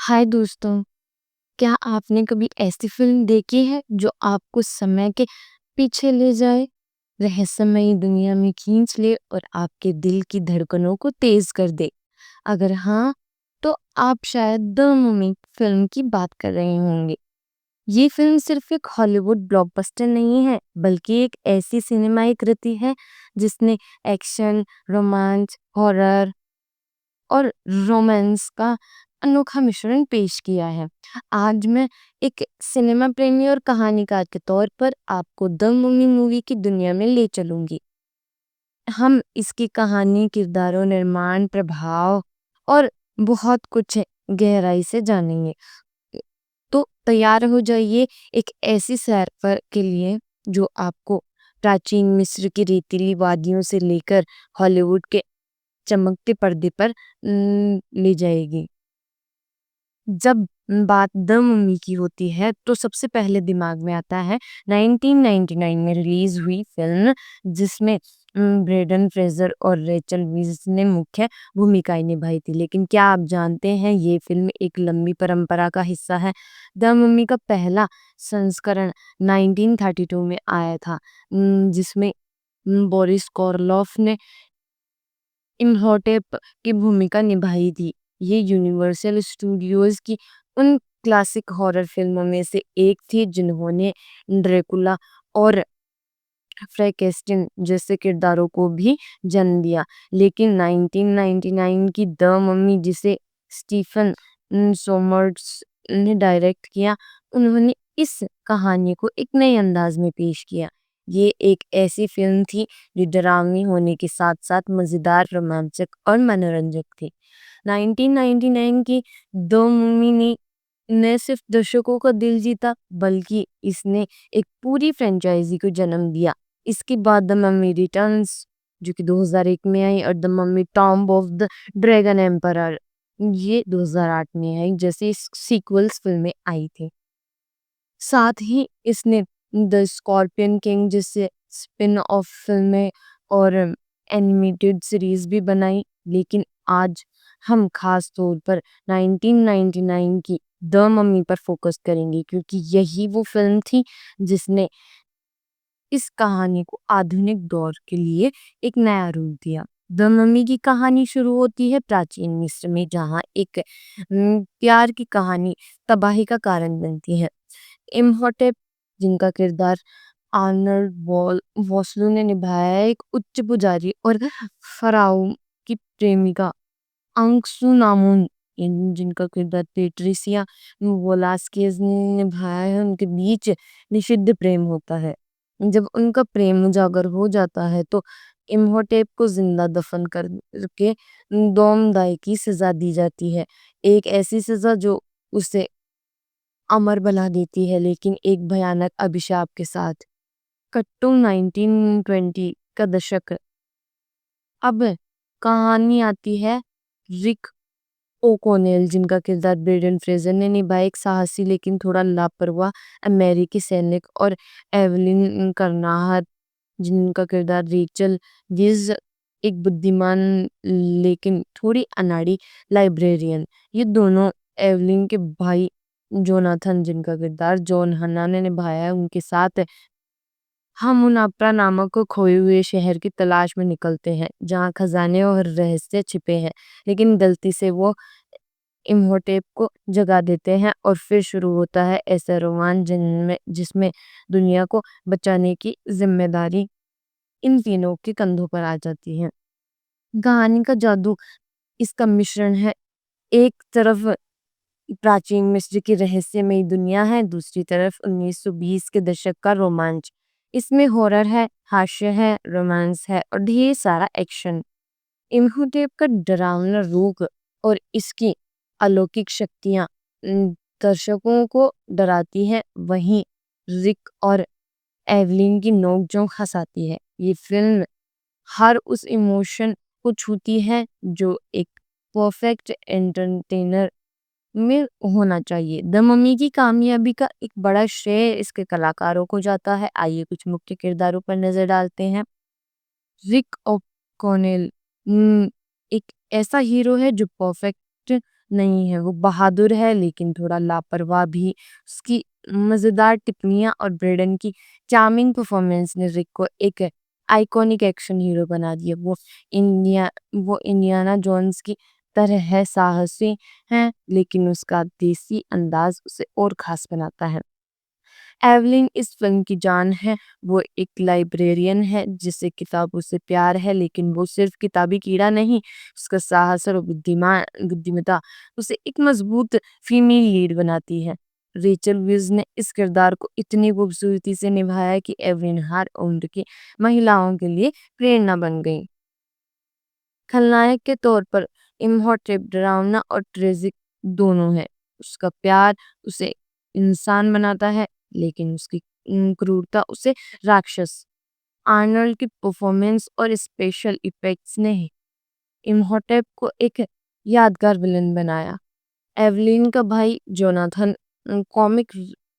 हाय दोस्तों, क्या आपने कभी ऐसी फ़िल्म देखी है जो आपको समय के पीछे ले जाए, रहस्यमयी दुनिया में खींच ले और आपके दिल की धड़कनों को तेज़ कर दे? अगर हाँ, तो आप शायद द मम्मी फ़िल्म की बात कर रहे होंगे। ये फ़िल्म सिर्फ़ एक हॉलीवुड ब्लॉकबस्टर नहीं है, बल्कि एक ऐसी सिनेमाई कृति है जिसने एक्शन, रोमांस, हॉरर और रोमांस का अनोखा मिश्रण पेश किया है। आज मैं एक सिनेमा प्रेमी और कहानीकार के तौर पर आपको द मम्मी मूवी की दुनिया में ले चलूंगी। हम इसकी कहानी, किरदारों, निर्माण, प्रभाव और बहुत कुछ गहराई से जानेंगे। तो तैयार हो जाइए एक ऐसी सैर पर के लिए जो आपको प्राचीन मिस्र की रेतीली वादियों से लेकर हॉलीवुड के चमकते पर्दे पर ले जाएगी। जब बात द मम्मी की होती है तो सबसे पहले दिमाग में आता है 1999 में रिलीज हुई फिल्म जिसमें ब्रेंडन फ्रेजर और रेचल वीज़ ने मुख्य भूमिकाएं निभाई थी। लेकिन क्या आप जानते हैं ये फिल्म एक लंबी परंपरा का हिस्सा है। द मम्मी का पहला संस्करण 1932 में आया था, जिसमें बोरिस कोरलोफ ने इम्होटेप की भूमिका निभाई थी। ये यूनिवर्सल स्टूडियोज की उन क्लासिक हॉरर फिल्मों में से एक थी जिन्होंने ड्रैकुला और फ्रैंकेस्टाइन जैसे किरदारों को भी जन्म दिया। लेकिन 1999 की द मम्मी, जिसे स्टीफन सोमर्स ने डायरेक्ट किया, उन्होंने इस कहानी को एक नए अंदाज में पेश किया। ये एक ऐसी फिल्म थी जो डरावनी होने के साथ साथ मजेदार, रोमांचक और मनोरंजक थी। 1999 की द मम्मी ने न सिर्फ दर्शकों का दिल जीता, बल्कि इसने एक पूरी फ्रेंचाइजी को जन्म दिया। इसके बाद द मम्मी रिटर्न्स, जो कि 2001 में आई, और the mummy tomb of the dragon emperor, ये 2008 में आई, जैसे सीक्वल्स फिल्में आई थी। साथ ही इसने द स्कॉर्पियन किंग जैसे स्पिन ऑफ फिल्में और एनिमेटेड सीरीज भी बनाई। लेकिन आज हम खास तौर पर 1999 की द मम्मी पर फोकस करेंगे, क्योंकि यही वो फिल्म थी जिसने इस कहानी को आधुनिक दौर के लिए एक नया रूप दिया। द मम्मी की कहानी शुरू होती है प्राचीन मिस्र में, जहाँ एक प्यार की कहानी तबाही का कारण बनती है। इम्होटेप, जिनका किरदार आर्नल्ड वॉस्लो ने निभाया है, एक उच्च पुजारी और फराओ की प्रेमिका अंसुनामुन, जिनका किरदार पेट्रिसिया वेलास्केज ने निभाया है, उनके बीच निषिद्ध प्रेम होता है। जब उनका प्रेम उजागर हो जाता है तो इम्होटेप को जिंदा दफन करके दोमदाई की सजा दी जाती है। एक ऐसी सजा जो उसे अमर बना देती है, लेकिन एक भयानक अभिशाप के साथ। कट्टू 1920 का दशक। अब कहानी आती है रिक ओकोनेल, जिनका किरदार ब्रेंडन फ्रेजर ने निभाया, एक साहसी लेकिन थोड़ा लापरवाह अमेरिकी सैनिक, और एवलिन करनाहर, जिनका किरदार रेचल विज, एक बुद्धिमान लेकिन थोड़ी अनाड़ी लाइब्रेरियन। ये दोनों एवलिन के भाई जोनाथन, जिनका किरदार जॉन हन्ना ने निभाया है, उनके साथ हम उन अपरा नामक खोए हुए शहर की तलाश में निकलते हैं, जहाँ खजाने और रहस्य छिपे हैं। लेकिन गलती से वो इम्होटेप को जगा देते हैं और फिर शुरू होता है ऐसा रोमांच जिसमें दुनिया को बचाने की जिम्मेदारी इन तीनों के कंधों पर आ जाती है। कहानी का जादू इसका मिश्रण है। एक तरफ प्राचीन मिस्र की रहस्यमयी दुनिया है, दूसरी तरफ 1920 के दशक का रोमांच। इसमें हॉरर है, हास्य है, रोमांस है और ढेर सारा एक्शन। इम्होटेप का डरावना रूप और इसकी अलौकिक शक्तियां दर्शकों को डराती हैं, वहीं रिक और एवलिन की नोकझोंक हंसाती है। ये फिल्म हर उस इमोशन को छूती है जो एक परफेक्ट एंटरटेनर में होना चाहिए। द मम्मी की कामयाबी का एक बड़ा श्रेय इसके कलाकारों को जाता है। आइए कुछ मुख्य किरदारों पर नजर डालते हैं। रिक ओकॉनेल एक ऐसा हीरो है जो परफेक्ट नहीं है, वो बहादुर है लेकिन थोड़ा लापरवाह भी। उसकी मज़ेदार टिप्पणियाँ और ब्रेडन की चार्मिंग परफॉर्मेंस ने रिक को एक आइकॉनिक एक्शन हीरो बना दिया। वो इंडियाना जोन्स की तरह है साहसी हैं, लेकिन उसका देसी अंदाज उसे और खास बनाता है। एवलिन इस फिल्म की जान है। वो एक लाइब्रेरियन है जिसे किताबों से प्यार है, लेकिन वो सिर्फ किताबी कीड़ा नहीं, उसका साहस और बुद्धिमत्ता उसे एक मजबूत फीमेल लीड बनाती है। रेचल विज ने इस किरदार को इतनी खूबसूरती से निभाया है कि एवलिन हर उम्र की महिलाओं के लिए प्रेरणा बन गई। खलनायक के तौर पर इम्हॉटेप डरावना और ट्रेजिक दोनों है। उसका प्यार उसे इंसान बनाता है, लेकिन उसकी क्रूरता उसे राक्षस। आर्नल्ड की परफॉर्मेंस और स्पेशल इफेक्ट्स ने इम्हॉटेप को एक यादगार विलन बनाया। एवलिन का भाई जोनाथन कॉमिक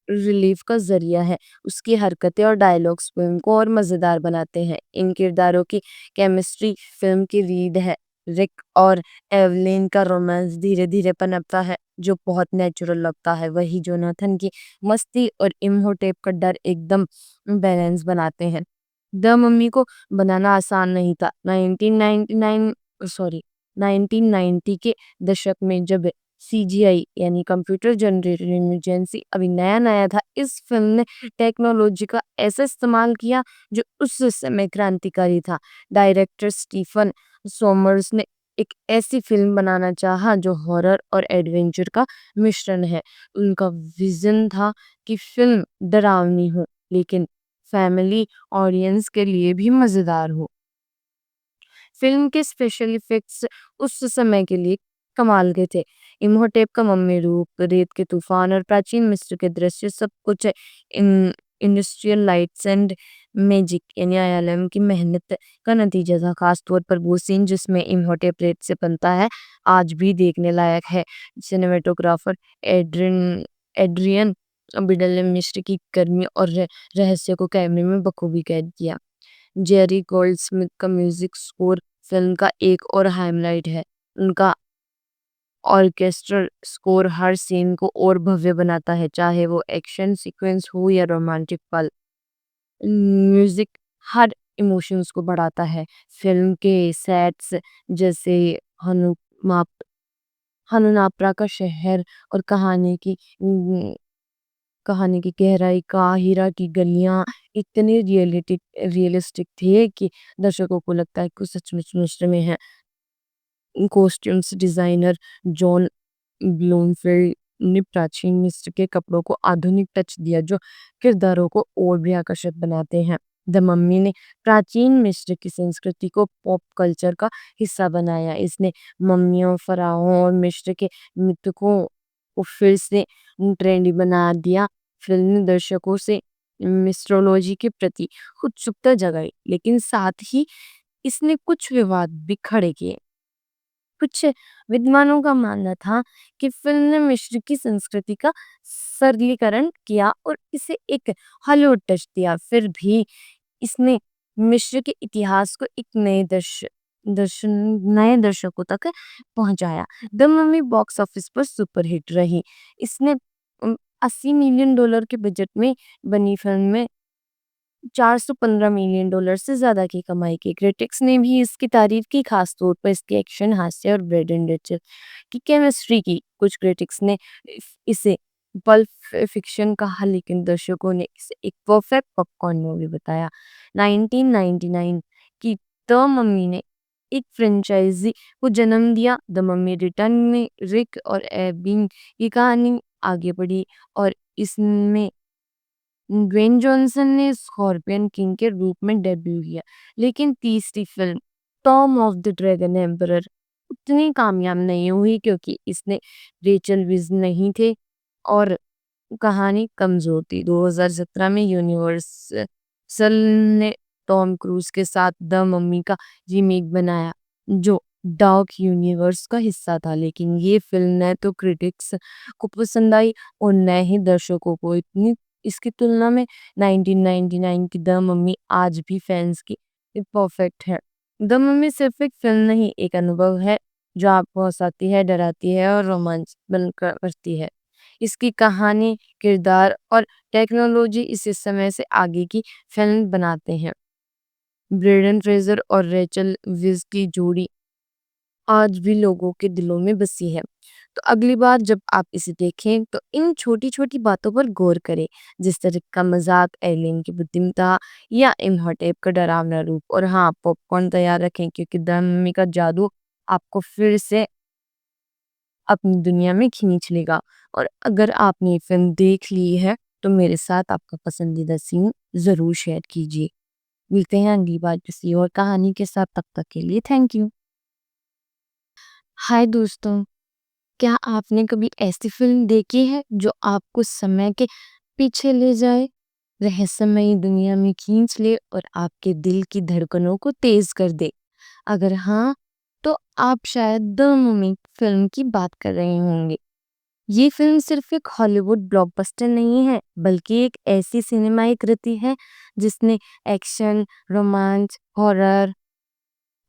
रिलीफ का जरिया है। उसकी हरकतें और डायलॉग्स फिल्म को और मजेदार बनाते हैं। इन किरदारों की केमिस्ट्री फिल्म की रीड है। रिक और एवलिन का रोमांस धीरे धीरे पनपता है, जो बहुत नेचुरल लगता है। वही जोनाथन की मस्ती और इम्होटेप का डर एकदम बैलेंस बनाते हैं। द मम्मी को बनाना आसान नहीं था। 1999 सॉरी 1990 के दशक में जब सीजीआई यानी कंप्यूटर जनरेटेड इमरजेंसी अभी नया नया था, इस फिल्म ने टेक्नोलॉजी का ऐसा इस्तेमाल किया जो उस समय क्रांतिकारी था। डायरेक्टर स्टीफन सोमर्स ने एक ऐसी फिल्म बनाना चाहा जो हॉरर और एडवेंचर का मिश्रण है। उनका विजन था कि फिल्म डरावनी हो, लेकिन फैमिली ऑडियंस के लिए भी मजेदार हो। फिल्म के स्पेशल इफेक्ट्स उस समय के लिए कमाल के थे। इम्होटेप का मम्मी रूप, रेत के तूफान और प्राचीन मिस्र के दृश्य, सब कुछ in industrial lights and magic यानी आईएलएम की मेहनत का नतीजा था। खास तौर पर वो सीन जिसमें इम्होटेप रेत से बनता है, आज भी देखने लायक है। सिनेमेटोग्राफर एड्रियन बिडल ने मिस्र की गर्मी और रहस्य को कैमरे में बखूबी कैद किया। जेरी गोल्डस्मिथ का म्यूजिक स्कोर फिल्म का एक और हाइलाइट है। उनका ऑर्केस्ट्रल स्कोर हर सीन को और भव्य बनाता है, चाहे वो एक्शन सीक्वेंस हो या रोमांटिक पल। म्यूजिक हर इमोशंस को बढ़ाता है। फिल्म के सेट्स जैसे हनुमाप हनुनापरा का शहर और कहानी की गहराई, काहिरा की गलियां इतने रियलिस्टिक थे कि दर्शकों को लगता है कि वो सचमुच मिस्र में है। कॉस्ट्यूम्स डिजाइनर जॉन ब्लूमफील्ड ने प्राचीन मिस्र के कपड़ों को आधुनिक टच दिया, जो किरदारों को और भी आकर्षक बनाते हैं। द मम्मी ने प्राचीन मिस्र की संस्कृति को पॉप कल्चर का हिस्सा बनाया। इसने मम्मियों, फराहों और मिस्र के मृतकों को फिर से ट्रेंडी बना दिया। फिल्म ने दर्शकों से मिस्ट्रोलॉजी के प्रति उत्सुकता जगाई, लेकिन साथ ही इसने कुछ विवाद भी खड़े किए। कुछ विद्वानों का मानना था कि फिल्म ने मिस्र की संस्कृति का सरलीकरण किया और इसे एक हॉलीवुड टच दिया। फिर भी इसने मिस्र के इतिहास को एक नए दर्शकों तक पहुंचाया। द मम्मी बॉक्स ऑफिस पर सुपर हिट रही। इसने 80 मिलियन डॉलर के बजट में बनी फिल्म में $415 मिलियन से ज्यादा की कमाई की। क्रिटिक्स ने भी इसकी तारीफ की, खास तौर पर इसके एक्शन, हास्य और ब्रेडन रिचल की केमिस्ट्री की। कुछ क्रिटिक्स ने इसे पल्प फिक्शन कहा, लेकिन दर्शकों ने इसे एक परफेक्ट पॉपकॉर्न मूवी बताया। 1999 की द मम्मी ने एक फ्रेंचाइजी को जन्म दिया। द मम्मी रिटर्न में रिक और एबिंग की कहानी आगे बढ़ी और इसमें ड्वेन जॉनसन ने स्कॉर्पियन किंग के रूप में डेब्यू किया। लेकिन तीसरी film Tom of the dragon emperor उतनी कामयाब नहीं हुई, क्योंकि इसने रेचल विज नहीं थे और कहानी कमजोर थी। 2017 में यूनिवर्सल ने टॉम क्रूज के साथ द मम्मी का रीमेक बनाया, जो डार्क यूनिवर्स का हिस्सा था, लेकिन ये फिल्म न तो क्रिटिक्स को पसंद आई और न ही दर्शकों को। इतनी इसकी तुलना में 1999 की द मम्मी आज भी फैंस की परफेक्ट है। द मम्मी सिर्फ एक फिल्म नहीं, एक अनुभव है। जो आपको हँसाती है, डराती है और रोमांच करती है। इसकी कहानी, किरदार और टेक्नोलॉजी इस समय से आगे की फिल्म बनाते हैं। ब्रेंडन फ्रेजर और रेचल विज की जोड़ी आज भी लोगों के दिलों में बसी है। तो अगली बार जब आप इसे देखें तो इन छोटी-छोटी बातों पर गौर करें, जिस तरह का मज़ाक, एलियन की बुद्धिमत्ता या इम्हॉटेप का डरावना रूप। और हाँ, पॉपकॉर्न तैयार रखें क्योंकि द मम्मी का जादू आपको फिर से अपनी दुनिया में खींच लेगा। और अगर आपने ये फ़िल्म देख ली है, तो मेरे साथ आपका पसंदीदा सीन ज़रूर शेयर कीजिए। मिलते हैं अगली बार किसी और कहानी के साथ, तब तक के लिए थैंक यू। हाय दोस्तों, क्या आपने कभी ऐसी फ़िल्म देखी है जो आपको समय के पीछे ले जाए, रहस्यमयी दुनिया में खींच ले और आपके दिल की धड़कनों को तेज़ कर दे? अगर हाँ, तो आप शायद द मम्मी फ़िल्म की बात कर रहे होंगे। ये फ़िल्म सिर्फ़ एक हॉलीवुड ब्लॉकबस्टर नहीं है, बल्कि एक ऐसी सिनेमाई कृति है जिसने एक्शन, रोमांच, हॉरर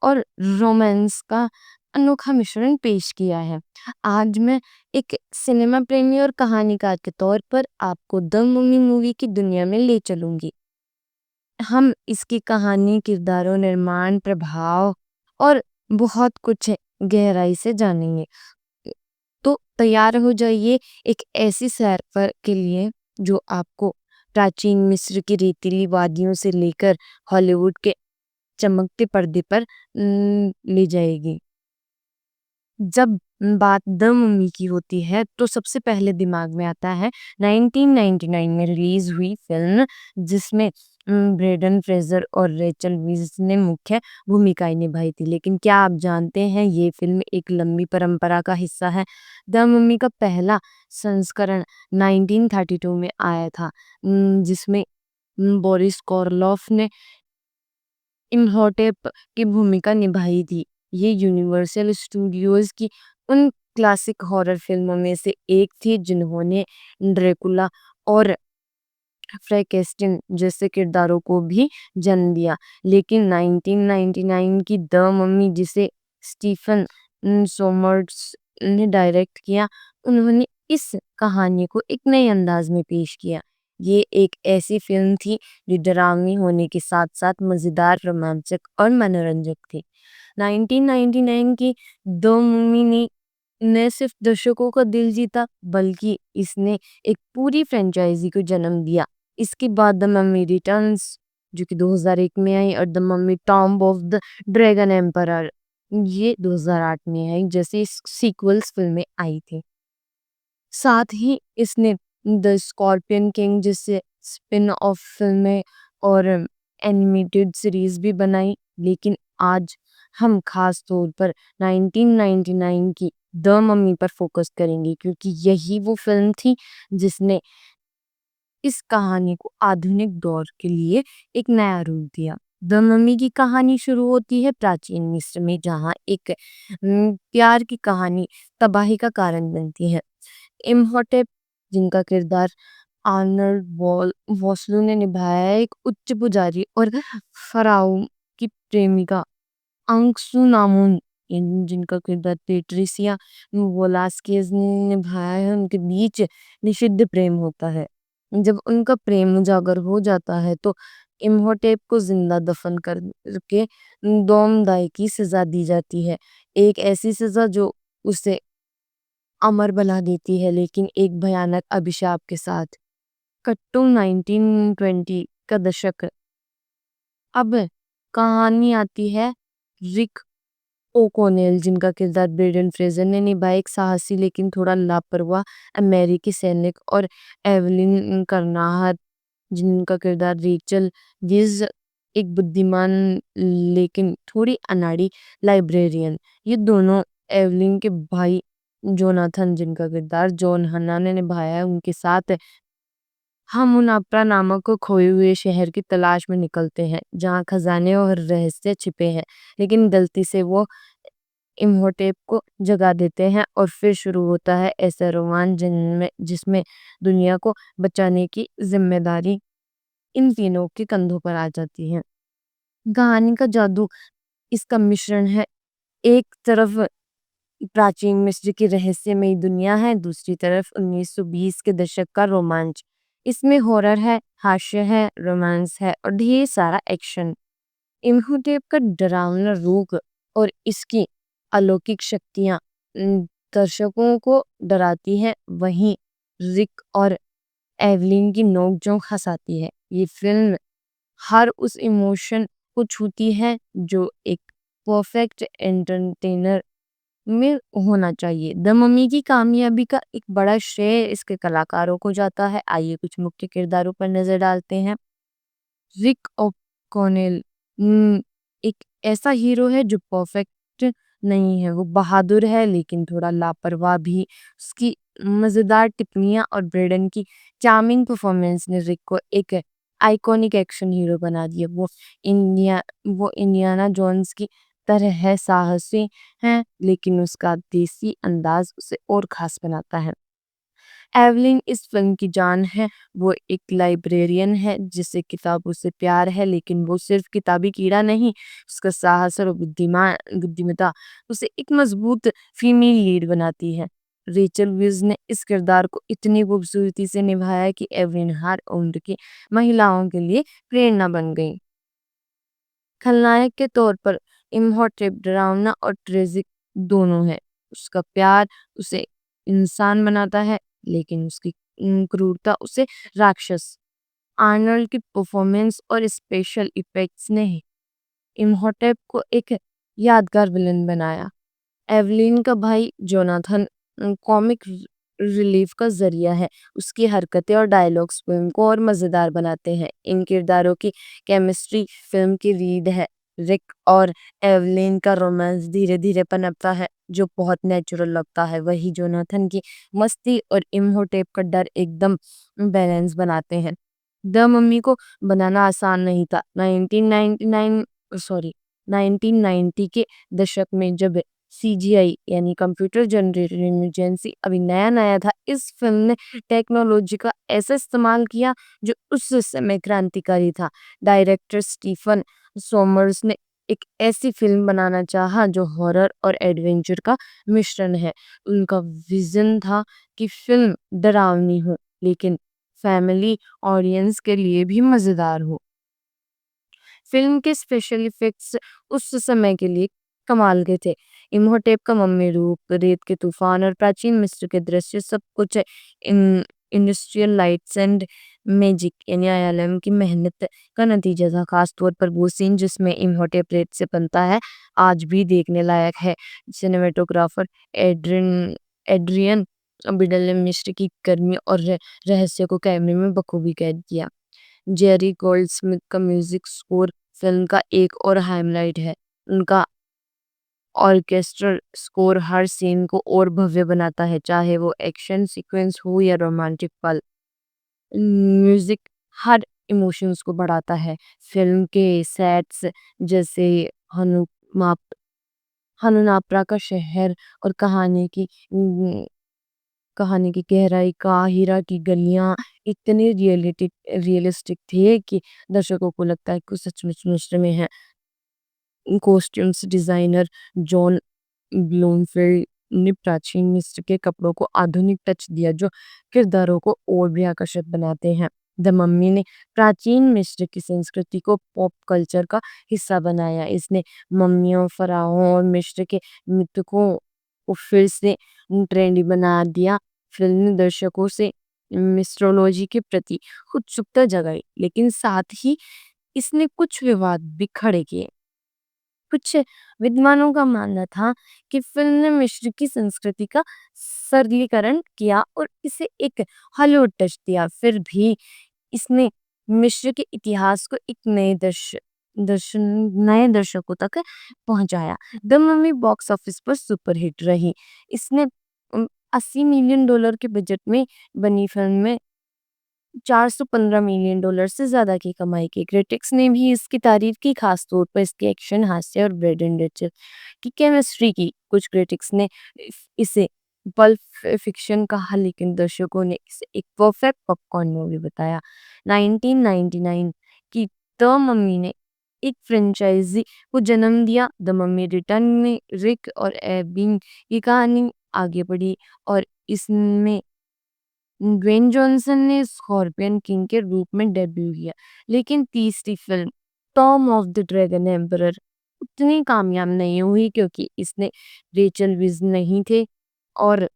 और रोमांस का अनोखा मिश्रण पेश किया है। आज मैं एक सिनेमा प्रेमी और कहानीकार के तौर पर आपको द मम्मी मूवी की दुनिया में ले चलूंगी। हम इसकी कहानी, किरदारों, निर्माण, प्रभाव और बहुत कुछ गहराई से जानेंगे। तो तैयार हो जाइए एक ऐसी सैर पर के लिए जो आपको प्राचीन मिस्र की रेतीली वादियों से लेकर हॉलीवुड के चमकते पर्दे पर ले जाएगी। जब बात द मम्मी की होती है तो सबसे पहले दिमाग में आता है 1999 में रिलीज हुई फिल्म, जिसमें ब्रेंडन फ्रेजर और रेचल वीज़ ने मुख्य भूमिकाएं निभाई थी। लेकिन क्या आप जानते हैं, ये फिल्म एक लंबी परंपरा का हिस्सा है। द मम्मी का पहला संस्करण 1932 में आया था, जिसमें बोरिस कोरलोफ ने इम्हॉटेप की भूमिका निभाई थी। ये यूनिवर्सल स्टूडियोज की उन क्लासिक हॉरर फिल्मों में से एक थी जिन्होंने ड्रैकुला और फ्रैंकेस्टाइन जैसे किरदारों को भी जन्म दिया। लेकिन 1999 की द मम्मी, जिसे स्टीफन सोमर्स ने डायरेक्ट किया, उन्होंने इस कहानी को एक नए अंदाज में पेश किया। ये एक ऐसी फिल्म थी जो डरावनी होने के साथ साथ मजेदार, रोमांचक और मनोरंजक थी। 1999 की द मम्मी ने न सिर्फ दर्शकों का दिल जीता, बल्कि इसने एक पूरी फ्रेंचाइजी को जन्म दिया। इसके बाद द मम्मी रिटर्न्स, जो कि 2001 में आई, और the mummy tomb of the dragon emperor, ये 2008 में आई, जैसे सीक्वल्स फिल्में आई थी। साथ ही इसने द स्कॉर्पियन किंग जैसे स्पिन ऑफ फिल्में और एनिमेटेड सीरीज भी बनाई। लेकिन आज हम खास तौर पर 1999 की द मम्मी पर फोकस करेंगे, क्योंकि यही वो फिल्म थी जिसने इस कहानी को आधुनिक दौर के लिए एक नया रूप दिया। द मम्मी की कहानी शुरू होती है प्राचीन मिस्र में, जहाँ एक प्यार की कहानी तबाही का कारण बनती है। इम्हॉटेप, जिनका किरदार आर्नल्ड वॉस्लू ने निभाया है, एक उच्च पुजारी और फराओ की प्रेमिका अंगसू नामुन, जिनका किरदार पेट्रिसिया वोलास्केज ने निभाया है, उनके बीच निषिद्ध प्रेम होता है। जब उनका प्रेम उजागर हो जाता है तो इम्होटेप को जिंदा दफन करके दोमदाई की सजा दी जाती है। एक ऐसी सजा जो उसे अमर बना देती है, लेकिन एक भयानक अभिशाप के साथ। कट्टू 1920 का दशक। अब कहानी आती है रिक ओकोनेल, जिनका किरदार ब्रेंडन फ्रेजर ने निभाया, एक साहसी लेकिन थोड़ा लापरवाह अमेरिकी सैनिक, और एवलिन करनाहर, जिनका किरदार रेचल विज, एक बुद्धिमान लेकिन थोड़ी अनाड़ी लाइब्रेरियन। ये दोनों एवलिन के भाई जोनाथन, जिनका किरदार जॉन हन्ना ने निभाया है, उनके साथ हम उन अपरा नामक खोए हुए शहर की तलाश में निकलते हैं, जहाँ खजाने और रहस्य छिपे हैं। लेकिन गलती से वो इम्होटेप को जगा देते हैं और फिर शुरू होता है ऐसा रोमांच जिसमें दुनिया को बचाने की जिम्मेदारी इन तीनों के कंधों पर आ जाती है। कहानी का जादू इसका मिश्रण है। एक तरफ प्राचीन मिस्र की रहस्यमयी दुनिया है, दूसरी तरफ 1920 के दशक का रोमांच। इसमें हॉरर है, हास्य है, रोमांस है और ढेर सारा एक्शन। इम्होटेप का डरावना रूप और इसकी अलौकिक शक्तियां दर्शकों को डराती हैं, वहीं रिक और एवलिन की नोक-झोंक हंसाती है। ये फिल्म हर उस इमोशन को छूती है जो एक परफेक्ट एंटरटेनर में होना चाहिए। द मम्मी की कामयाबी का एक बड़ा श्रेय इसके कलाकारों को जाता है। आइए कुछ मुख्य किरदारों पर नजर डालते हैं। रिक ओकॉनेल एक ऐसा हीरो है जो परफेक्ट नहीं है, वो बहादुर है लेकिन थोड़ा लापरवाह भी। उसकी मजेदार टिप्पणियां और ब्रेडन की चार्मिंग परफॉर्मेंस ने रिक को एक आइकॉनिक एक्शन हीरो बना दिया। वो इंडियाना जोन्स की तरह है, साहसी है लेकिन उसका देसी अंदाज उसे और खास बनाता है। एवलिन इस फिल्म की जान है। वो एक लाइब्रेरियन है जिसे किताबों से प्यार है, लेकिन वो सिर्फ किताबी कीड़ा नहीं, उसका साहस और बुद्धिमत्ता उसे एक मजबूत फीमेल लीड बनाती है। रेचल विज ने इस किरदार को इतनी खूबसूरती से निभाया है कि एवलिन हर उम्र की महिलाओं के लिए प्रेरणा बन गई। खलनायक के तौर पर इम्हॉटेप डरावना और ट्रेजिक दोनों है। उसका प्यार उसे इंसान बनाता है, लेकिन उसकी क्रूरता उसे राक्षस। आर्नल्ड की परफॉर्मेंस और स्पेशल इफेक्ट्स ने इम्हॉटेप को एक यादगार विलन बनाया। एवलिन का भाई जोनाथन कॉमिक रिलीफ का जरिया है। उसकी हरकतें और डायलॉग्स फिल्म को और मजेदार बनाते हैं। इन किरदारों की केमिस्ट्री फिल्म की रीड है। रिक और एवलिन का रोमांस धीरे धीरे पनपता है, जो बहुत नेचुरल लगता है। वही जोनाथन की मस्ती और इम्होटेप का डर एकदम बैलेंस बनाते हैं। द मम्मी को बनाना आसान नहीं था। 1990 के दशक में जब सीजीआई यानी कंप्यूटर जनरेटेड इमरजेंसी अभी नया नया था, इस फिल्म ने टेक्नोलॉजी का ऐसा इस्तेमाल किया जो उस समय क्रांतिकारी था। डायरेक्टर स्टीफन सोमर्स ने एक ऐसी फिल्म बनाना चाहा जो हॉरर और एडवेंचर का मिश्रण है। उनका विजन था कि फिल्म डरावनी हो लेकिन फैमिली ऑडियंस के लिए भी मजेदार हो। फिल्म के स्पेशल इफेक्ट्स उस समय के लिए कमाल के थे। इम्होटेप का मम्मी रूप, रेत के तूफान और प्राचीन मिस्र के दृश्य, सब कुछ in industrial lights and magic यानी आईएलएम की मेहनत का नतीजा था। खास तौर पर वो सीन जिसमें इम्होटेप रेत से बनता है, आज भी देखने लायक है। सिनेमेटोग्राफर एड्रियन बिडल ने मिस्र की गर्मी और रहस्य को कैमरे में बखूबी कैद किया। जेरी गोल्डस्मिथ का म्यूजिक स्कोर फिल्म का एक और हाइलाइट है। उनका ऑर्केस्ट्रल स्कोर हर सीन को और भव्य बनाता है, चाहे वो एक्शन सीक्वेंस हो या रोमांटिक पल। म्यूजिक हर इमोशंस को बढ़ाता है। फिल्म के सेट्स जैसे हनुमाप हनुनापरा का शहर और कहानी की गहराई, काहिरा की गलियां इतने रियलिस्टिक थे कि दर्शकों को लगता है कि वो सचमुच मिस्र में है। कॉस्ट्यूम्स डिजाइनर जॉन ब्लूमफील्ड ने प्राचीन मिस्र के कपड़ों को आधुनिक टच दिया, जो किरदारों को और भी आकर्षक बनाते हैं। द मम्मी ने प्राचीन मिस्र की संस्कृति को पॉप कल्चर का हिस्सा बनाया। इसने मम्मियों, फराहों और मिस्र के मृतकों को फिर से ट्रेंडी बना दिया। फिल्म ने दर्शकों से मिस्ट्रोलॉजी के प्रति उत्सुकता जगाई, लेकिन साथ ही इसने कुछ विवाद भी खड़े किए। कुछ विद्वानों का मानना था कि फिल्म ने मिस्र की संस्कृति का सरलीकरण किया और इसे एक हॉलीवुड टच दिया। फिर भी इसने मिस्र के इतिहास को एक नए दर्शकों तक पहुंचाया। द मम्मी बॉक्स ऑफिस पर सुपर हिट रही। इसने 80 मिलियन डॉलर के बजट में बनी फिल्म में $415 मिलियन से ज्यादा की कमाई की। क्रिटिक्स ने भी इसकी तारीफ की, खास तौर पर इसके एक्शन, हास्य और ब्रेडन रिचल की केमिस्ट्री की। कुछ क्रिटिक्स ने इसे पल्प फिक्शन कहा, लेकिन दर्शकों ने इसे एक परफेक्ट पॉपकॉर्न मूवी बताया। 1999 की द मम्मी ने एक फ्रेंचाइजी को जन्म दिया। द मम्मी रिटर्न में रिक और एबिंग की कहानी आगे बढ़ी और इसमें ड्वेन जॉनसन ने स्कॉर्पियन किंग के रूप में डेब्यू किया। लेकिन तीसरी film Tom of the dragon emperor उतनी कामयाब नहीं हुई क्योंकि इसने रेचल विज नहीं थे और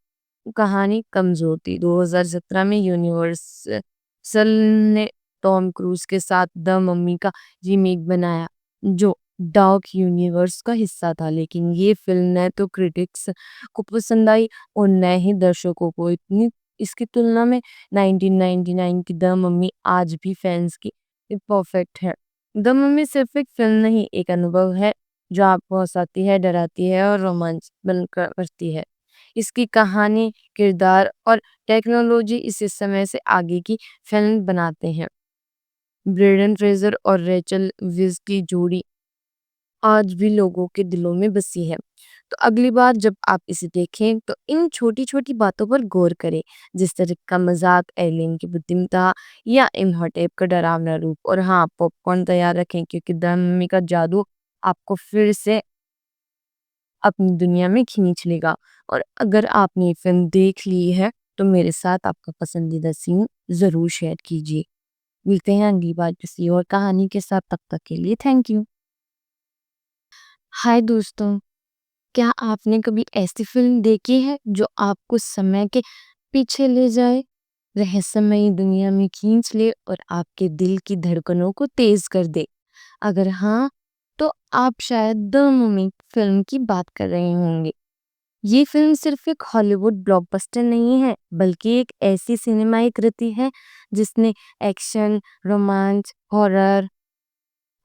कहानी कमजोर थी। 2017 में यूनिवर्सल ने टॉम क्रूज के साथ द मम्मी का रीमेक बनाया जो डार्क यूनिवर्स का हिस्सा था, लेकिन ये फिल्म न तो क्रिटिक्स को पसंद आई और न ही दर्शकों को। इतनी इसकी तुलना में 1999 की द मम्मी आज भी फैंस की परफेक्ट है। द मम्मी सिर्फ एक फिल्म नहीं, एक अनुभव है जो आपको हंसाती है, डराती है और रोमांच बनकर करती है। इसकी कहानी, किरदार और टेक्नोलॉजी इस समय से आगे की फिल्म बनाते हैं। ब्रेंडन फ्रेजर और रेचल विज की जोड़ी आज भी लोगों के दिलों में बसी है। तो अगली बार जब आप इसे देखें तो इन छोटी-छोटी बातों पर गौर करें, जिस तरह का मजाक, एलियन की बुद्धिमत्ता या इम्हॉटेप का डरावना रूप। और हाँ, पॉपकॉर्न तैयार रखें क्योंकि द मम्मी का जादू आपको फिर से अपनी दुनिया में खींच लेगा। और अगर आपने ये फिल्म देख ली है तो मेरे साथ आपका पसंदीदा सीन ज़रूर शेयर कीजिए। मिलते हैं अगली बार किसी और कहानी के साथ, तब तक के लिए थैंक यू। हाय दोस्तों, क्या आपने कभी ऐसी फिल्म देखी है जो आपको समय के पीछे ले जाए, रहस्यमयी दुनिया में खींच ले और आपके दिल की धड़कनों को तेज कर दे? अगर हाँ, तो आप शायद द मम्मी फिल्म की बात कर रहे होंगे। ये फिल्म सिर्फ एक हॉलीवुड ब्लॉकबस्टर नहीं है, बल्कि एक ऐसी सिनेमाई कृति है जिसने एक्शन, रोमांच, हॉरर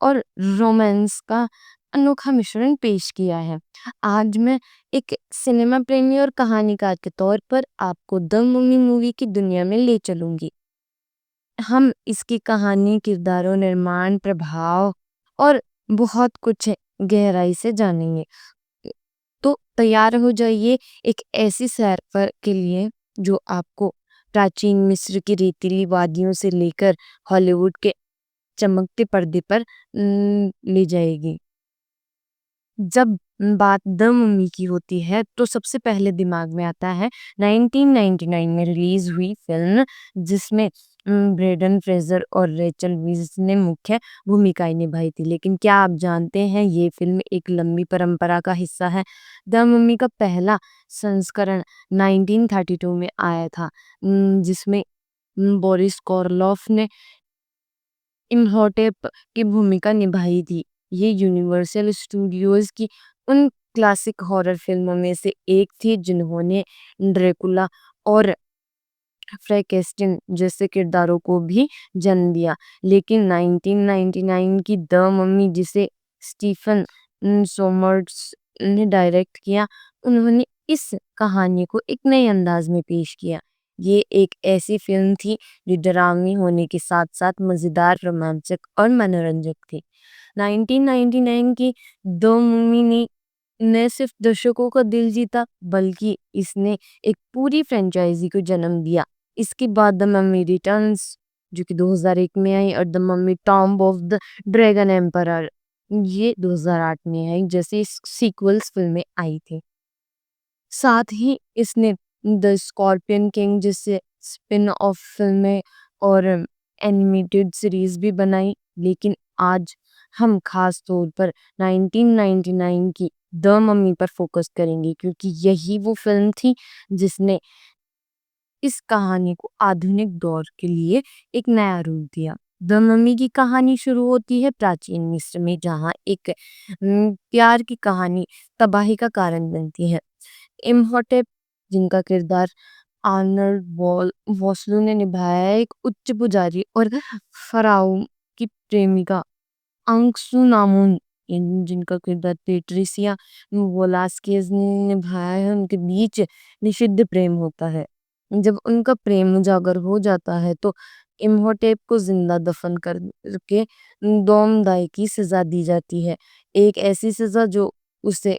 और रोमांस का अनोखा मिश्रण पेश किया है। आज मैं एक सिनेमा प्रेमी और कहानीकार के तौर पर आपको द मम्मी मूवी की दुनिया में ले चलूंगी। हम इसकी कहानी, किरदारों, निर्माण, प्रभाव और बहुत कुछ गहराई से जानेंगे। तो तैयार हो जाइए एक ऐसी सैर पर के लिए जो आपको प्राचीन मिस्र की रेतीली वादियों से लेकर हॉलीवुड के चमकते पर्दे पर ले जाएगी। जब बात द मम्मी की होती है तो सबसे पहले दिमाग में आता है 1999 में रिलीज हुई फिल्म, जिसमें ब्रेंडन फ्रेजर और रेचल वीज ने मुख्य भूमिकाएं निभाई थी। लेकिन क्या आप जानते हैं ये फिल्म एक लंबी परंपरा का हिस्सा है। द मम्मी का पहला संस्करण 1932 में आया था, जिसमें बोरिस कोरलोफ ने इम्हॉटेप की भूमिका निभाई थी। ये यूनिवर्सल स्टूडियोज की उन क्लासिक हॉरर फिल्मों में से एक थी जिन्होंने ड्रैकुला और फ्रैंकेस्टाइन जैसे किरदारों को भी जन्म दिया। लेकिन 1999 की द मम्मी, जिसे स्टीफन सोमर्स ने डायरेक्ट किया, उन्होंने इस कहानी को एक नए अंदाज में पेश किया। ये एक ऐसी फिल्म थी जो डरावनी होने के साथ साथ मजेदार, रोमांचक और मनोरंजक थी। 1999 की द मम्मी ने न सिर्फ दर्शकों का दिल जीता, बल्कि इसने एक पूरी फ्रेंचाइजी को जन्म दिया। इसके बाद द मम्मी रिटर्न्स जो कि 2001 में आई और the mummy tomb of the dragon emperor ये 2008 में आई, जैसे सीक्वल्स फिल्में आई थी। साथ ही इसने द स्कॉर्पियन किंग जैसे स्पिन ऑफ फिल्में और एनिमेटेड सीरीज भी बनाई। लेकिन आज हम खास तौर पर 1999 की द मम्मी पर फोकस करेंगे क्योंकि यही वो फिल्म थी जिसने इस कहानी को आधुनिक दौर के लिए एक नया रूप दिया। द मम्मी की कहानी शुरू होती है प्राचीन मिस्र में, जहाँ एक प्यार की कहानी तबाही का कारण बनती है। इम्हॉटेप, जिनका किरदार आर्नल्ड वॉस्लो ने निभाया है, एक उच्च पुजारी और फराओ की प्रेमिका अंगसू नामुन, जिनका किरदार पेट्रिसिया वोलास्केज ने निभाया है, उनके बीच निषिद्ध प्रेम होता है। जब उनका प्रेम उजागर हो जाता है तो इम्होटेप को जिंदा दफन करके दोमदाई की सजा दी जाती है। एक ऐसी सजा जो उसे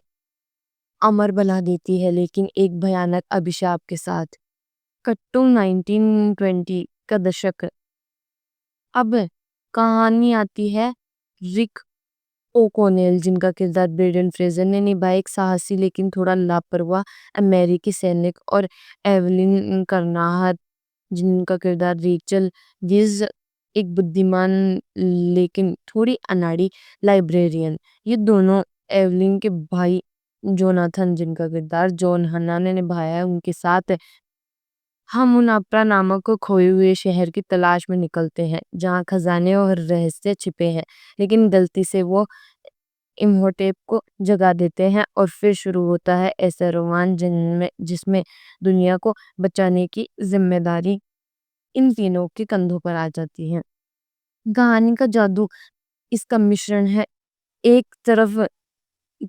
अमर बना देती है, लेकिन एक भयानक अभिशाप के साथ। कट्टू 1920 का दशक। अब कहानी आती है रिक ओ'कॉनेल, जिनका किरदार ब्रेंडन फ्रेजर ने निभाया, एक साहसी लेकिन थोड़ा लापरवाह अमेरिकी सैनिक, और एवलिन करनाहर, जिनका किरदार रेचल गिज, एक बुद्धिमान लेकिन थोड़ी अनाड़ी लाइब्रेरियन। ये दोनों एवलिन के भाई जोनाथन, जिनका किरदार जॉन हन्ना ने निभाया है, उनके साथ हम उनाप्रा नामक खोए हुए शहर की तलाश में निकलते हैं, जहाँ खजाने और रहस्य छिपे हैं। लेकिन गलती से वो इम्होटेप को जगा देते हैं, और फिर शुरू होता है ऐसा रोमांच जिनमें जिसमें दुनिया को बचाने की जिम्मेदारी इन तीनों के कंधों पर आ जाती है। कहानी का जादू इसका मिश्रण है। एक तरफ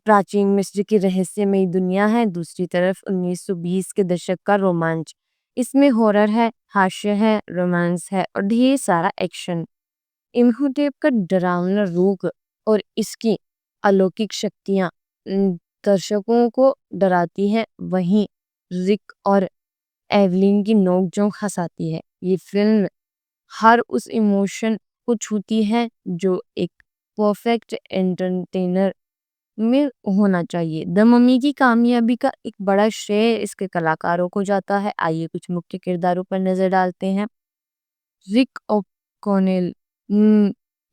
प्राचीन मिस्र की रहस्यमयी दुनिया है, दूसरी तरफ 1920 के दशक का रोमांच। इसमें हॉरर है, हास्य है, रोमांस है, और ढेर सारा एक्शन। इम्होटेप का डरावना रूप और इसकी अलौकिक शक्तियां दर्शकों को डराती हैं, वहीं रिक और एवलिन की नोक-झोंक हंसाती है। ये फिल्म हर उस इमोशन को छूती है जो एक परफेक्ट एंटरटेनर में होना चाहिए। द मम्मी की कामयाबी का एक बड़ा श्रेय इसके कलाकारों को जाता है। आइए कुछ मुख्य किरदारों पर नजर डालते हैं। रिक ओ'कॉनेल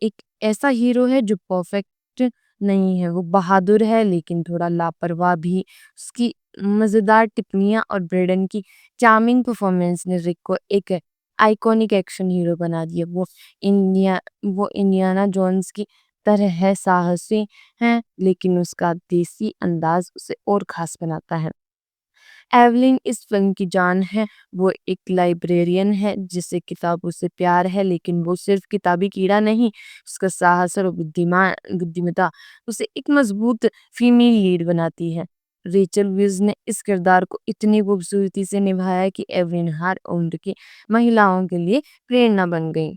एक ऐसा हीरो है जो परफेक्ट नहीं है, वो बहादुर है लेकिन थोड़ा लापरवाह भी। उसकी मजेदार टिप्पणियां और ब्रेडन की चार्मिंग परफॉर्मेंस ने रिक को एक आइकॉनिक एक्शन हीरो बना दिया। वो इंडियाना जोन्स की तरह है, साहसी है, लेकिन उसका देसी अंदाज उसे और खास बनाता है। एवलिन इस फिल्म की जान है। वो एक लाइब्रेरियन है जिसे किताबों से प्यार है, लेकिन वो सिर्फ किताबी कीड़ा नहीं, उसका साहस और बुद्धिमत्ता उसे एक मजबूत फीमेल लीड बनाती है। रेचल विज ने इस किरदार को इतनी खूबसूरती से निभाया कि एवलिन हर उम्र की महिलाओं के लिए प्रेरणा बन गई।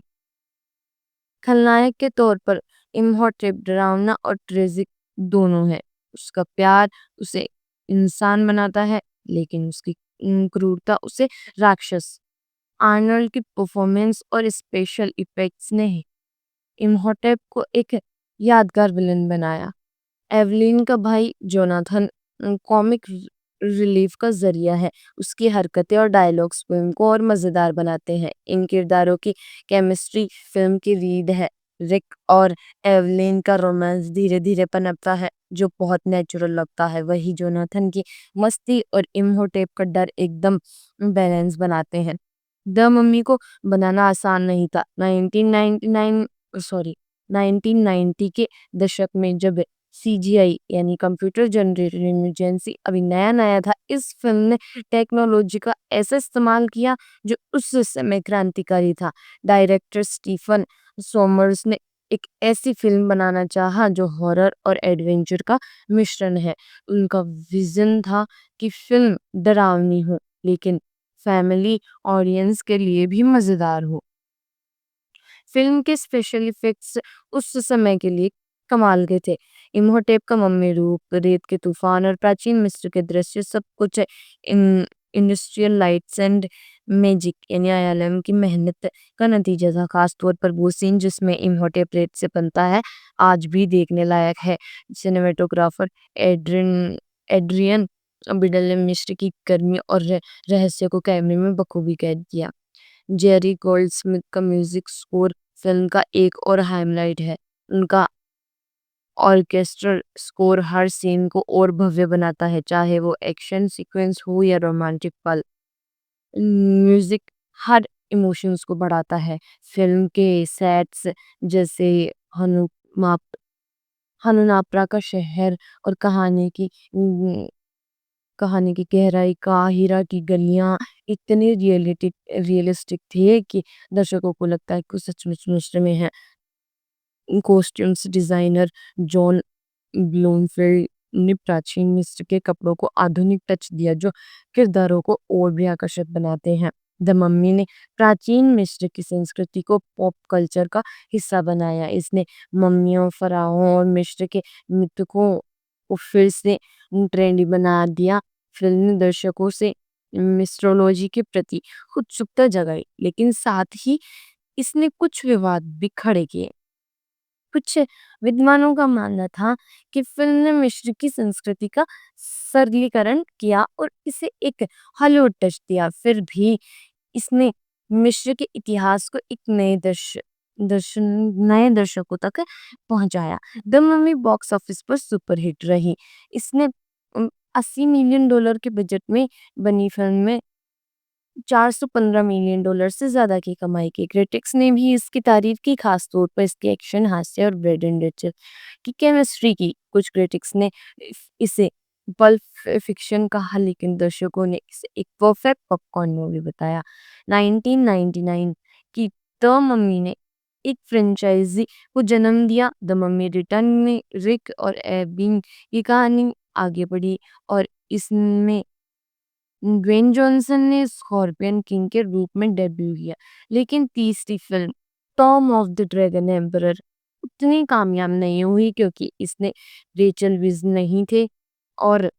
खलनायक के तौर पर इम्होटेप डरावना और ट्रेजिक दोनों है। उसका प्यार उसे इंसान बनाता है, लेकिन उसकी क्रूरता उसे राक्षस। आर्नल्ड की परफॉर्मेंस और स्पेशल इफेक्ट्स ने इम्होटेप को एक यादगार विलन बनाया। एवलिन का भाई जोनाथन कॉमिक रिलीफ का जरिया है। उसकी हरकतें और डायलॉग्स फिल्म को और मजेदार बनाते हैं। इन किरदारों की केमिस्ट्री फिल्म की रीड है। रिक और एवलिन का रोमांस धीरे धीरे पनपता है, जो बहुत नेचुरल लगता है। वही जोनाथन की मस्ती और इम्होटेप का डर एकदम बैलेंस बनाते हैं। द मम्मी को बनाना आसान नहीं था। 1999 सॉरी 1990 के दशक में जब सीजीआई यानी कंप्यूटर जनरेटेड इमरजेंसी अभी नया नया था, इस फिल्म ने टेक्नोलॉजी का ऐसा इस्तेमाल किया जो उस समय क्रांतिकारी था। डायरेक्टर स्टीफन सोमर्स ने एक ऐसी फिल्म बनाना चाहा जो हॉरर और एडवेंचर का मिश्रण है। उनका विजन था कि फिल्म डरावनी हो, लेकिन फैमिली ऑडियंस के लिए भी मजेदार हो। फिल्म के स्पेशल इफेक्ट्स उस समय के लिए कमाल के थे। इम्होटेप का मम्मी रूप, रेत के तूफान और प्राचीन मिस्र के दृश्य, सब कुछ in industrial lights and magic यानी आईएलएम की मेहनत का नतीजा था। खास तौर पर वो सीन जिसमें इम्होटेप रेत से बनता है, आज भी देखने लायक है। सिनेमेटोग्राफर एड्रियन बिडल ने मिस्र की गर्मी और रहस्य को कैमरे में बखूबी कैद किया। जेरी गोल्डस्मिथ का म्यूजिक स्कोर फिल्म का एक और हाइलाइट है। उनका ऑर्केस्ट्रल स्कोर हर सीन को और भव्य बनाता है, चाहे वो एक्शन सीक्वेंस हो या रोमांटिक पल। म्यूजिक हर इमोशंस को बढ़ाता है। फिल्म के सेट्स जैसे हनुमाप हनुनापरा का शहर और कहानी की गहराई, काहिरा की गलियां इतने रियलिस्टिक थे कि दर्शकों को लगता है कि वो सचमुच मिस्र में है। कॉस्ट्यूम्स डिजाइनर जॉन ब्लूमफील्ड ने प्राचीन मिस्र के कपड़ों को आधुनिक टच दिया, जो किरदारों को और भी आकर्षक बनाते हैं। द मम्मी ने प्राचीन मिस्र की संस्कृति को पॉप कल्चर का हिस्सा बनाया। इसने मम्मियों, फराहों और मिस्र के मृतकों को फिर से ट्रेंडी बना दिया। फिल्म ने दर्शकों से मिस्ट्रोलॉजी के प्रति उत्सुकता जगाई, लेकिन साथ ही इसने कुछ विवाद भी खड़े किए। कुछ विद्वानों का मानना था कि फ़िल्म ने मिस्र की संस्कृति का सरलीकरण किया और इसे एक हॉलीवुड टच दिया। फिर भी इसने मिस्र के इतिहास को एक नए दर्शकों तक पहुंचाया। द मम्मी बॉक्स ऑफिस पर सुपर हिट रही। इसने 80 मिलियन डॉलर के बजट में बनी फिल्म में 415 मिलियन डॉलर से ज्यादा की कमाई की। क्रिटिक्स ने भी इसकी तारीफ की, खास तौर पर इसके एक्शन, हास्य और ब्रेडन रिचल की केमिस्ट्री की। कुछ क्रिटिक्स ने इसे पल्प फिक्शन कहा, लेकिन दर्शकों ने इसे एक परफेक्ट पॉपकॉर्न मूवी बताया। 1999 की द मम्मी ने एक फ्रेंचाइजी को जन्म दिया। द मम्मी रिटर्न में रिक और एबिंग की कहानी आगे बढ़ी और इसमें ड्वेन जॉनसन ने स्कॉर्पियन किंग के रूप में डेब्यू किया। लेकिन तीसरी film Tom of the dragon emperor उतनी कामयाब नहीं हुई क्योंकि इसने रेचल विज नहीं थे और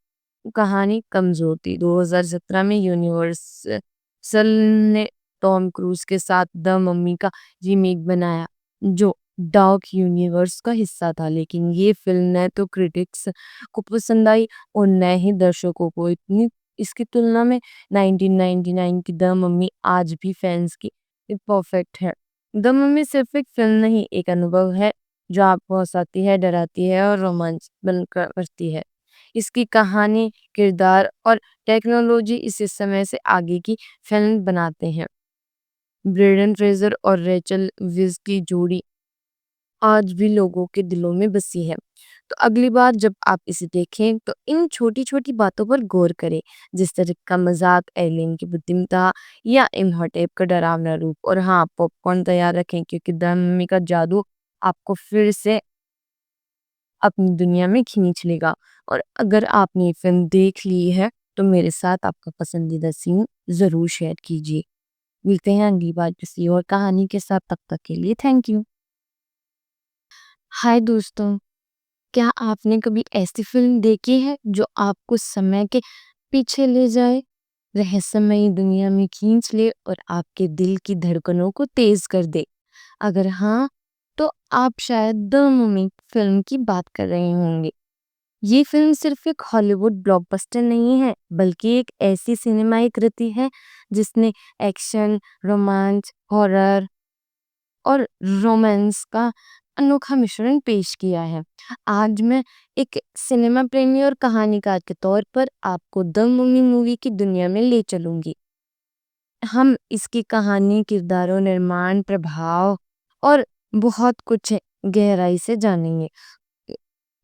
कहानी कमजोर थी। 2017 में यूनिवर्सल ने टॉम क्रूज के साथ द मम्मी का रीमेक बनाया जो डार्क यूनिवर्स का हिस्सा था, लेकिन ये फिल्म न तो क्रिटिक्स को पसंद आई और न ही दर्शकों को। इतनी इसकी तुलना में 1999 की द मम्मी आज भी फैंस की परफेक्ट है। द मम्मी सिर्फ एक फिल्म नहीं, एक अनुभव है जो आपको हंसाती है, डराती है और रोमांच बनकर करती है। इसकी कहानी, किरदार और टेक्नोलॉजी इस समय से आगे की फिल्म बनाते हैं। ब्रेंडन फ्रेजर और रेचल विज की जोड़ी आज भी लोगों के दिलों में बसी है। तो अगली बार जब आप इसे देखें तो इन छोटी-छोटी बातों पर गौर करें, जिस तरह का मजाक, एलियन की बुद्धिमत्ता या इम्हॉटेप का डरावना रूप। और हाँ, पॉपकॉर्न तैयार रखें क्योंकि द मम्मी का जादू आपको फिर से अपनी दुनिया में खींच लेगा। और अगर आपने ये फिल्म देख ली है तो मेरे साथ आपका पसंदीदा सीन ज़रूर शेयर कीजिए। मिलते हैं अगली बार किसी और कहानी के साथ, तब तक के लिए थैंक यू। हाय दोस्तों, क्या आपने कभी ऐसी फिल्म देखी है जो आपको समय के पीछे ले जाए, रहस्यमयी दुनिया में खींच ले और आपके दिल की धड़कनों को तेज कर दे? अगर हाँ, तो आप शायद द मम्मी फिल्म की बात कर रहे होंगे। ये फिल्म सिर्फ एक हॉलीवुड ब्लॉकबस्टर नहीं है, बल्कि एक ऐसी सिनेमाई कृति है जिसने एक्शन, रोमांच, हॉरर और रोमांस का अनोखा मिश्रण पेश किया है। आज मैं एक सिनेमा प्रेमी और कहानीकार के तौर पर आपको द मम्मी मूवी की दुनिया में ले चलूंगी। हम इसकी कहानी, किरदारों, निर्माण, प्रभाव और बहुत कुछ गहराई से जानेंगे।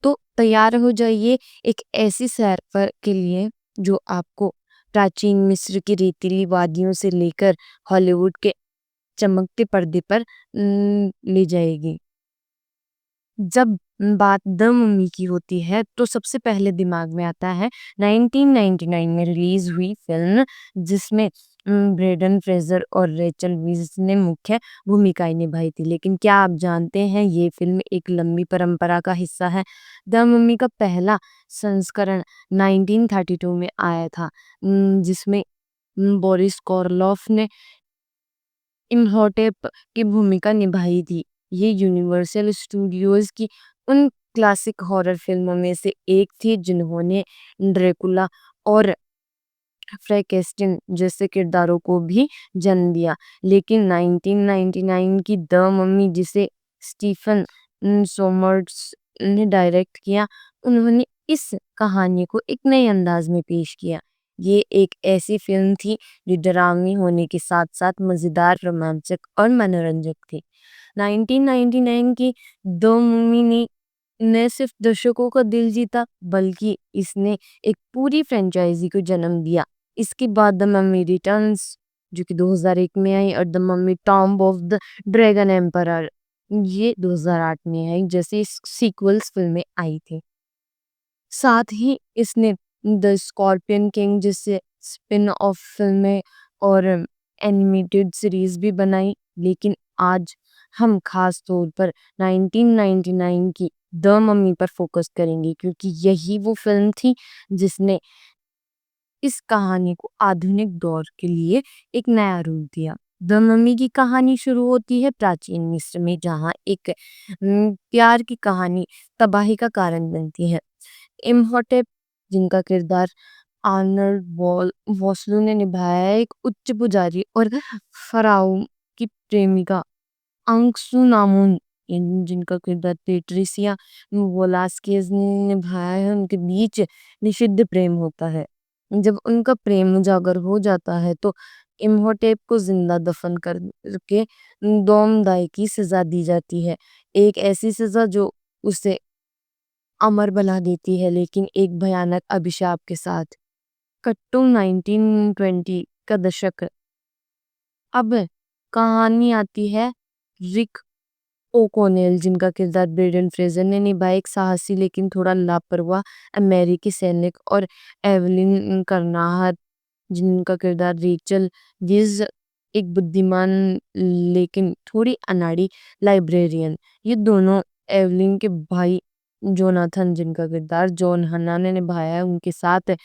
तो तैयार हो जाइए एक ऐसी सैर पर के लिए जो आपको प्राचीन मिस्र की रेतीली वादियों से लेकर हॉलीवुड के चमकते पर्दे पर ले जाएगी। जब बात द मम्मी की होती है तो सबसे पहले दिमाग में आता है 1999 में रिलीज हुई फिल्म, जिसमें ब्रेंडन फ्रेजर और रेचल वीज़ ने मुख्य भूमिकाएं निभाई थी। लेकिन क्या आप जानते हैं, ये फिल्म एक लंबी परंपरा का हिस्सा है। द मम्मी का पहला संस्करण 1932 में आया था, जिसमें बोरिस कोरलोफ ने इम्हॉटेप की भूमिका निभाई थी। ये यूनिवर्सल स्टूडियोज की उन क्लासिक हॉरर फिल्मों में से एक थी जिन्होंने ड्रैकुला और फ्रैंकेस्टाइन जैसे किरदारों को भी जन्म दिया। लेकिन 1999 की द मम्मी, जिसे स्टीफन सोमर्स ने डायरेक्ट किया, उन्होंने इस कहानी को एक नए अंदाज में पेश किया। ये एक ऐसी फिल्म थी जो डरावनी होने के साथ साथ मजेदार, रोमांचक और मनोरंजक थी। 1999 की द मम्मी ने न सिर्फ दर्शकों का दिल जीता, बल्कि इसने एक पूरी फ्रेंचाइजी को जन्म दिया। इसके बाद द मम्मी रिटर्न्स, जो कि 2001 में आई, और the mummy tomb of the dragon emperor, ये 2008 में आई, जैसे सीक्वल्स फिल्में आई थी। साथ ही इसने द स्कॉर्पियन किंग जैसे स्पिन ऑफ फिल्में और एनिमेटेड सीरीज भी बनाई। लेकिन आज हम खास तौर पर 1999 की द मम्मी पर फोकस करेंगे क्योंकि यही वो फिल्म थी जिसने इस कहानी को आधुनिक दौर के लिए एक नया रूप दिया। द मम्मी की कहानी शुरू होती है प्राचीन मिस्र में, जहाँ एक प्यार की कहानी तबाही का कारण बनती है। इम्हॉटेप, जिनका किरदार आर्नल्ड वॉस्लू ने निभाया है, एक उच्च पुजारी और फराओ की प्रेमिका अंगसू नामुन, जिनका किरदार पेट्रिसिया वोलास्केज ने निभाया है, उनके बीच निषिद्ध प्रेम होता है। जब उनका प्रेम उजागर हो जाता है तो इम्होटेप को जिंदा दफन करके दोमदाई की सजा दी जाती है। एक ऐसी सजा जो उसे अमर बना देती है, लेकिन एक भयानक अभिशाप के साथ। कट्टू 1920 का दशक। अब कहानी आती है रिक ओकोनेल, जिनका किरदार ब्रेंडन फ्रेजर ने निभाया, एक साहसी लेकिन थोड़ा लापरवाह अमेरिकी सैनिक, और एवलिन करनाहर, जिनका किरदार रेचल गिज, एक बुद्धिमान लेकिन थोड़ी अनाड़ी लाइब्रेरियन। ये दोनों एवलिन के भाई जोनाथन, जिनका किरदार जॉन हन्ना ने निभाया है, उनके साथ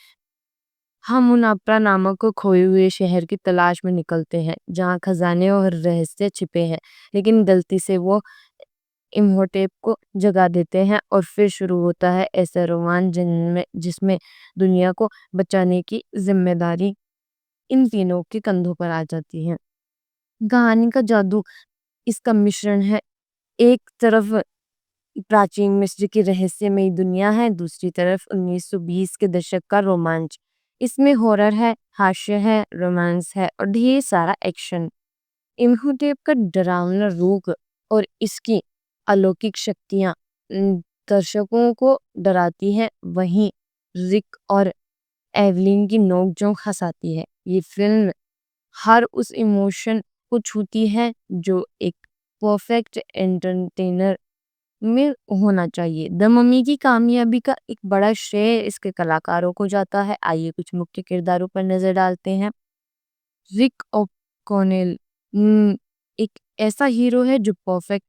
हम उन अपरा नामक खोए हुए शहर की तलाश में निकलते हैं, जहाँ खजाने और रहस्य छिपे हैं। लेकिन गलती से वो इम्होटेप को जगा देते हैं और फिर शुरू होता है ऐसा रोमांच जिसमें दुनिया को बचाने की जिम्मेदारी इन तीनों के कंधों पर आ जाती है। कहानी का जादू इसका मिश्रण है। एक तरफ प्राचीन मिस्र की रहस्यमयी दुनिया है, दूसरी तरफ 1920 के दशक का रोमांच। इसमें हॉरर है, हास्य है, रोमांस है और ढेर सारा एक्शन। इम्होटेप का डरावना रूप और इसकी अलौकिक शक्तियां दर्शकों को डराती हैं, वहीं रिक और एवलिन की नोकझोंक हंसाती है। ये फिल्म हर उस इमोशन को छूती है जो एक परफेक्ट एंटरटेनर में होना चाहिए। द मम्मी की कामयाबी का एक बड़ा श्रेय इसके कलाकारों को जाता है। आइए कुछ मुख्य किरदारों पर नजर डालते हैं। रिक ओकॉनेल एक ऐसा हीरो है जो परफेक्ट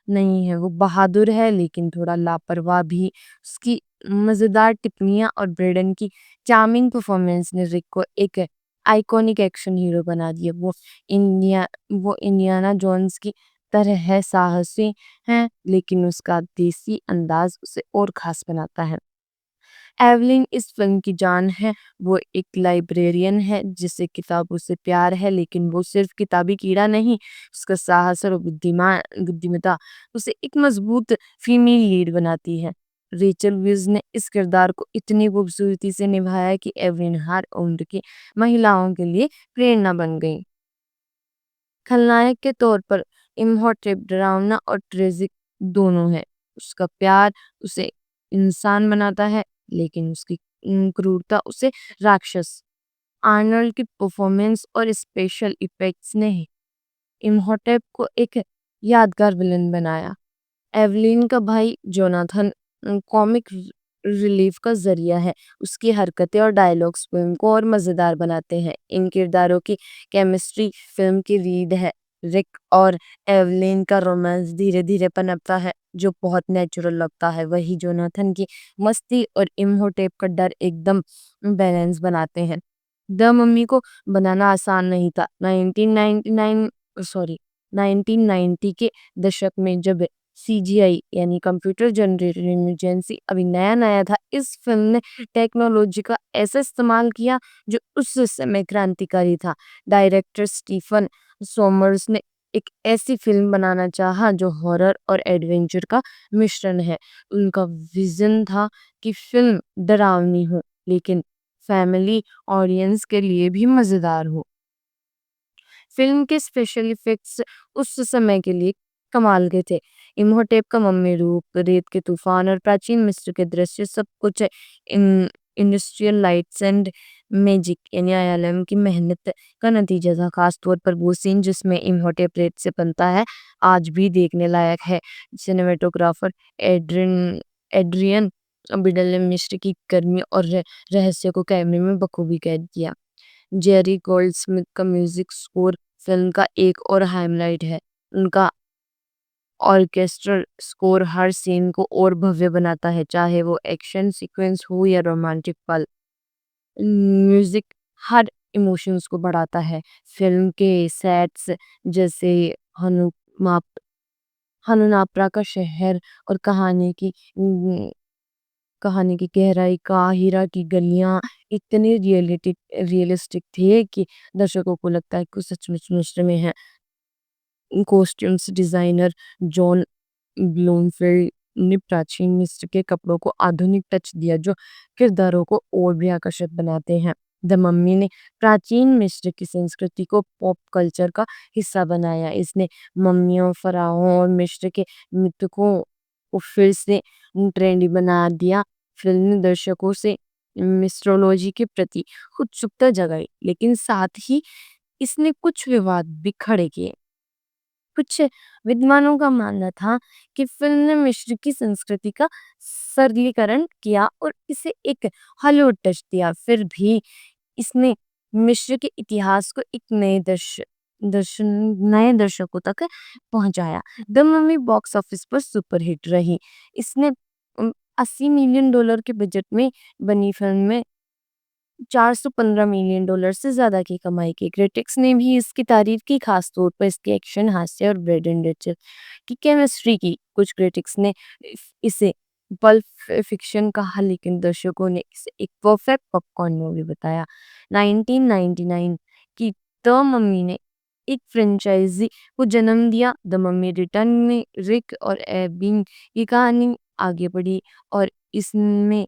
नहीं है, वो बहादुर है लेकिन थोड़ा लापरवाह भी। उसकी मजेदार टिप्पणियां और ब्रेडन की चार्मिंग परफॉर्मेंस ने रिक को एक आइकॉनिक एक्शन हीरो बना दिया। वो इंडियाना जोन्स की तरह है, साहसी है, लेकिन उसका देसी अंदाज उसे और खास बनाता है। एवलिन इस फिल्म की जान है। वो एक लाइब्रेरियन है जिसे किताबों से प्यार है, लेकिन वो सिर्फ किताबी कीड़ा नहीं, उसका साहस और बुद्धिमत्ता उसे एक मजबूत फीमेल लीड बनाती है। रेचल विज ने इस किरदार को इतनी खूबसूरती से निभाया है कि एवलिन हर उम्र की महिलाओं के लिए प्रेरणा बन गई। खलनायक के तौर पर इम्होटेप डरावना और ट्रेजिक दोनों है। उसका प्यार उसे इंसान बनाता है, लेकिन उसकी क्रूरता उसे राक्षस। आर्नल्ड की परफॉर्मेंस और स्पेशल इफेक्ट्स ने इम्होटेप को एक यादगार विलन बनाया। एवलिन का भाई जोनाथन कॉमिक रिलीफ का जरिया है। उसकी हरकतें और डायलॉग्स फिल्म को और मजेदार बनाते हैं। इन किरदारों की केमिस्ट्री फिल्म की रीड है। रिक और एवलिन का रोमांस धीरे धीरे पनपता है, जो बहुत नेचुरल लगता है। वही जोनाथन की मस्ती और इम्होटेप का डर एकदम बैलेंस बनाते हैं। द मम्मी को बनाना आसान नहीं था। 1990 के दशक में जब सीजीआई यानी कंप्यूटर जनरेटेड इमरजेंसी अभी नया नया था, इस फिल्म ने टेक्नोलॉजी का ऐसा इस्तेमाल किया जो उस समय क्रांतिकारी था। डायरेक्टर स्टीफन सोमर्स ने एक ऐसी फिल्म बनाना चाहा जो हॉरर और एडवेंचर का मिश्रण है। उनका विजन था कि फिल्म डरावनी हो, लेकिन फैमिली ऑडियंस के लिए भी मजेदार हो। फिल्म के स्पेशल इफेक्ट्स उस समय के लिए कमाल के थे। इम्होटेप का मम्मी रूप, रेत के तूफान और प्राचीन मिस्र के दृश्य, सब कुछ in industrial lights and magic यानी आईएलएम की मेहनत का नतीजा था। खास तौर पर वो सीन जिसमें इम्होटेप रेत से बनता है, आज भी देखने लायक है। सिनेमेटोग्राफर एड्रियन बिडल ने मिस्र की गर्मी और रहस्य को कैमरे में बखूबी कैद किया। जेरी गोल्डस्मिथ का म्यूजिक स्कोर फिल्म का एक और हाइलाइट है। उनका ऑर्केस्ट्रल स्कोर हर सीन को और भव्य बनाता है, चाहे वो एक्शन सीक्वेंस हो या रोमांटिक पल। म्यूजिक हर इमोशंस को बढ़ाता है। फ़िल्म के सेट्स जैसे हनुमाप हनुनापरा का शहर और कहानी की गहराई, काहिरा की गलियाँ इतने रियलिस्टिक थे कि दर्शकों को लगता है कि वो सचमुच मिस्र में हैं। कॉस्ट्यूम्स डिज़ाइनर जॉन ब्लूमफील्ड ने प्राचीन मिस्र के कपड़ों को आधुनिक टच दिया, जो किरदारों को और भी आकर्षक बनाते हैं। द मम्मी ने प्राचीन मिस्र की संस्कृति को पॉप कल्चर का हिस्सा बनाया। इसने मम्मियों, फ़राओं और मिस्र के मिथकों को फिर से ट्रेंडी बना दिया। फ़िल्म ने दर्शकों से मिस्ट्रोलॉजी के प्रति उत्सुकता जगाई, लेकिन साथ ही इसने कुछ विवाद भी खड़े किए। कुछ विद्वानों का मानना था कि फिल्म ने मिस्र की संस्कृति का सरलीकरण किया और इसे एक हॉलीवुड टच दिया। फिर भी इसने मिस्र के इतिहास को एक नए दर्शकों तक पहुंचाया। द मम्मी बॉक्स ऑफिस पर सुपर हिट रही। इसने 80 मिलियन डॉलर के बजट में बनी फिल्म में $415 मिलियन से ज्यादा की कमाई की। क्रिटिक्स ने भी इसकी तारीफ की, खास तौर पर इसके एक्शन, हास्य और ब्रेडन रिचल की केमिस्ट्री की। कुछ क्रिटिक्स ने इसे पल्प फिक्शन कहा, लेकिन दर्शकों ने इसे एक परफेक्ट पॉपकॉर्न मूवी बताया। 1999 की द मम्मी ने एक फ्रेंचाइजी को जन्म दिया। द मम्मी रिटर्न में रिक और एबिंग की कहानी आगे बढ़ी और इसमें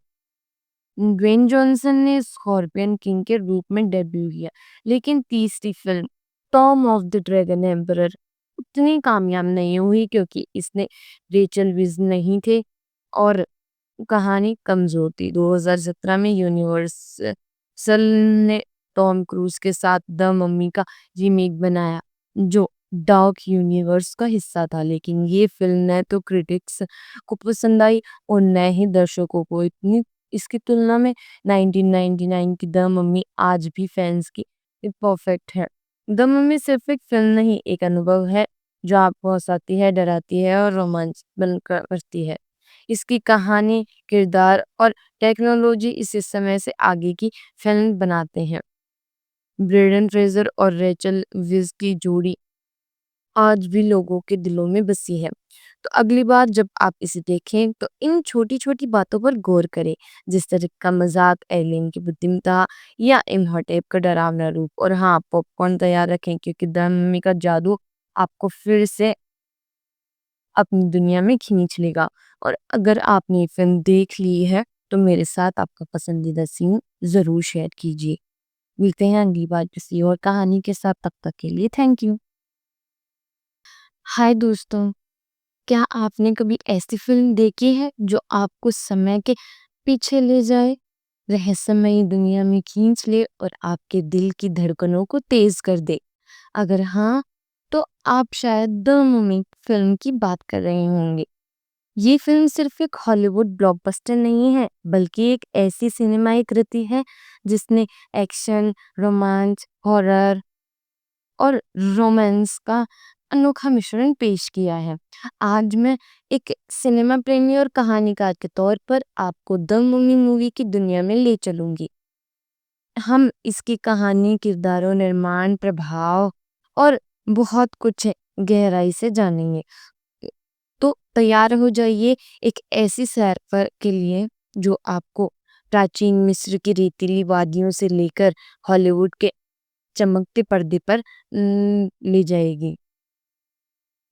ड्वेन जॉनसन ने स्कॉर्पियन किंग के रूप में डेब्यू किया। लेकिन तीसरी film Tom of the dragon emperor उतनी कामयाब नहीं हुई, क्योंकि इसने रेचल विज नहीं थे और कहानी कमजोर थी। 2017 में यूनिवर्सल ने टॉम क्रूज के साथ द मम्मी का रीमेक बनाया, जो डार्क यूनिवर्स का हिस्सा था, लेकिन ये फिल्म न तो क्रिटिक्स को पसंद आई और न ही दर्शकों को। इतनी इसकी तुलना में 1999 की द मम्मी आज भी फैंस की परफेक्ट है। द मम्मी सिर्फ एक फिल्म नहीं, एक अनुभव है जो आपको हंसाती है, डराती है और रोमांच बनकर करती है। इसकी कहानी, किरदार और टेक्नोलॉजी इसे समय से आगे की फिल्म बनाते हैं। ब्रेंडन फ्रेजर और रेचल विज की जोड़ी आज भी लोगों के दिलों में बसी है। तो अगली बार जब आप इसे देखें तो इन छोटी-छोटी बातों पर गौर करें, जिस तरह का मजाक, एलियन की बुद्धिमत्ता या इम्हॉटेप का डरावना रूप। और हाँ, पॉपकॉर्न तैयार रखें, क्योंकि द मम्मी का जादू आपको फिर से अपनी दुनिया में खींच लेगा। और अगर आपने ये फिल्म देख ली है तो मेरे साथ आपका पसंदीदा सीन ज़रूर शेयर कीजिए। मिलते हैं अगली बार किसी और कहानी के साथ, तब तक के लिए थैंक यू। हाय दोस्तों, क्या आपने कभी ऐसी फिल्म देखी है जो आपको समय के पीछे ले जाए, रहस्यमयी दुनिया में खींच ले और आपके दिल की धड़कनों को तेज कर दे? अगर हाँ, तो आप शायद द मम्मी फिल्म की बात कर रहे होंगे। ये फिल्म सिर्फ एक हॉलीवुड ब्लॉकबस्टर नहीं है, बल्कि एक ऐसी सिनेमाई कृति है जिसने एक्शन, रोमांच, हॉरर और रोमांस का अनोखा मिश्रण पेश किया है। आज मैं एक सिनेमा प्रेमी और कहानीकार के तौर पर आपको द मम्मी मूवी की दुनिया में ले चलूंगी। हम इसकी कहानी, किरदारों, निर्माण, प्रभाव और बहुत कुछ गहराई से जानेंगे। तो तैयार हो जाइए एक ऐसी सैर पर के लिए जो आपको प्राचीन मिस्र की रेतीली वादियों से लेकर हॉलीवुड के चमकते पर्दे पर ले जाएगी।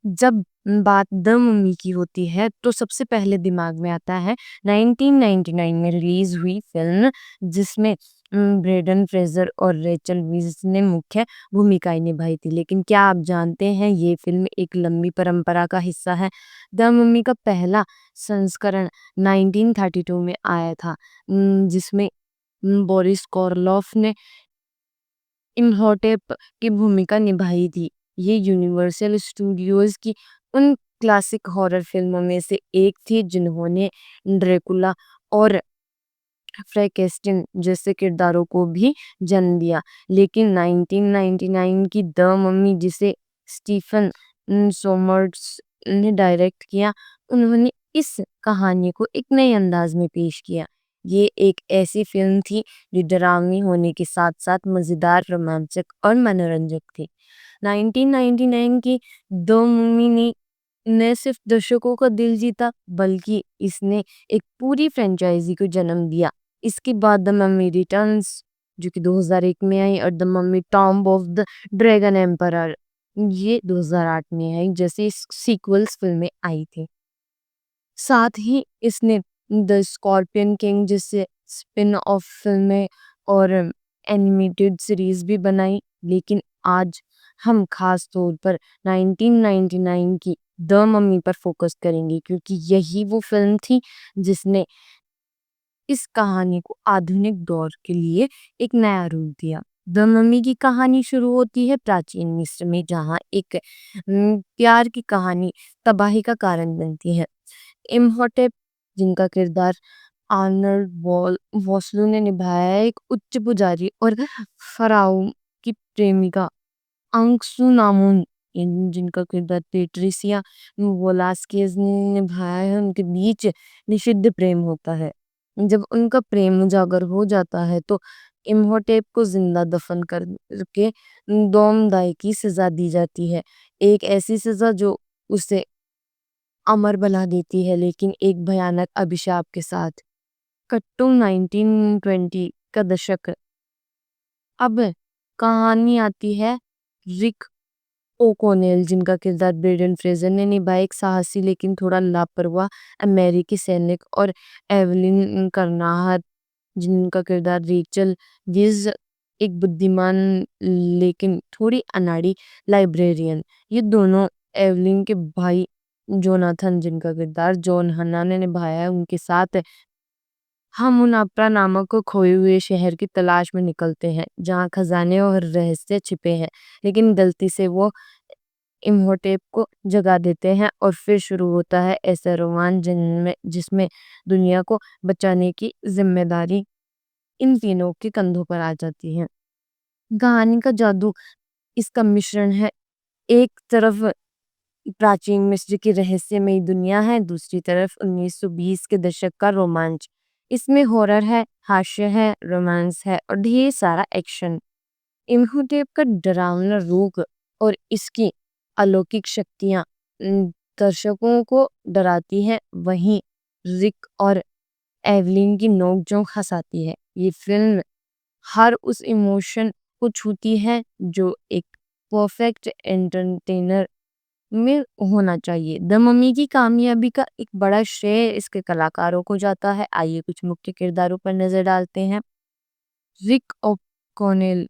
जब बात द मम्मी की होती है तो सबसे पहले दिमाग में आता है 1999 में रिलीज हुई फिल्म, जिसमें ब्रेंडन फ्रेजर और रेचल वीज ने मुख्य भूमिकाएं निभाई थी। लेकिन क्या आप जानते हैं, ये फिल्म एक लंबी परंपरा का हिस्सा है। द मम्मी का पहला संस्करण 1932 में आया था, जिसमें बोरिस कोरलोफ ने इम्हॉटेप की भूमिका निभाई थी। ये यूनिवर्सल स्टूडियोज की उन क्लासिक हॉरर फिल्मों में से एक थी जिन्होंने ड्रैकुला और फ्रैंकेस्टाइन जैसे किरदारों को भी जन्म दिया। लेकिन 1999 की द मम्मी, जिसे स्टीफन सोमर्स ने डायरेक्ट किया, उन्होंने इस कहानी को एक नए अंदाज में पेश किया। ये एक ऐसी फ़िल्म थी जो डरावनी होने के साथ-साथ मज़ेदार, रोमांचक और मनोरंजक थी। 1999 की द मम्मी ने सिर्फ दर्शकों का दिल जीता, बल्कि इसने एक पूरी फ्रेंचाइजी को जन्म दिया। इसके बाद द मम्मी रिटर्न्स, जो कि 2001 में आई, और the mummy tomb of the dragon emperor, ये 2008 में आई, जैसे सीक्वल्स फिल्में आई थी। साथ ही इसने द स्कॉर्पियन किंग जैसे स्पिन ऑफ फिल्में और एनिमेटेड सीरीज भी बनाई। लेकिन आज हम खास तौर पर 1999 की द मम्मी पर फोकस करेंगे, क्योंकि यही वो फिल्म थी जिसने इस कहानी को आधुनिक दौर के लिए एक नया रूप दिया। द मम्मी की कहानी शुरू होती है प्राचीन मिस्र में, जहाँ एक प्यार की कहानी तबाही का कारण बनती है। इम्हॉटेप, जिनका किरदार आर्नल्ड वॉस्लो ने निभाया है, एक उच्च पुजारी और फराओ की प्रेमिका अंसुनामुन, जिनका किरदार पेट्रिसिया वेलास्केज ने निभाया है, उनके बीच निषिद्ध प्रेम होता है। जब उनका प्रेम उजागर हो जाता है तो इम्होटेप को जिंदा दफन करके दोमदाई की सजा दी जाती है। एक ऐसी सजा जो उसे अमर बना देती है, लेकिन एक भयानक अभिशाप के साथ। कट्टू 1920 का दशक। अब कहानी आती है रिक ओकोनेल, जिनका किरदार ब्रेंडन फ्रेजर ने निभाया, एक साहसी लेकिन थोड़ा लापरवाह अमेरिकी सैनिक, और एवलिन करनाहर, जिनका किरदार रेचल विज, एक बुद्धिमान लेकिन थोड़ी अनाड़ी लाइब्रेरियन। ये दोनों एवलिन के भाई जोनाथन, जिनका किरदार जॉन हन्ना ने निभाया है, उनके साथ हम उन अपरा नामक खोए हुए शहर की तलाश में निकलते हैं, जहाँ खजाने और रहस्य छिपे हैं। लेकिन गलती से वो इम्होटेप को जगा देते हैं, और फिर शुरू होता है ऐसा रोमांच जिसमें दुनिया को बचाने की जिम्मेदारी इन तीनों के कंधों पर आ जाती है। कहानी का जादू इसका मिश्रण है। एक तरफ प्राचीन मिस्र की रहस्यमयी दुनिया है, दूसरी तरफ 1920 के दशक का रोमांच। इसमें हॉरर है, हास्य है, रोमांस है और ढेर सारा एक्शन। इम्होटेप का डरावना रूप और इसकी अलौकिक शक्तियां दर्शकों को डराती हैं, वहीं रिक और एवलिन की नोकझोंक हंसाती है। ये फिल्म हर उस इमोशन को छूती है जो एक परफेक्ट एंटरटेनर में होना चाहिए। द मम्मी की कामयाबी का एक बड़ा श्रेय इसके कलाकारों को जाता है। आइए कुछ मुख्य किरदारों पर नजर डालते हैं। रिक ओकॉनेल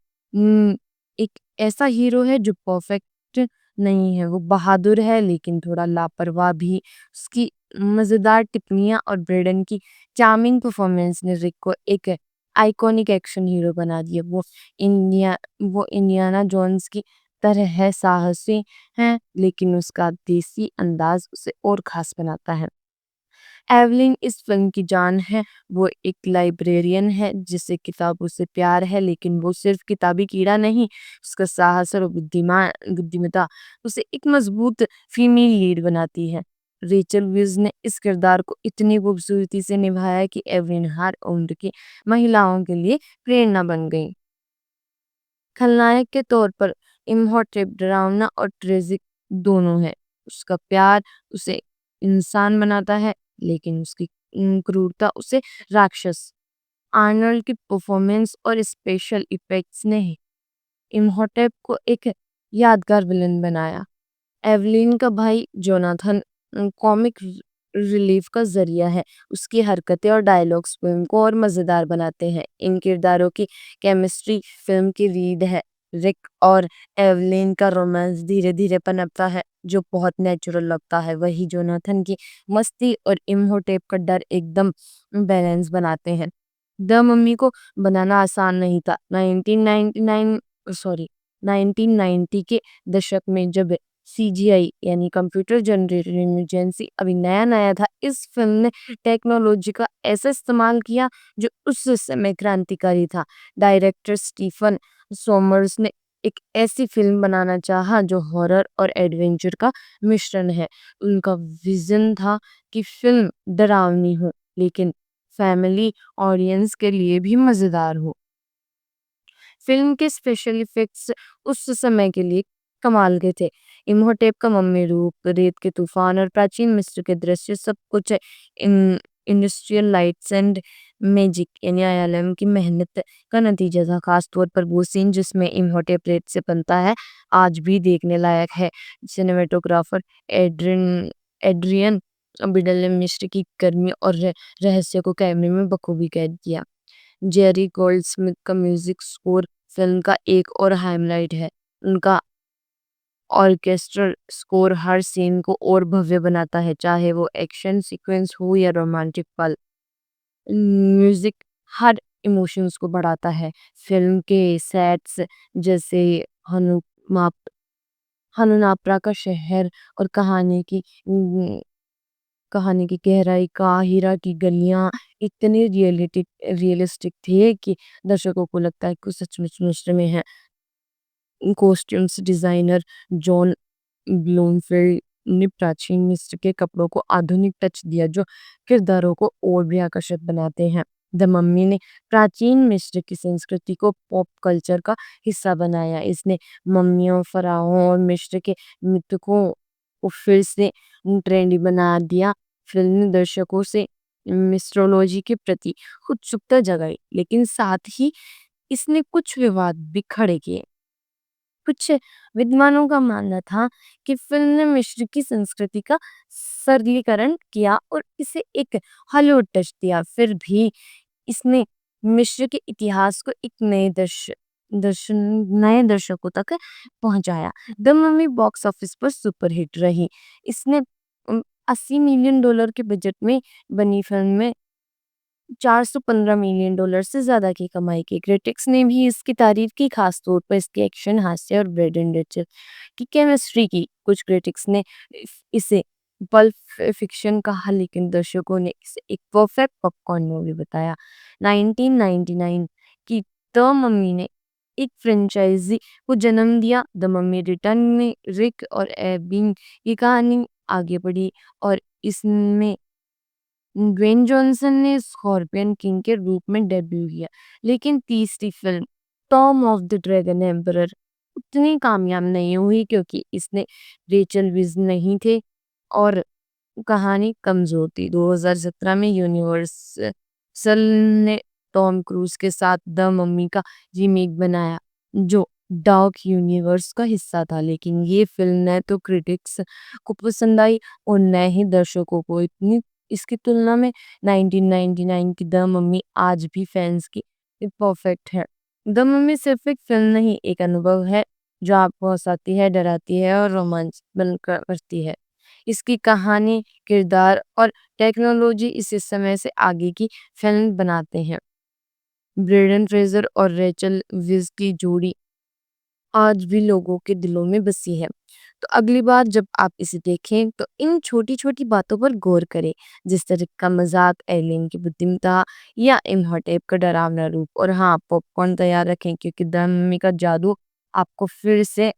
एक ऐसा हीरो है जो परफेक्ट नहीं है, वो बहादुर है लेकिन थोड़ा लापरवाह भी। उसकी मजेदार टिप्पणियां और ब्रेडन की चार्मिंग परफॉर्मेंस ने रिक को एक आइकॉनिक एक्शन हीरो बना दिया। वो इंडियाना जोन्स की तरह है, साहसी है, लेकिन उसका देसी अंदाज उसे और खास बनाता है। एवलिन इस फिल्म की जान है। वो एक लाइब्रेरियन है जिसे किताबों से प्यार है, लेकिन वो सिर्फ किताबी कीड़ा नहीं, उसका साहस और बुद्धिमत्ता उसे एक मजबूत फीमेल लीड बनाती है। रेचल विज ने इस किरदार को इतनी खूबसूरती से निभाया कि एवलिन हर उम्र की महिलाओं के लिए प्रेरणा बन गई। खलनायक के तौर पर इम्होटेप डरावना और ट्रेजिक दोनों है। उसका प्यार उसे इंसान बनाता है, लेकिन उसकी क्रूरता उसे राक्षस। आर्नल्ड की परफॉर्मेंस और स्पेशल इफेक्ट्स ने इम्होटेप को एक यादगार विलन बनाया। एवलिन का भाई जोनाथन कॉमिक रिलीफ का जरिया है। उसकी हरकतें और डायलॉग्स फिल्म को और मजेदार बनाते हैं। इन किरदारों की केमिस्ट्री फिल्म की रीड है। रिक और एवलिन का रोमांस धीरे धीरे पनपता है, जो बहुत नेचुरल लगता है। वही जोनाथन की मस्ती और इम्होटेप का डर एकदम बैलेंस बनाते हैं। द मम्मी को बनाना आसान नहीं था। 1999 सॉरी 1990 के दशक में, जब सीजीआई यानी कंप्यूटर जनरेटेड इमरजेंसी अभी नया नया था, इस फिल्म ने टेक्नोलॉजी का ऐसा इस्तेमाल किया जो उस समय क्रांतिकारी था। डायरेक्टर स्टीफन सोमर्स ने एक ऐसी फिल्म बनाना चाहा जो हॉरर और एडवेंचर का मिश्रण है। उनका विजन था कि फिल्म डरावनी हो, लेकिन फैमिली ऑडियंस के लिए भी मज़ेदार हो। फ़िल्म के स्पेशल इफ़ेक्ट्स उस समय के लिए कमाल के थे। इम्होटेप का मम्मी रूप, रेत के तूफ़ान और प्राचीन मिस्र के दृश्य सब कुछ in industrial lights and magic यानी आईएलएम की मेहनत का नतीजा था। खास तौर पर वो सीन जिसमें इम्होटेप रेत से बनता है, आज भी देखने लायक है। सिनेमेटोग्राफर एड्रियन बिडल ने मिस्र की गर्मी और रहस्य को कैमरे में बखूबी कैद किया। जेरी गोल्डस्मिथ का म्यूजिक स्कोर फिल्म का एक और हाइलाइट है। उनका ऑर्केस्ट्रल स्कोर हर सीन को और भव्य बनाता है, चाहे वो एक्शन सीक्वेंस हो या रोमांटिक पल। म्यूजिक हर इमोशंस को बढ़ाता है। फिल्म के सेट्स जैसे हनु हनुनापरा का शहर और कहानी की गहराई का हीरा की गलियां इतने रियलिस्टिक थे कि दर्शकों को लगता है कि वो सचमुच मिस्र में है। कॉस्ट्यूम्स डिजाइनर जॉन ब्लूमफील्ड ने प्राचीन मिस्र के कपड़ों को आधुनिक टच दिया जो किरदारों को और भी आकर्षक बनाते हैं। द मम्मी ने प्राचीन मिस्र की संस्कृति को पॉप कल्चर का हिस्सा बनाया। इसने मम्मियों, फराहों और मिस्र के मृतकों को फिर से ट्रेंडी बना दिया। फिल्म ने दर्शकों से मिस्ट्रोलॉजी के प्रति उत्सुकता जगाई, लेकिन साथ ही इसने कुछ विवाद भी खड़े किए। कुछ विद्वानों का मानना था कि फिल्म ने मिस्र की संस्कृति का सरलीकरण किया और इसे एक हॉलीवुड टच दिया। फिर भी इसने मिस्र के इतिहास को एक नए दर्शकों तक पहुंचाया। द मम्मी बॉक्स ऑफिस पर सुपर हिट रही। इसने 80 मिलियन डॉलर के बजट में बनी फिल्म में $415 मिलियन से ज्यादा की कमाई की। क्रिटिक्स ने भी इसकी तारीफ की, खास तौर पर इसके एक्शन, हास्य और ब्रेडन रिचल की केमिस्ट्री की। कुछ क्रिटिक्स ने इसे पल्प फिक्शन कहा, लेकिन दर्शकों ने इसे एक परफेक्ट पॉपकॉर्न मूवी बताया। 1999 की द मम्मी ने एक फ्रेंचाइजी को जन्म दिया। द मम्मी रिटर्न में रिक और एबिंग की कहानी आगे बढ़ी और इसमें ड्वेन जॉनसन ने स्कॉर्पियन किंग के रूप में डेब्यू किया। लेकिन तीसरी film Tom of the dragon emperor उतनी कामयाब नहीं हुई क्योंकि इसने रेचल विज नहीं थे और कहानी कमजोर थी। 2017 में यूनिवर्सल ने टॉम क्रूज के साथ द मम्मी का रीमेक बनाया जो डार्क यूनिवर्स का हिस्सा था, लेकिन ये फिल्म न तो क्रिटिक्स को पसंद आई और न ही दर्शकों को। इतनी इसकी तुलना में 1999 की द मम्मी आज भी फैंस की परफेक्ट है। द मम्मी सिर्फ एक फिल्म नहीं, एक अनुभव है जो आपको हंसाती है, डराती है और रोमांच करती है। इसकी कहानी, किरदार और टेक्नोलॉजी इस समय से आगे की फिल्म बनाते हैं। ब्रेंडन फ्रेजर और रेचल विज की जोड़ी आज भी लोगों के दिलों में बसी है। तो अगली बार जब आप इसे देखें तो इन छोटी-छोटी बातों पर गौर करें, जिस तरह का मजाक, एलियन की बुद्धिमत्ता या इम्हॉटेप का डरावना रूप। और हाँ, पॉपकॉर्न तैयार रखें क्योंकि द मम्मी का जादू आपको फिर से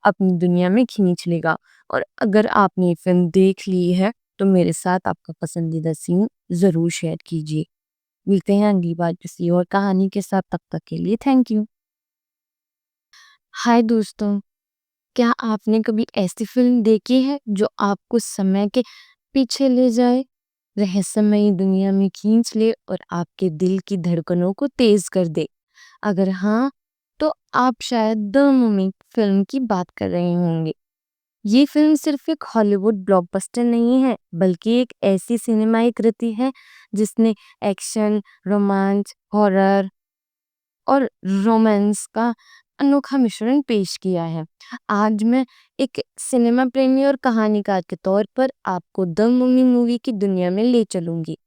अपनी दुनिया में खींच लेगा। और अगर आपने ये फिल्म देख ली है तो मेरे साथ आपका पसंदीदा सीन ज़रूर शेयर कीजिए। मिलते हैं अगली बार किसी और कहानी के साथ, तब तक के लिए थैंक यू। हाय दोस्तों, क्या आपने कभी ऐसी फिल्म देखी है जो आपको समय के पीछे ले जाए, रहस्यमयी दुनिया में खींच ले और आपके दिल की धड़कनों को तेज कर दे? अगर हाँ, तो आप शायद द मम्मी फिल्म की बात कर रहे होंगे। ये फिल्म सिर्फ एक हॉलीवुड ब्लॉकबस्टर नहीं है, बल्कि एक ऐसी सिनेमाई कृति है जिसने एक्शन, रोमांच, हॉरर और रोमांस का अनोखा मिश्रण पेश किया है। आज मैं एक सिनेमा प्रेमी और कहानीकार के तौर पर आपको द मम्मी मूवी की दुनिया में ले चलूंगी।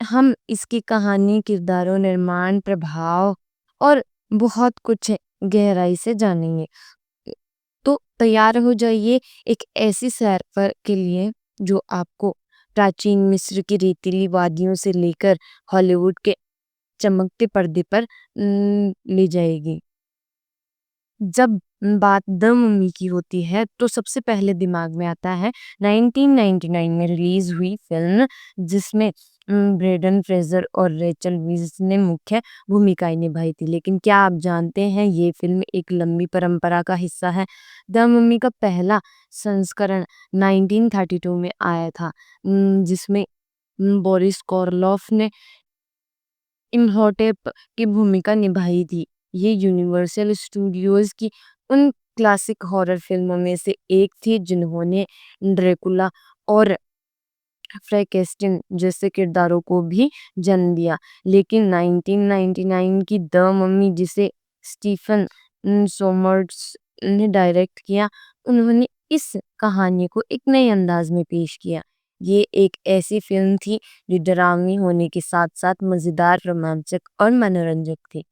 हम इसकी कहानी, किरदारों, निर्माण, प्रभाव और बहुत कुछ गहराई से जानेंगे। तो तैयार हो जाइए एक ऐसी सैर पर के लिए जो आपको प्राचीन मिस्र की रेतीली वादियों से लेकर हॉलीवुड के चमकते पर्दे पर ले जाएगी। जब बात द मम्मी की होती है तो सबसे पहले दिमाग में आता है 1999 में रिलीज हुई फिल्म, जिसमें ब्रेंडन फ्रेजर और रेचल वीज़ ने मुख्य भूमिकाएं निभाई थी। लेकिन क्या आप जानते हैं, ये फिल्म एक लंबी परंपरा का हिस्सा है। द मम्मी का पहला संस्करण 1932 में आया था, जिसमें बोरिस कोरलोफ ने इम्होटेप की भूमिका निभाई थी। ये यूनिवर्सल स्टूडियोज की उन क्लासिक हॉरर फिल्मों में से एक थी जिन्होंने ड्रैकुला और फ्रैंकेस्टाइन जैसे किरदारों को भी जन्म दिया। लेकिन 1999 की द मम्मी, जिसे स्टीफन सोमर्स ने डायरेक्ट किया, उन्होंने इस कहानी को एक नए अंदाज में पेश किया। ये एक ऐसी फिल्म थी जो डरावनी होने के साथ साथ मजेदार, रोमांचक और मनोरंजक थी।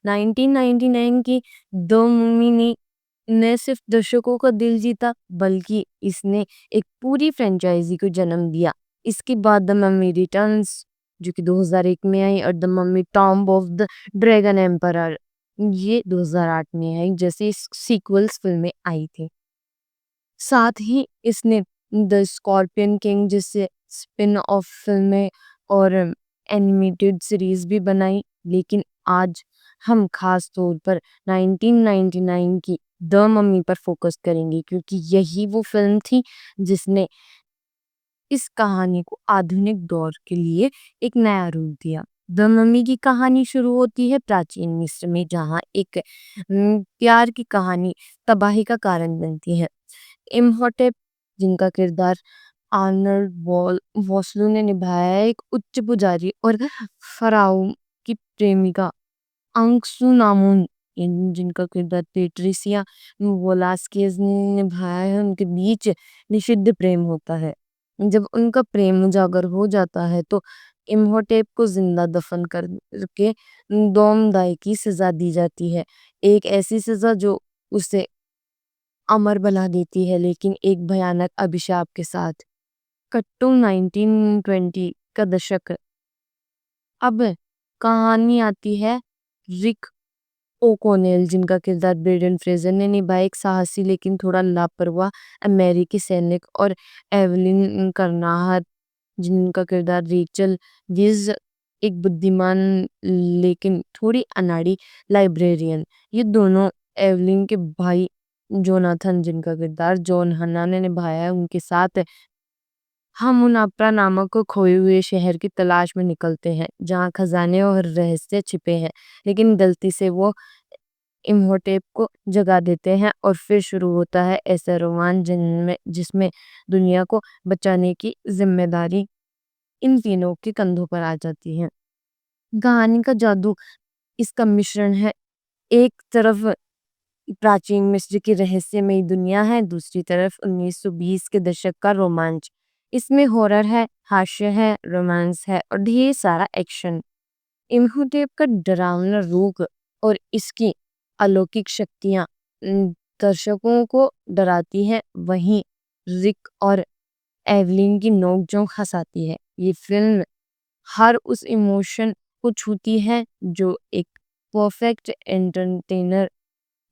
1999 की द मम्मी ने न सिर्फ दर्शकों का दिल जीता, बल्कि इसने एक पूरी फ्रेंचाइजी को जन्म दिया। इसके बाद द मम्मी रिटर्न्स, जो कि 2001 में आई, और the mummy tomb of the dragon emperor, ये 2008 में आई, जैसे सीक्वल्स फिल्में आई थी। साथ ही इसने द स्कॉर्पियन किंग जैसे स्पिन ऑफ फिल्में और एनिमेटेड सीरीज भी बनाई। लेकिन आज हम खास तौर पर 1999 की द मम्मी पर फोकस करेंगे, क्योंकि यही वो फिल्म थी जिसने इस कहानी को आधुनिक दौर के लिए एक नया रूप दिया। द मम्मी की कहानी शुरू होती है प्राचीन मिस्र में, जहाँ एक प्यार की कहानी तबाही का कारण बनती है। इम्होटेप, जिनका किरदार आर्नल्ड वॉस्लू ने निभाया है, एक उच्च पुजारी और फराओ की प्रेमिका अंसुनामुन, जिनका किरदार पेट्रिसिया वेलास्केज ने निभाया है, उनके बीच निषिद्ध प्रेम होता है। जब उनका प्रेम उजागर हो जाता है तो इम्होटेप को जिंदा दफन करके दोमदाई की सजा दी जाती है। एक ऐसी सजा जो उसे अमर बना देती है, लेकिन एक भयानक अभिशाप के साथ। कट्टू 1920 का दशक। अब कहानी आती है रिक ओकोनेल, जिनका किरदार ब्रेंडन फ्रेजर ने निभाया, एक साहसी लेकिन थोड़ा लापरवाह अमेरिकी सैनिक, और एवलिन करनाहर, जिनका किरदार रेचल विज, एक बुद्धिमान लेकिन थोड़ी अनाड़ी लाइब्रेरियन। ये दोनों एवलिन के भाई जोनाथन, जिनका किरदार जॉन हन्ना ने निभाया है, उनके साथ हम उन अपरा नामक खोए हुए शहर की तलाश में निकलते हैं, जहाँ खजाने और रहस्य छिपे हैं। लेकिन गलती से वो इम्होटेप को जगा देते हैं, और फिर शुरू होता है ऐसा रोमांच जिसमें दुनिया को बचाने की जिम्मेदारी इन तीनों के कंधों पर आ जाती है। कहानी का जादू इसका मिश्रण है। एक तरफ प्राचीन मिस्र की रहस्यमयी दुनिया है, दूसरी तरफ 1920 के दशक का रोमांच। इसमें हॉरर है, हास्य है, रोमांस है और ढेर सारा एक्शन। इम्होटेप का डरावना रूप और इसकी अलौकिक शक्तियां दर्शकों को डराती हैं, वहीं रिक और एवलिन की नोकझोंक हंसाती है। ये फिल्म हर उस इमोशन को छूती है जो एक परफेक्ट एंटरटेनर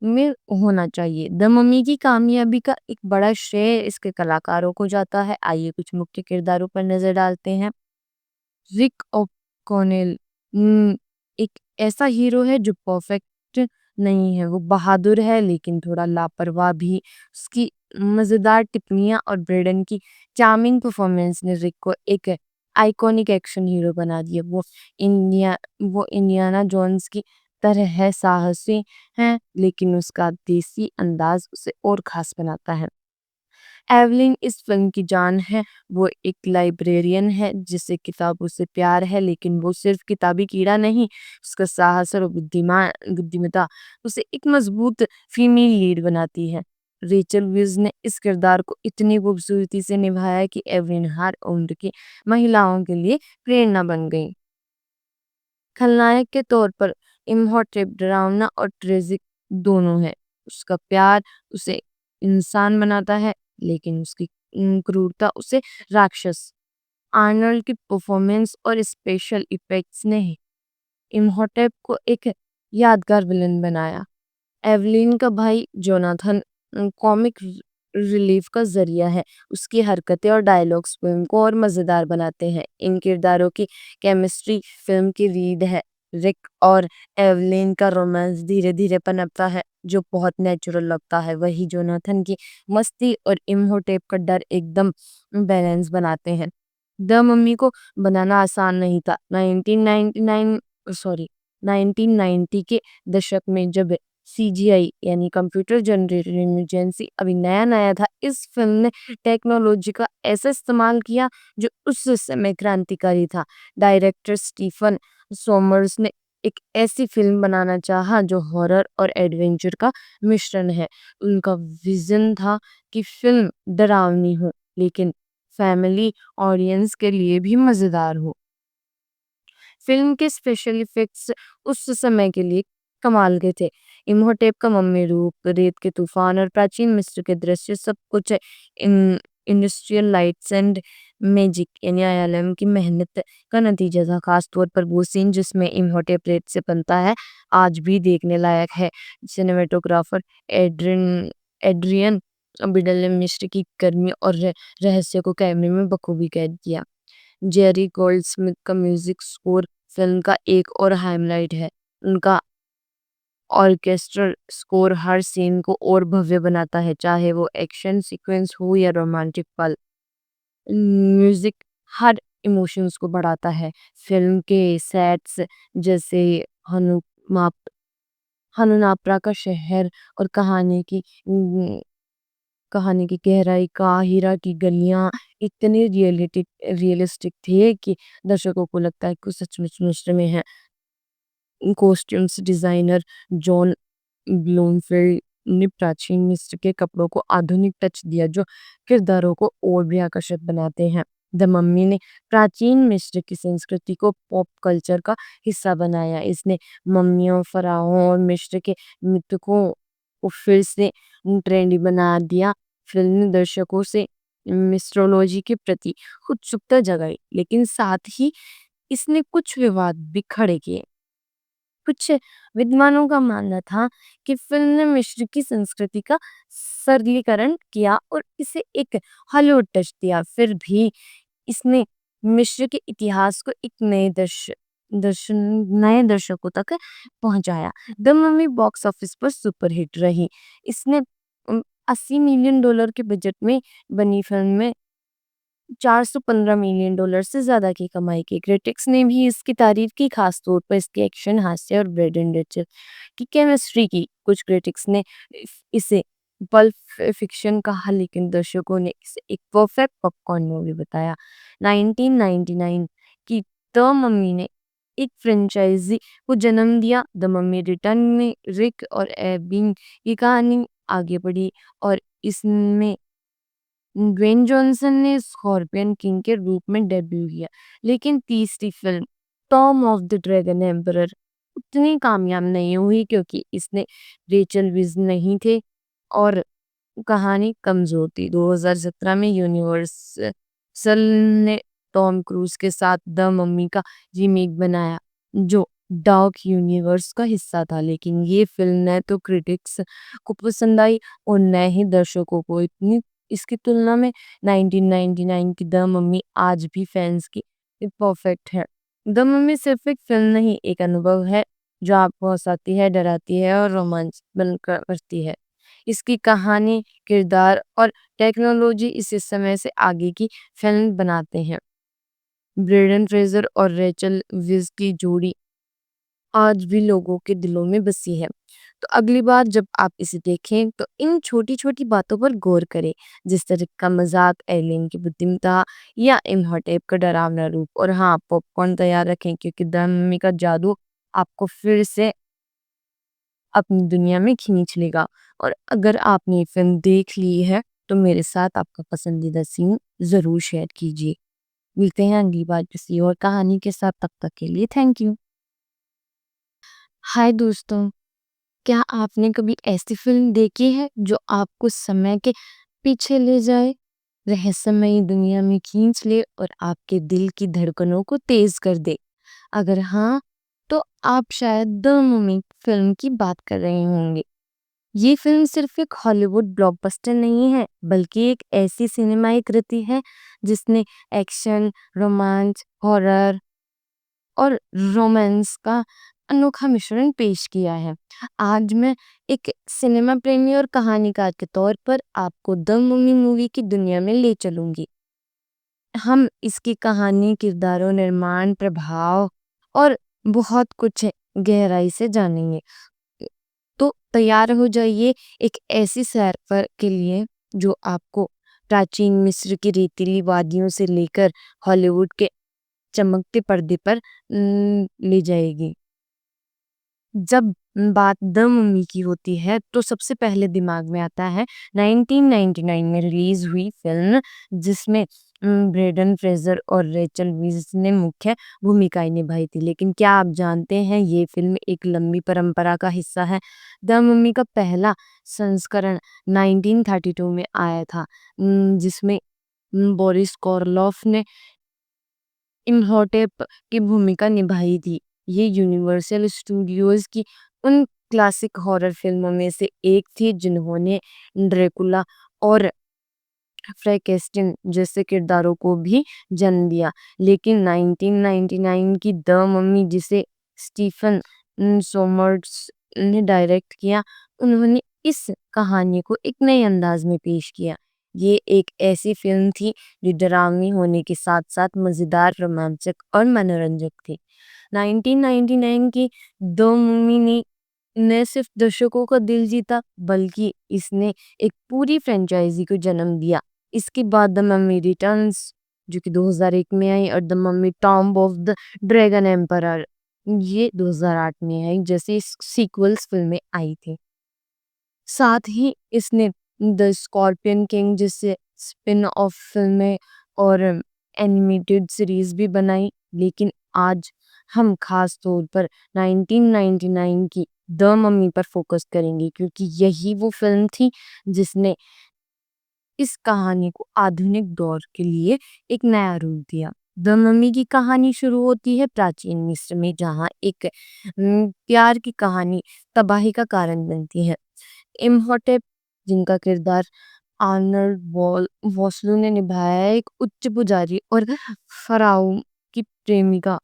में होना चाहिए। द मम्मी की कामयाबी का एक बड़ा श्रेय इसके कलाकारों को जाता है। आइए कुछ मुख्य किरदारों पर नजर डालते हैं। रिक ओकॉनेल एक ऐसा हीरो है जो परफेक्ट नहीं है, वो बहादुर है लेकिन थोड़ा लापरवाह भी। उसकी मजेदार टिप्पणियां और ब्रेडन की चार्मिंग परफॉर्मेंस ने रिक को एक आइकॉनिक एक्शन हीरो बना दिया। वो इंडियाना जोन्स की तरह है, साहसी है, लेकिन उसका देसी अंदाज उसे और खास बनाता है। एवलिन इस फिल्म की जान है। वो एक लाइब्रेरियन है जिसे किताबों से प्यार है, लेकिन वो सिर्फ किताबी कीड़ा नहीं, उसका साहस और बुद्धिमत्ता उसे एक मजबूत फीमेल लीड बनाती है। रेचल विज ने इस किरदार को इतनी खूबसूरती से निभाया है कि एवलिन हर उम्र की महिलाओं के लिए प्रेरणा बन गई। खलनायक के तौर पर इम्होटेप डरावना और ट्रेजिक दोनों है। उसका प्यार उसे इंसान बनाता है, लेकिन उसकी क्रूरता उसे राक्षस। आर्नल्ड की परफॉर्मेंस और स्पेशल इफेक्ट्स ने इम्होटेप को एक यादगार विलन बनाया। एवलिन का भाई जोनाथन कॉमिक रिलीफ का ज़रिया है। उसकी हरकतें और डायलॉग्स फ़िल्म को और मज़ेदार बनाते हैं। इन किरदारों की केमिस्ट्री फ़िल्म की रीढ़ है। रिक और एवलिन का रोमांस धीरे-धीरे पनपता है, जो बहुत नेचुरल लगता है। वही जोनाथन की मस्ती और इम्होटेप का डर एकदम बैलेंस बनाते हैं। द मम्मी को बनाना आसान नहीं था। 1999 सॉरी 1990 के दशक में जब सीजीआई यानी कंप्यूटर जनरेटेड इमरजेंसी अभी नया-नया था, इस फ़िल्म ने टेक्नोलॉजी का ऐसा इस्तेमाल किया जो उस समय क्रांतिकारी था। डायरेक्टर स्टीफन सोमर्स ने एक ऐसी फ़िल्म बनाना चाहा जो हॉरर और एडवेंचर का मिश्रण है। उनका विज़न था कि फ़िल्म डरावनी हो, लेकिन फैमिली ऑडियंस के लिए भी मज़ेदार हो। फ़िल्म के स्पेशल इफ़ेक्ट्स उस समय के लिए कमाल के थे। इम्होटेप का मम्मी रूप, रेत के तूफ़ान और प्राचीन मिस्र के दृश्य सब कुछ in industrial lights and magic यानी आईएलएम की मेहनत का नतीजा था। खास तौर पर वो सीन जिसमें इम्होटेप रेत से बनता है, आज भी देखने लायक है। सिनेमेटोग्राफर एड्रियन बिडल ने मिस्र की गर्मी और रहस्य को कैमरे में बखूबी कैद किया। जेरी गोल्डस्मिथ का म्यूजिक स्कोर फिल्म का एक और हाइलाइट है। उनका ऑर्केस्ट्रल स्कोर हर सीन को और भव्य बनाता है, चाहे वो एक्शन सीक्वेंस हो या रोमांटिक पल। म्यूजिक हर इमोशंस को बढ़ाता है। फिल्म के सेट्स जैसे हनु हनुनापरा का शहर और कहानी की गहराई का हीरा की गलियां इतने रियलिस्टिक थे कि दर्शकों को लगता है कि वो सचमुच मिस्र में है। कॉस्ट्यूम्स डिजाइनर जॉन ब्लूमफील्ड ने प्राचीन मिस्र के कपड़ों को आधुनिक टच दिया, जो किरदारों को और भी आकर्षक बनाते हैं। द मम्मी ने प्राचीन मिस्र की संस्कृति को पॉप कल्चर का हिस्सा बनाया। इसने मम्मियों, फराहों और मिस्र के मृतकों को फिर से ट्रेंडी बना दिया। फिल्म ने दर्शकों से मिस्ट्रोलॉजी के प्रति उत्सुकता जगाई, लेकिन साथ ही इसने कुछ विवाद भी खड़े किए। कुछ विद्वानों का मानना था कि फिल्म ने मिस्र की संस्कृति का सरलीकरण किया और इसे एक हॉलीवुड टच दिया। फिर भी इसने मिस्र के इतिहास को एक नए दर्शकों तक पहुंचाया। द मम्मी बॉक्स ऑफिस पर सुपर हिट रही। इसने 80 मिलियन डॉलर के बजट में बनी फिल्म में $415 मिलियन से ज्यादा की कमाई की। क्रिटिक्स ने भी इसकी तारीफ की, खास तौर पर इसके एक्शन, हास्य और ब्रेडन रिचल की केमिस्ट्री की। कुछ क्रिटिक्स ने इसे पल्प फिक्शन कहा, लेकिन दर्शकों ने इसे एक परफेक्ट पॉपकॉर्न मूवी बताया। 1999 की द मम्मी ने एक फ्रेंचाइजी को जन्म दिया। द मम्मी रिटर्न में रिक और एबिंग की कहानी आगे बढ़ी और इसमें ड्वेन जॉनसन ने स्कॉर्पियन किंग के रूप में डेब्यू किया, लेकिन तीसरी film Tom of the dragon emperor उतनी कामयाब नहीं हुई क्योंकि इसने रेचल विज नहीं थे और कहानी कमजोर थी। 2017 में यूनिवर्सल ने टॉम क्रूज के साथ द मम्मी का रीमेक बनाया, जो डार्क यूनिवर्स का हिस्सा था, लेकिन ये फिल्म न तो क्रिटिक्स को पसंद आई और न ही दर्शकों को। इतनी इसकी तुलना में 1999 की द मम्मी आज भी फैंस की परफेक्ट है। द मम्मी सिर्फ एक फिल्म नहीं, एक अनुभव है जो आपको हंसाती है, डराती है और रोमांच बनकर करती है। इसकी कहानी, किरदार और टेक्नोलॉजी इस समय से आगे की फिल्म बनाते हैं। ब्रेंडन फ्रेजर और रेचल विज की जोड़ी आज भी लोगों के दिलों में बसी है। तो अगली बार जब आप इसे देखें तो इन छोटी-छोटी बातों पर गौर करें, जिस तरह का मजाक, एलियन की बुद्धिमत्ता या इम्हॉटेप का डरावना रूप। और हाँ, पॉपकॉर्न तैयार रखें क्योंकि द मम्मी का जादू आपको फिर से अपनी दुनिया में खींच लेगा। और अगर आपने ये फिल्म देख ली है तो मेरे साथ आपका पसंदीदा सीन ज़रूर शेयर कीजिए। मिलते हैं अगली बार किसी और कहानी के साथ, तब तक के लिए थैंक यू। हाय दोस्तों, क्या आपने कभी ऐसी फिल्म देखी है जो आपको समय के पीछे ले जाए, रहस्यमयी दुनिया में खींच ले और आपके दिल की धड़कनों को तेज कर दे? अगर हाँ, तो आप शायद द मम्मी फिल्म की बात कर रहे होंगे। ये फ़िल्म सिर्फ़ एक हॉलीवुड ब्लॉकबस्टर नहीं है, बल्कि एक ऐसी सिनेमाई कृति है जिसने एक्शन, रोमांस, हॉरर और रोमांस का अनोखा मिश्रण पेश किया है। आज मैं एक सिनेमा प्रेमी और कहानीकार के तौर पर आपको द मम्मी मूवी की दुनिया में ले चलूँगी। हम इसकी कहानी, किरदारों, निर्माण, प्रभाव और बहुत कुछ गहराई से जानेंगे। तो तैयार हो जाइए एक ऐसी सैर पर के लिए जो आपको प्राचीन मिस्र की रेतीली वादियों से लेकर हॉलीवुड के चमकते पर्दे पर ले जाएगी। जब बात द मम्मी की होती है तो सबसे पहले दिमाग में आता है 1999 में रिलीज हुई फिल्म जिसमें ब्रेंडन फ्रेजर और रेचल वीज़ ने मुख्य भूमिकाएं निभाई थी। लेकिन क्या आप जानते हैं ये फिल्म एक लंबी परंपरा का हिस्सा है। द मम्मी का पहला संस्करण 1932 में आया था, जिसमें बोरिस कोरलोफ ने इम्होटेप की भूमिका निभाई थी। ये यूनिवर्सल स्टूडियोज की उन क्लासिक हॉरर फिल्मों में से एक थी जिन्होंने ड्रैकुला और फ्रैंकेस्टाइन जैसे किरदारों को भी जन्म दिया। लेकिन 1999 की द मम्मी जिसे स्टीफन सोमर्स ने डायरेक्ट किया, उन्होंने इस कहानी को एक नए अंदाज में पेश किया। ये एक ऐसी फिल्म थी जो डरावनी होने के साथ साथ मजेदार, रोमांचक और मनोरंजक थी। 1999 की द मम्मी ने न सिर्फ दर्शकों का दिल जीता, बल्कि इसने एक पूरी फ्रेंचाइजी को जन्म दिया। इसके बाद द मम्मी रिटर्न्स जो कि 2001 में आई और the mummy tomb of the dragon emperor ये 2008 में आई, जैसे सीक्वल्स फिल्में आई थी। साथ ही इसने द स्कॉर्पियन किंग जैसे स्पिन ऑफ फिल्में और एनिमेटेड सीरीज भी बनाई। लेकिन आज हम खास तौर पर 1999 की द मम्मी पर फोकस करेंगे क्योंकि यही वो फिल्म थी जिसने इस कहानी को आधुनिक दौर के लिए एक नया रूप दिया। द मम्मी की कहानी शुरू होती है प्राचीन मिस्र में, जहाँ एक प्यार की कहानी तबाही का कारण बनती है। इम्होटेप जिनका किरदार आर्नल्ड वॉस्लू ने निभाया है, एक उच्च पुजारी और फराओ की प्रेमिका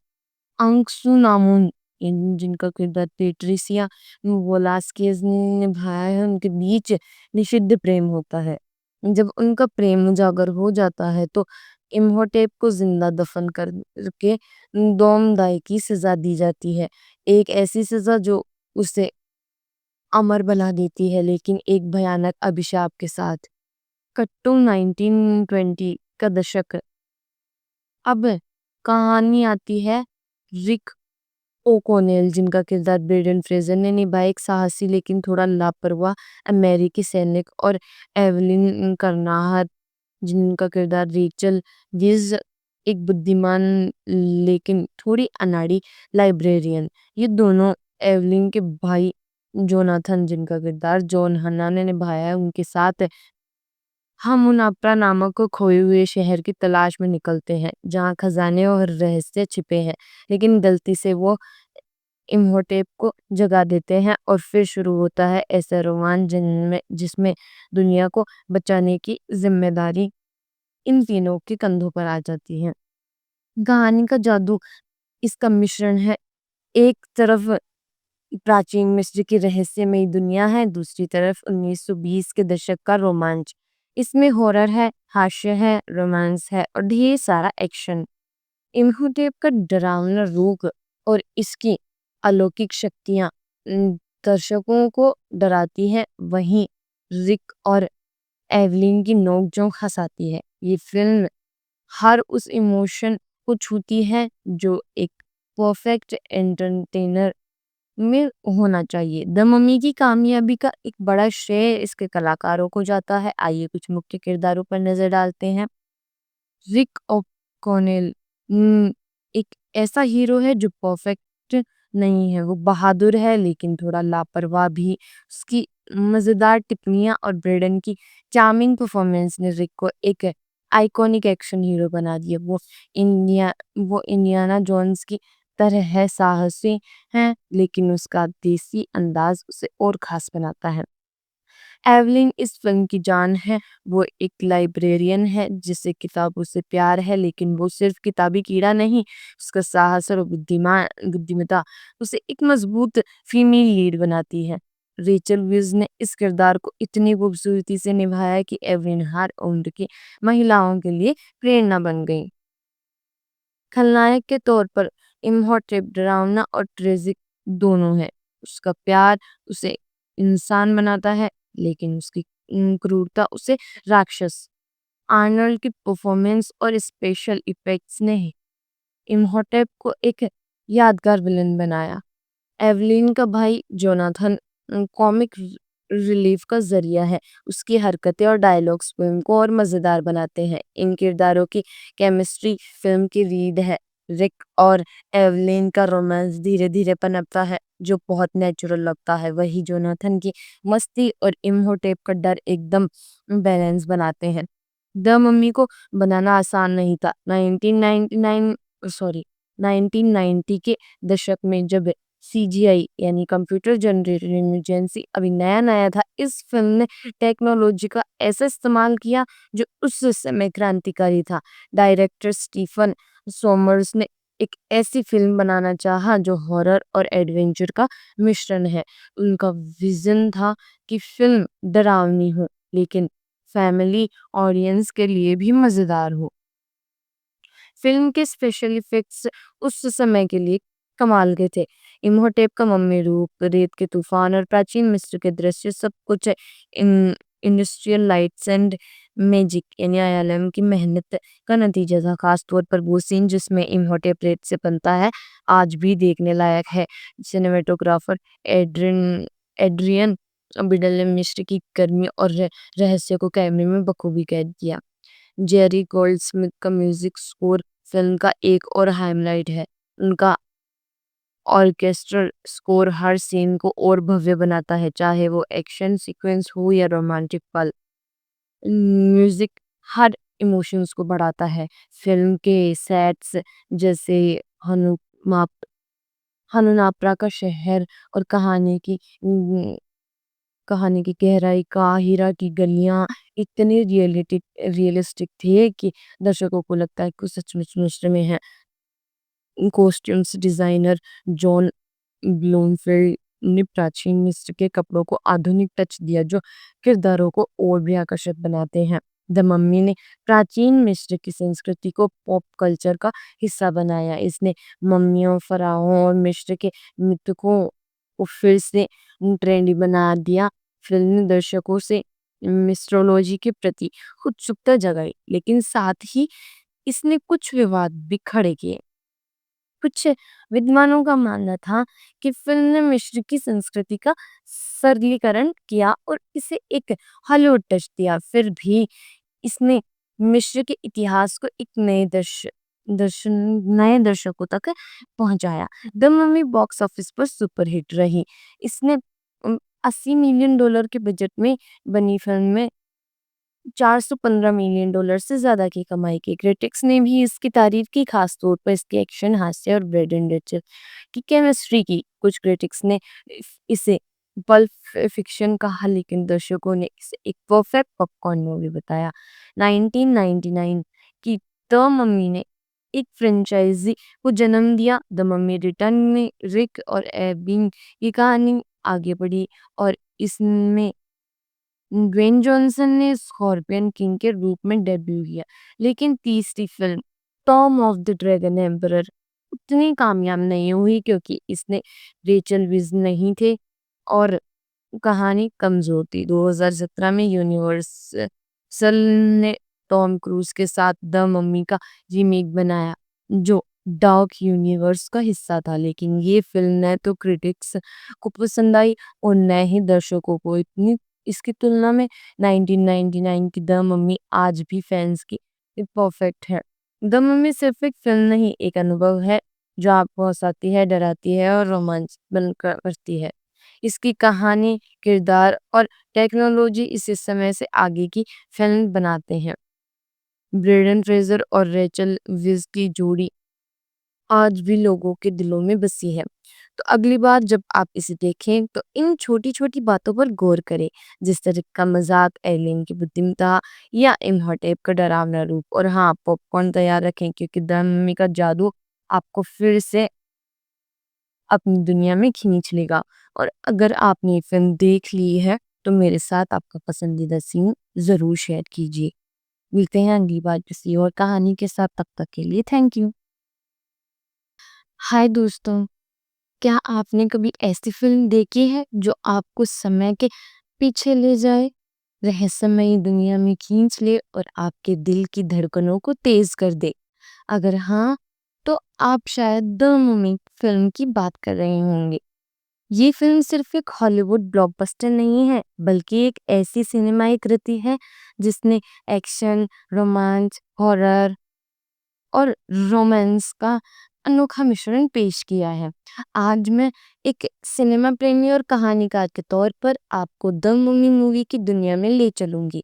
अंगसू नामुन जिनका किरदार पेट्रिसिया वोलास्केज ने निभाया है, उनके बीच निषिद्ध प्रेम होता है। जब उनका प्रेम उजागर हो जाता है तो इम्होटेप को जिंदा दफन करके दोमदाई की सजा दी जाती है। एक ऐसी सजा जो उसे अमर बना देती है, लेकिन एक भयानक अभिशाप के साथ। कट्टू 1920 का दशक। अब कहानी आती है रिक ओकोनेल जिनका किरदार ब्रेंडन फ्रेजर ने निभाया, एक साहसी लेकिन थोड़ा लापरवाह अमेरिकी सैनिक, और एवलिन करनाहर जिनका किरदार रेचल विज एक बुद्धिमान लेकिन थोड़ी अनाड़ी लाइब्रेरियन। ये दोनों एवलिन के भाई जोनाथन जिनका किरदार जॉन हन्ना ने निभाया है, उनके साथ हम उन अपरा नामक खोए हुए शहर की तलाश में निकलते हैं जहाँ खजाने और रहस्य छिपे हैं। लेकिन गलती से वो इम्होटेप को जगा देते हैं और फिर शुरू होता है ऐसा रोमांच जिनमें जिसमें दुनिया को बचाने की जिम्मेदारी इन तीनों के कंधों पर आ जाती है। कहानी का जादू इसका मिश्रण है। एक तरफ प्राचीन मिस्र की रहस्यमयी दुनिया है, दूसरी तरफ 1920 के दशक का रोमांच। इसमें हॉरर है, हास्य है, रोमांस है और ढेर सारा एक्शन। इम्होटेप का डरावना रूप और इसकी अलौकिक शक्तियां दर्शकों को डराती हैं, वहीं रिक और एवलिन की नोकझोंक हंसाती है। ये फिल्म हर उस इमोशन को छूती है जो एक परफेक्ट एंटरटेनर में होना चाहिए। द मम्मी की कामयाबी का एक बड़ा श्रेय इसके कलाकारों को जाता है। आइए कुछ मुख्य किरदारों पर नजर डालते हैं। रिक ओकॉनेल एक ऐसा हीरो है जो परफेक्ट नहीं है, वो बहादुर है लेकिन थोड़ा लापरवाह भी। उसकी मजेदार टिप्पणियां और ब्रेडन की चार्मिंग परफॉर्मेंस ने रिक को एक आइकॉनिक एक्शन हीरो बना दिया। वो इंडियाना जोन्स की तरह है, साहसी है, लेकिन उसका देसी अंदाज उसे और खास बनाता है। एवलिन इस फिल्म की जान है। वो एक लाइब्रेरियन है जिसे किताबों से प्यार है, लेकिन वो सिर्फ किताबी कीड़ा नहीं, उसका साहस और बुद्धिमत्ता उसे एक मजबूत फीमेल लीड बनाती है। रेचल विज ने इस किरदार को इतनी खूबसूरती से निभाया कि एवलिन हर उम्र की महिलाओं के लिए प्रेरणा बन गई। खलनायक के तौर पर इम्हॉटेप डरावना और ट्रेजिक दोनों है। उसका प्यार उसे इंसान बनाता है, लेकिन उसकी क्रूरता उसे राक्षस। आर्नल्ड की परफॉर्मेंस और स्पेशल इफेक्ट्स ने इम्हॉटेप को एक यादगार विलन बनाया। एवलिन का भाई जोनाथन कॉमिक रिलीफ का जरिया है। उसकी हरकतें और डायलॉग्स फिल्म को और मजेदार बनाते हैं। इन किरदारों की केमिस्ट्री फिल्म की रीड है। रिक और एवलिन का रोमांस धीरे धीरे पनपता है, जो बहुत नेचुरल लगता है। वही जोनाथन की मस्ती और इम्होटेप का डर एकदम बैलेंस बनाते हैं। द मम्मी को बनाना आसान नहीं था। 1999 सॉरी 1990 के दशक में जब सीजीआई यानी कंप्यूटर जनरेटेड इमरजेंसी अभी नया नया था, इस फिल्म ने टेक्नोलॉजी का ऐसा इस्तेमाल किया जो उस समय क्रांतिकारी था। डायरेक्टर स्टीफन सोमर्स ने एक ऐसी फिल्म बनाना चाहा जो हॉरर और एडवेंचर का मिश्रण है। उनका विजन था कि फिल्म डरावनी हो, लेकिन फैमिली ऑडियंस के लिए भी मजेदार हो। फिल्म के स्पेशल इफेक्ट्स उस समय के लिए कमाल के थे। इम्होटेप का मम्मी रूप, रेत के तूफान और प्राचीन मिस्र के दृश्य, सब कुछ in industrial lights and magic यानी आईएलएम की मेहनत का नतीजा था। खास तौर पर वो सीन जिसमें इम्होटेप रेत से बनता है, आज भी देखने लायक है। सिनेमेटोग्राफर एड्रियन बिडल ने मिस्र की गर्मी और रहस्य को कैमरे में बखूबी कैद किया। जेरी गोल्डस्मिथ का म्यूजिक स्कोर फिल्म का एक और हाइलाइट है। उनका ऑर्केस्ट्रल स्कोर हर सीन को और भव्य बनाता है, चाहे वो एक्शन सीक्वेंस हो या रोमांटिक पल। म्यूजिक हर इमोशंस को बढ़ाता है। फिल्म के सेट्स जैसे हनुमाप हनुनापरा का शहर और कहानी की गहराई, काहिरा की गलियां इतने रियलिस्टिक थे कि दर्शकों को लगता है कि वो सचमुच मिस्र में है। कॉस्ट्यूम्स डिजाइनर जॉन ब्लूमफील्ड ने प्राचीन मिस्र के कपड़ों को आधुनिक टच दिया, जो किरदारों को और भी आकर्षक बनाते हैं। द मम्मी ने प्राचीन मिस्र की संस्कृति को पॉप कल्चर का हिस्सा बनाया। इसने मम्मियों, फराहों और मिस्र के मृतकों को फिर से ट्रेंडी बना दिया। फिल्म ने दर्शकों से मिस्ट्रोलॉजी के प्रति उत्सुकता जगाई, लेकिन साथ ही इसने कुछ विवाद भी खड़े किए। कुछ विद्वानों का मानना था कि फिल्म ने मिस्र की संस्कृति का सरलीकरण किया और इसे एक हॉलीवुड टच दिया। फिर भी इसने मिस्र के इतिहास को एक नए दर्शकों तक पहुंचाया। द मम्मी बॉक्स ऑफिस पर सुपर हिट रही। इसने 80 मिलियन डॉलर के बजट में बनी फिल्म में $415 मिलियन से ज्यादा की कमाई की। क्रिटिक्स ने भी इसकी तारीफ की, खास तौर पर इसके एक्शन, हास्य और ब्रेडन रिचल की केमिस्ट्री की। कुछ क्रिटिक्स ने इसे पल्प फिक्शन कहा, लेकिन दर्शकों ने इसे एक परफेक्ट पॉपकॉर्न मूवी बताया। 1999 की द मम्मी ने एक फ्रेंचाइजी को जन्म दिया। द मम्मी रिटर्न में रिक और एबिंग की कहानी आगे बढ़ी और इसमें ड्वेन जॉनसन ने स्कॉर्पियन किंग के रूप में डेब्यू किया। लेकिन तीसरी film Tom of the dragon emperor उतनी कामयाब नहीं हुई, क्योंकि इसने रेचल विज नहीं थे और कहानी कमजोर थी। 2017 में यूनिवर्सल ने टॉम क्रूज के साथ द मम्मी का रीमेक बनाया, जो डार्क यूनिवर्स का हिस्सा था, लेकिन ये फिल्म न तो क्रिटिक्स को पसंद आई और न ही दर्शकों को। इतनी इसकी तुलना में 1999 की द मम्मी आज भी फैंस की परफेक्ट है। द मम्मी सिर्फ एक फिल्म नहीं, एक अनुभव है जो आपको हंसाती है, डराती है और रोमांच बनकर करती है। इसकी कहानी, किरदार और टेक्नोलॉजी इस समय से आगे की फिल्म बनाते हैं। ब्रेंडन फ्रेजर और रेचल विज की जोड़ी आज भी लोगों के दिलों में बसी है। तो अगली बार जब आप इसे देखें तो इन छोटी-छोटी बातों पर गौर करें, जिस तरह का मज़ाक, एलियन की बुद्धिमत्ता या इम्हॉटेप का डरावना रूप। और हाँ, पॉपकॉर्न तैयार रखें क्योंकि द मम्मी का जादू आपको फिर से अपनी दुनिया में खींच लेगा। और अगर आपने ये फ़िल्म देख ली है, तो मेरे साथ आपका पसंदीदा सीन ज़रूर शेयर कीजिए। मिलते हैं अगली बार किसी और कहानी के साथ, तब तक के लिए थैंक यू। हाय दोस्तों, क्या आपने कभी ऐसी फ़िल्म देखी है जो आपको समय के पीछे ले जाए, रहस्यमयी दुनिया में खींच ले और आपके दिल की धड़कनों को तेज़ कर दे? अगर हाँ, तो आप शायद द मम्मी फ़िल्म की बात कर रहे होंगे। ये फ़िल्म सिर्फ़ एक हॉलीवुड ब्लॉकबस्टर नहीं है, बल्कि एक ऐसी सिनेमाई कृति है जिसने एक्शन, रोमांच, हॉरर और रोमांस का अनोखा मिश्रण पेश किया है। आज मैं एक सिनेमा प्रेमी और कहानीकार के तौर पर आपको द मम्मी मूवी की दुनिया में ले चलूँगी।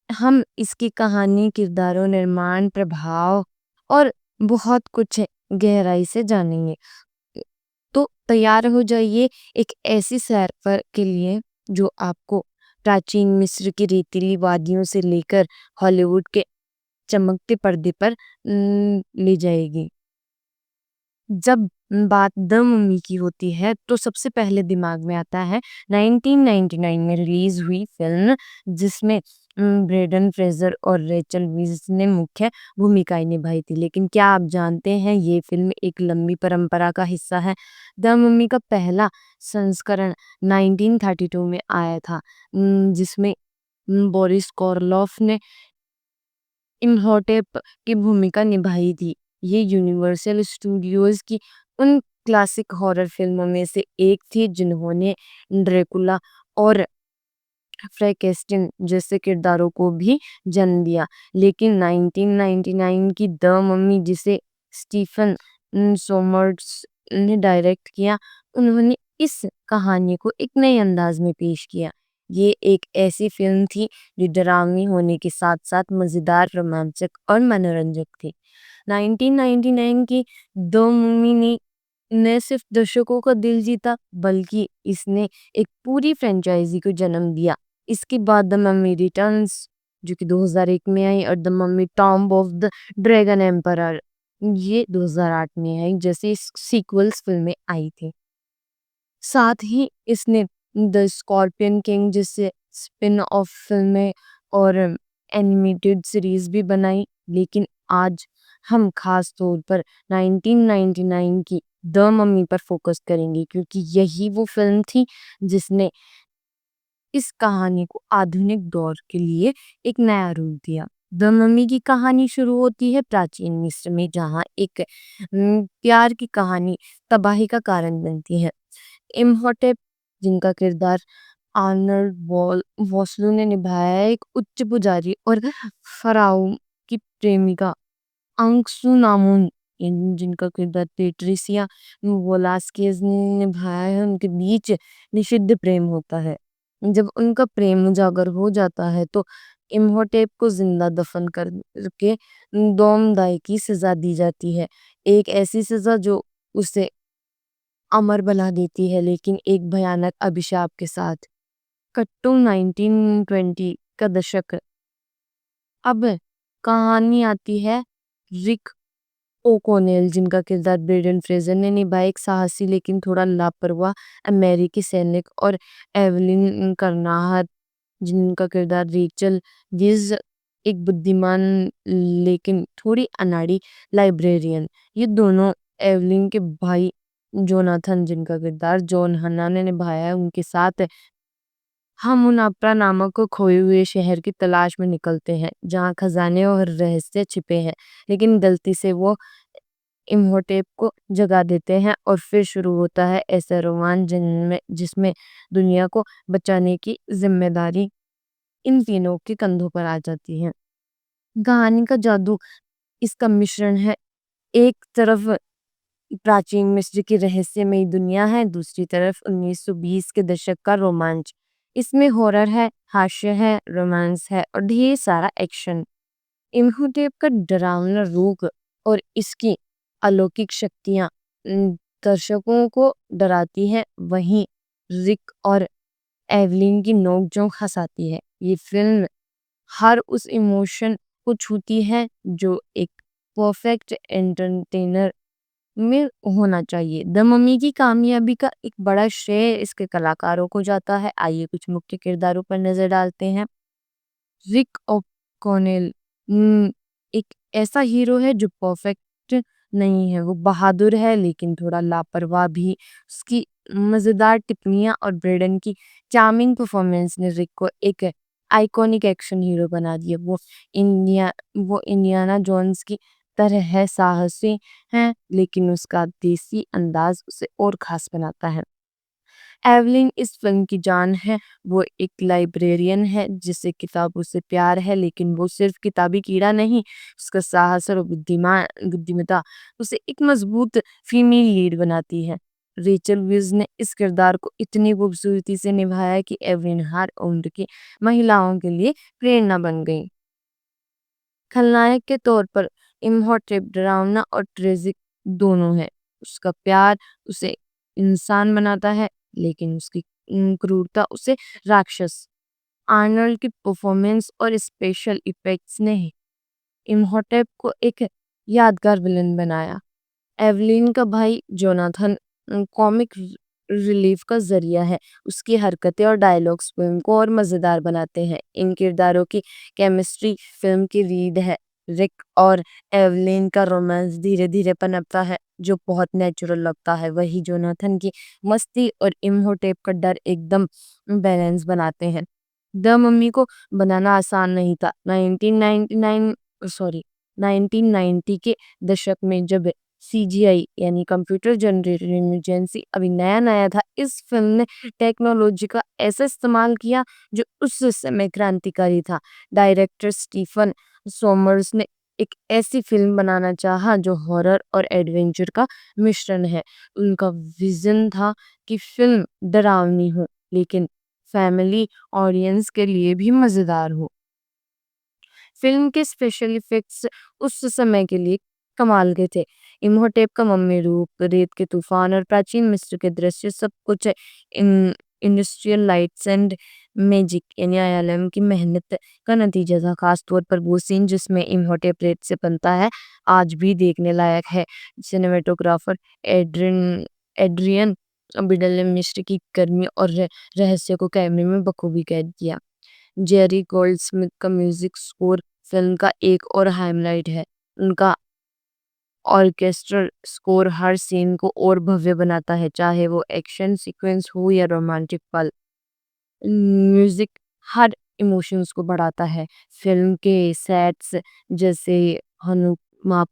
हम इसकी कहानी, किरदारों, निर्माण, प्रभाव और बहुत कुछ गहराई से जानेंगे। तो तैयार हो जाइए एक ऐसी सैर पर के लिए जो आपको प्राचीन मिस्र की रेतीली वादियों से लेकर हॉलीवुड के चमकते पर्दे पर ले जाएगी। जब बात द मम्मी की होती है तो सबसे पहले दिमाग में आता है 1999 में रिलीज हुई फिल्म, जिसमें ब्रेंडन फ्रेजर और रेचल वीज़ ने मुख्य भूमिकाएं निभाई थी। लेकिन क्या आप जानते हैं, ये फिल्म एक लंबी परंपरा का हिस्सा है। द मम्मी का पहला संस्करण 1932 में आया था, जिसमें बोरिस कोरलोफ ने इम्हॉटेप की भूमिका निभाई थी। ये यूनिवर्सल स्टूडियोज की उन क्लासिक हॉरर फिल्मों में से एक थी जिन्होंने ड्रैकुला और फ्रैंकेस्टाइन जैसे किरदारों को भी जन्म दिया। लेकिन 1999 की द मम्मी, जिसे स्टीफन सोमर्स ने डायरेक्ट किया, उन्होंने इस कहानी को एक नए अंदाज में पेश किया। ये एक ऐसी फिल्म थी जो डरावनी होने के साथ साथ मजेदार, रोमांचक और मनोरंजक थी। 1999 की द मम्मी ने न सिर्फ दर्शकों का दिल जीता, बल्कि इसने एक पूरी फ्रेंचाइजी को जन्म दिया। इसके बाद द मम्मी रिटर्न्स, जो कि 2001 में आई, और the mummy tomb of the dragon emperor, ये 2008 में आई, जैसे सीक्वल्स फिल्में आई थी। साथ ही इसने द स्कॉर्पियन किंग जैसे स्पिन ऑफ फिल्में और एनिमेटेड सीरीज भी बनाई। लेकिन आज हम खास तौर पर 1999 की द मम्मी पर फोकस करेंगे, क्योंकि यही वो फिल्म थी जिसने इस कहानी को आधुनिक दौर के लिए एक नया रूप दिया। द मम्मी की कहानी शुरू होती है प्राचीन मिस्र में, जहाँ एक प्यार की कहानी तबाही का कारण बनती है। इम्हॉटेप, जिनका किरदार आर्नल्ड वॉस्लो ने निभाया है, एक उच्च पुजारी और फराओ की प्रेमिका अंसुनामुन, जिनका किरदार पेट्रिसिया वेलास्केज ने निभाया है, उनके बीच निषिद्ध प्रेम होता है। जब उनका प्रेम उजागर हो जाता है तो इम्होटेप को जिंदा दफन करके दोमदाई की सजा दी जाती है। एक ऐसी सजा जो उसे अमर बना देती है, लेकिन एक भयानक अभिशाप के साथ। कट्टू 1920 का दशक। अब कहानी आती है रिक ओकोनेल, जिनका किरदार ब्रेंडन फ्रेजर ने निभाया, एक साहसी लेकिन थोड़ा लापरवाह अमेरिकी सैनिक, और एवलिन करनाहर, जिनका किरदार रेचल विज, एक बुद्धिमान लेकिन थोड़ी अनाड़ी लाइब्रेरियन। ये दोनों एवलिन के भाई जोनाथन, जिनका किरदार जॉन हन्ना ने निभाया है, उनके साथ हम उन अपरा नामक खोए हुए शहर की तलाश में निकलते हैं, जहाँ खजाने और रहस्य छिपे हैं। लेकिन गलती से वो इम्होटेप को जगा देते हैं और फिर शुरू होता है ऐसा रोमांच जिसमें दुनिया को बचाने की जिम्मेदारी इन तीनों के कंधों पर आ जाती है। कहानी का जादू इसका मिश्रण है। एक तरफ प्राचीन मिस्र की रहस्यमयी दुनिया है, दूसरी तरफ 1920 के दशक का रोमांच। इसमें हॉरर है, हास्य है, रोमांस है और ढेर सारा एक्शन। इम्होटेप का डरावना रूप और इसकी अलौकिक शक्तियां दर्शकों को डराती है, वहीं रिक और एवलिन की नोक-झोंक हँसाती है। ये फ़िल्म हर उस इमोशन को छूती है जो एक परफेक्ट एंटरटेनर में होना चाहिए। द मम्मी की कामयाबी का एक बड़ा श्रेय इसके कलाकारों को जाता है। आइए कुछ मुख्य किरदारों पर नज़र डालते हैं। रिक ओकॉनेल एक ऐसा हीरो है जो परफेक्ट नहीं है, वो बहादुर है लेकिन थोड़ा लापरवाह भी। उसकी मज़ेदार टिप्पणियाँ और ब्रेडन की चार्मिंग परफॉर्मेंस ने रिक को एक आइकॉनिक एक्शन हीरो बना दिया। वो इंडियाना जोन्स की तरह है, साहसी है, लेकिन उसका देसी अंदाज उसे और खास बनाता है। एवलिन इस फिल्म की जान है। वो एक लाइब्रेरियन है जिसे किताबों से प्यार है, लेकिन वो सिर्फ किताबी कीड़ा नहीं, उसका साहस और बुद्धिमत्ता उसे एक मजबूत फीमेल लीड बनाती है। रेचल विज ने इस किरदार को इतनी खूबसूरती से निभाया है कि एवलिन हर उम्र की महिलाओं के लिए प्रेरणा बन गई। खलनायक के तौर पर इम्हॉटेप डरावना और ट्रेजिक दोनों है। उसका प्यार उसे इंसान बनाता है, लेकिन उसकी क्रूरता उसे राक्षस। आर्नल्ड की परफॉर्मेंस और स्पेशल इफेक्ट्स ने इम्हॉटेप को एक यादगार विलन बनाया। एवलिन का भाई जोनाथन कॉमिक रिलीफ का जरिया है। उसकी हरकतें और डायलॉग्स फिल्म को और मजेदार बनाते हैं। इन किरदारों की केमिस्ट्री फिल्म की रीड है। रिक और एवलिन का रोमांस धीरे धीरे पनपता है, जो बहुत नेचुरल लगता है। वही जोनाथन की मस्ती और इम्होटेप का डर एकदम बैलेंस बनाते हैं। द मम्मी को बनाना आसान नहीं था। 1990 के दशक में जब सीजीआई यानी कंप्यूटर जनरेटेड इमरजेंसी अभी नया नया था, इस फिल्म ने टेक्नोलॉजी का ऐसा इस्तेमाल किया जो उस समय क्रांतिकारी था। डायरेक्टर स्टीफन सोमर्स ने एक ऐसी फिल्म बनाना चाहा जो हॉरर और एडवेंचर का मिश्रण है। उनका विजन था कि फिल्म डरावनी हो, लेकिन फैमिली ऑडियंस के लिए भी मजेदार हो। फिल्म के स्पेशल इफेक्ट्स उस समय के लिए कमाल के थे। इम्होटेप का मम्मी रूप, रेत के तूफान और प्राचीन मिस्र के दृश्य, सब कुछ in industrial lights and magic यानी आईएलएम की मेहनत का नतीजा था। खास तौर पर वो सीन जिसमें इम्होटेप रेत से बनता है, आज भी देखने लायक है। सिनेमेटोग्राफर एड्रियन बिडल ने मिस्र की गर्मी और रहस्य को कैमरे में बखूबी कैद किया। जेरी गोल्डस्मिथ का म्यूजिक स्कोर फिल्म का एक और हाइलाइट है। उनका ऑर्केस्ट्रल स्कोर हर सीन को और भव्य बनाता है, चाहे वो एक्शन सीक्वेंस हो या रोमांटिक पल। म्यूजिक हर इमोशंस को बढ़ाता है। फिल्म के सेट्स जैसे हनुमाप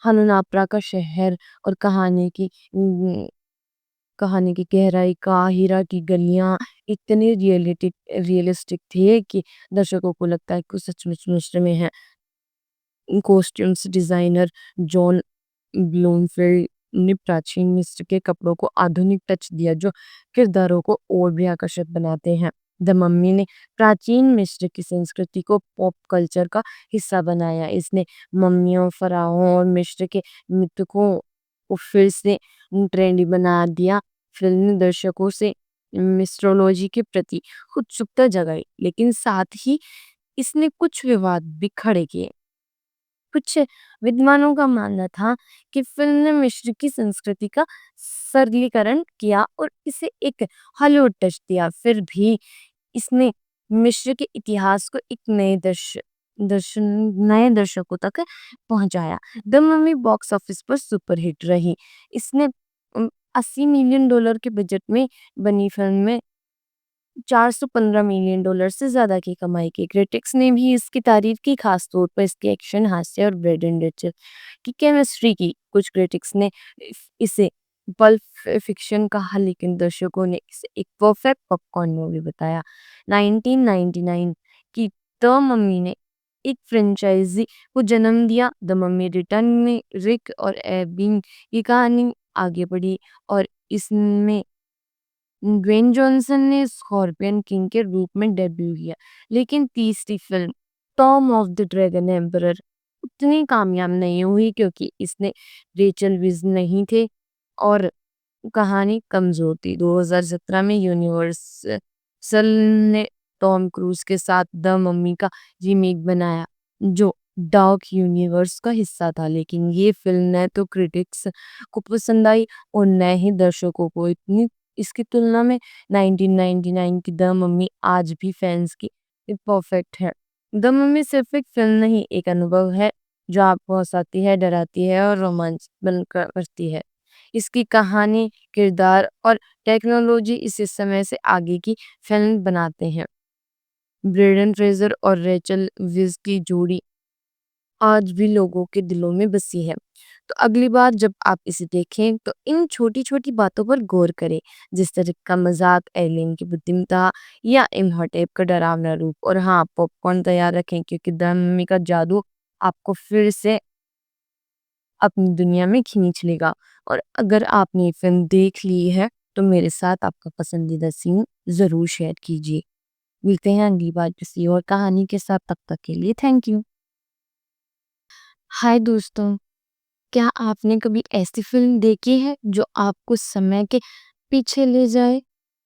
हनुनापरा का शहर और कहानी की गहराई, काहिरा की गलियां इतने रियलिस्टिक थे कि दर्शकों को लगता है कि वो सचमुच मिस्र में है। कॉस्ट्यूम्स डिजाइनर जॉन ब्लूमफील्ड ने प्राचीन मिस्र के कपड़ों को आधुनिक टच दिया, जो किरदारों को और भी आकर्षक बनाते हैं। द मम्मी ने प्राचीन मिस्र की संस्कृति को पॉप कल्चर का हिस्सा बनाया। इसने मम्मियों, फराहों और मिस्र के मिथकों को फिर से ट्रेंडी बना दिया। फिल्म ने दर्शकों से मिस्ट्रोलॉजी के प्रति उत्सुकता जगाई, लेकिन साथ ही इसने कुछ विवाद भी खड़े किए। कुछ विद्वानों का मानना था कि फिल्म ने मिस्र की संस्कृति का सरलीकरण किया और इसे एक हॉलीवुड टच दिया। फिर भी इसने मिस्र के इतिहास को एक नए दर्शकों तक पहुंचाया। द मम्मी बॉक्स ऑफिस पर सुपर हिट रही। इसने 80 मिलियन डॉलर के बजट में बनी फिल्म में $415 मिलियन से ज्यादा की कमाई की। क्रिटिक्स ने भी इसकी तारीफ की, खास तौर पर इसके एक्शन, हास्य और ब्रेडन रिचल की केमिस्ट्री की। कुछ क्रिटिक्स ने इसे पल्प फिक्शन कहा, लेकिन दर्शकों ने इसे एक परफेक्ट पॉपकॉर्न मूवी बताया। 1999 की द मम्मी ने एक फ्रेंचाइजी को जन्म दिया। द मम्मी रिटर्न में रिक और एबिंग की कहानी आगे बढ़ी और इसमें ड्वेन जॉनसन ने स्कॉर्पियन किंग के रूप में डेब्यू किया। लेकिन तीसरी film Tom of the dragon emperor उतनी कामयाब नहीं हुई, क्योंकि इसने रेचल विज नहीं थे और कहानी कमजोर थी। 2017 में यूनिवर्सल ने टॉम क्रूज के साथ द मम्मी का रीमेक बनाया, जो डार्क यूनिवर्स का हिस्सा था। लेकिन ये फिल्म न तो क्रिटिक्स को पसंद आई और न ही दर्शकों को। इतनी इसकी तुलना में 1999 की द मम्मी आज भी फैंस की परफेक्ट है। द मम्मी सिर्फ एक फिल्म नहीं, एक अनुभव है जो आपको हंसाती है, डराती है और रोमांच करती है। इसकी कहानी, किरदार और टेक्नोलॉजी इसे समय से आगे की फिल्म बनाते हैं। ब्रेंडन फ्रेजर और रेचल विज की जोड़ी आज भी लोगों के दिलों में बसी है। तो अगली बार जब आप इसे देखें तो इन छोटी-छोटी बातों पर गौर करें, जिस तरह का मजाक, एलियन की बुद्धिमत्ता या इम्हॉटेप का डरावना रूप। और हाँ, पॉपकॉर्न तैयार रखें क्योंकि द मम्मी का जादू आपको फिर से अपनी दुनिया में खींच लेगा। और अगर आपने ये फिल्म देख ली है तो मेरे साथ आपका पसंदीदा सीन ज़रूर शेयर कीजिए। मिलते हैं अगली बार किसी और कहानी के साथ, तब तक के लिए थैंक यू। हाय दोस्तों, क्या आपने कभी ऐसी फिल्म देखी है जो आपको समय के पीछे ले जाए,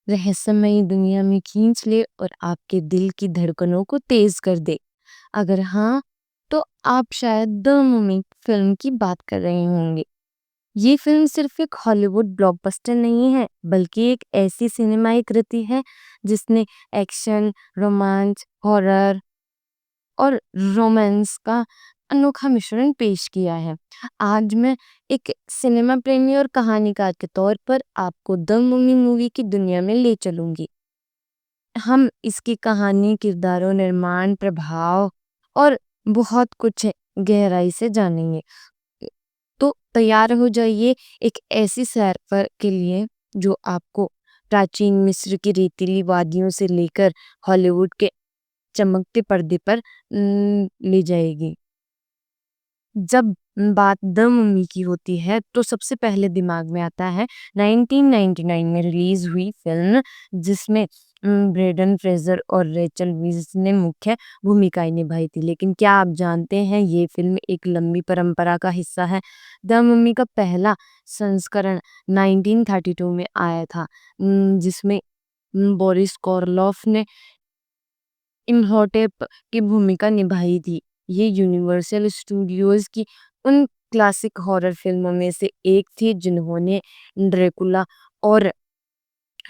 रहस्यमयी दुनिया में खींच ले और आपके दिल की धड़कनों को तेज कर दे? अगर हाँ, तो आप शायद द मम्मी फिल्म की बात कर रहे होंगे। ये फिल्म सिर्फ एक हॉलीवुड ब्लॉकबस्टर नहीं है, बल्कि एक ऐसी सिनेमाई कृति है जिसने एक्शन, रोमांच, हॉरर और रोमांस का अनोखा मिश्रण पेश किया है। आज मैं एक सिनेमा प्रेमी और कहानीकार के तौर पर आपको द मम्मी मूवी की दुनिया में ले चलूंगी। हम इसकी कहानी, किरदारों, निर्माण, प्रभाव और बहुत कुछ गहराई से जानेंगे। तो तैयार हो जाइए एक ऐसी सैर पर के लिए जो आपको प्राचीन मिस्र की रेतीली वादियों से लेकर हॉलीवुड के चमकते पर्दे पर ले जाएगी। जब बात द मम्मी की होती है तो सबसे पहले दिमाग में आता है 1999 में रिलीज हुई फिल्म, जिसमें ब्रेंडन फ्रेजर और रेचल वीज ने मुख्य भूमिकाएं निभाई थी। लेकिन क्या आप जानते हैं, ये फिल्म एक लंबी परंपरा का हिस्सा है। द मम्मी का पहला संस्करण 1932 में आया था, जिसमें बोरिस कोरलोफ ने इम्हॉटेप की भूमिका निभाई थी। ये यूनिवर्सल स्टूडियोज की उन क्लासिक हॉरर फिल्मों में से एक थी जिन्होंने ड्रैकुला और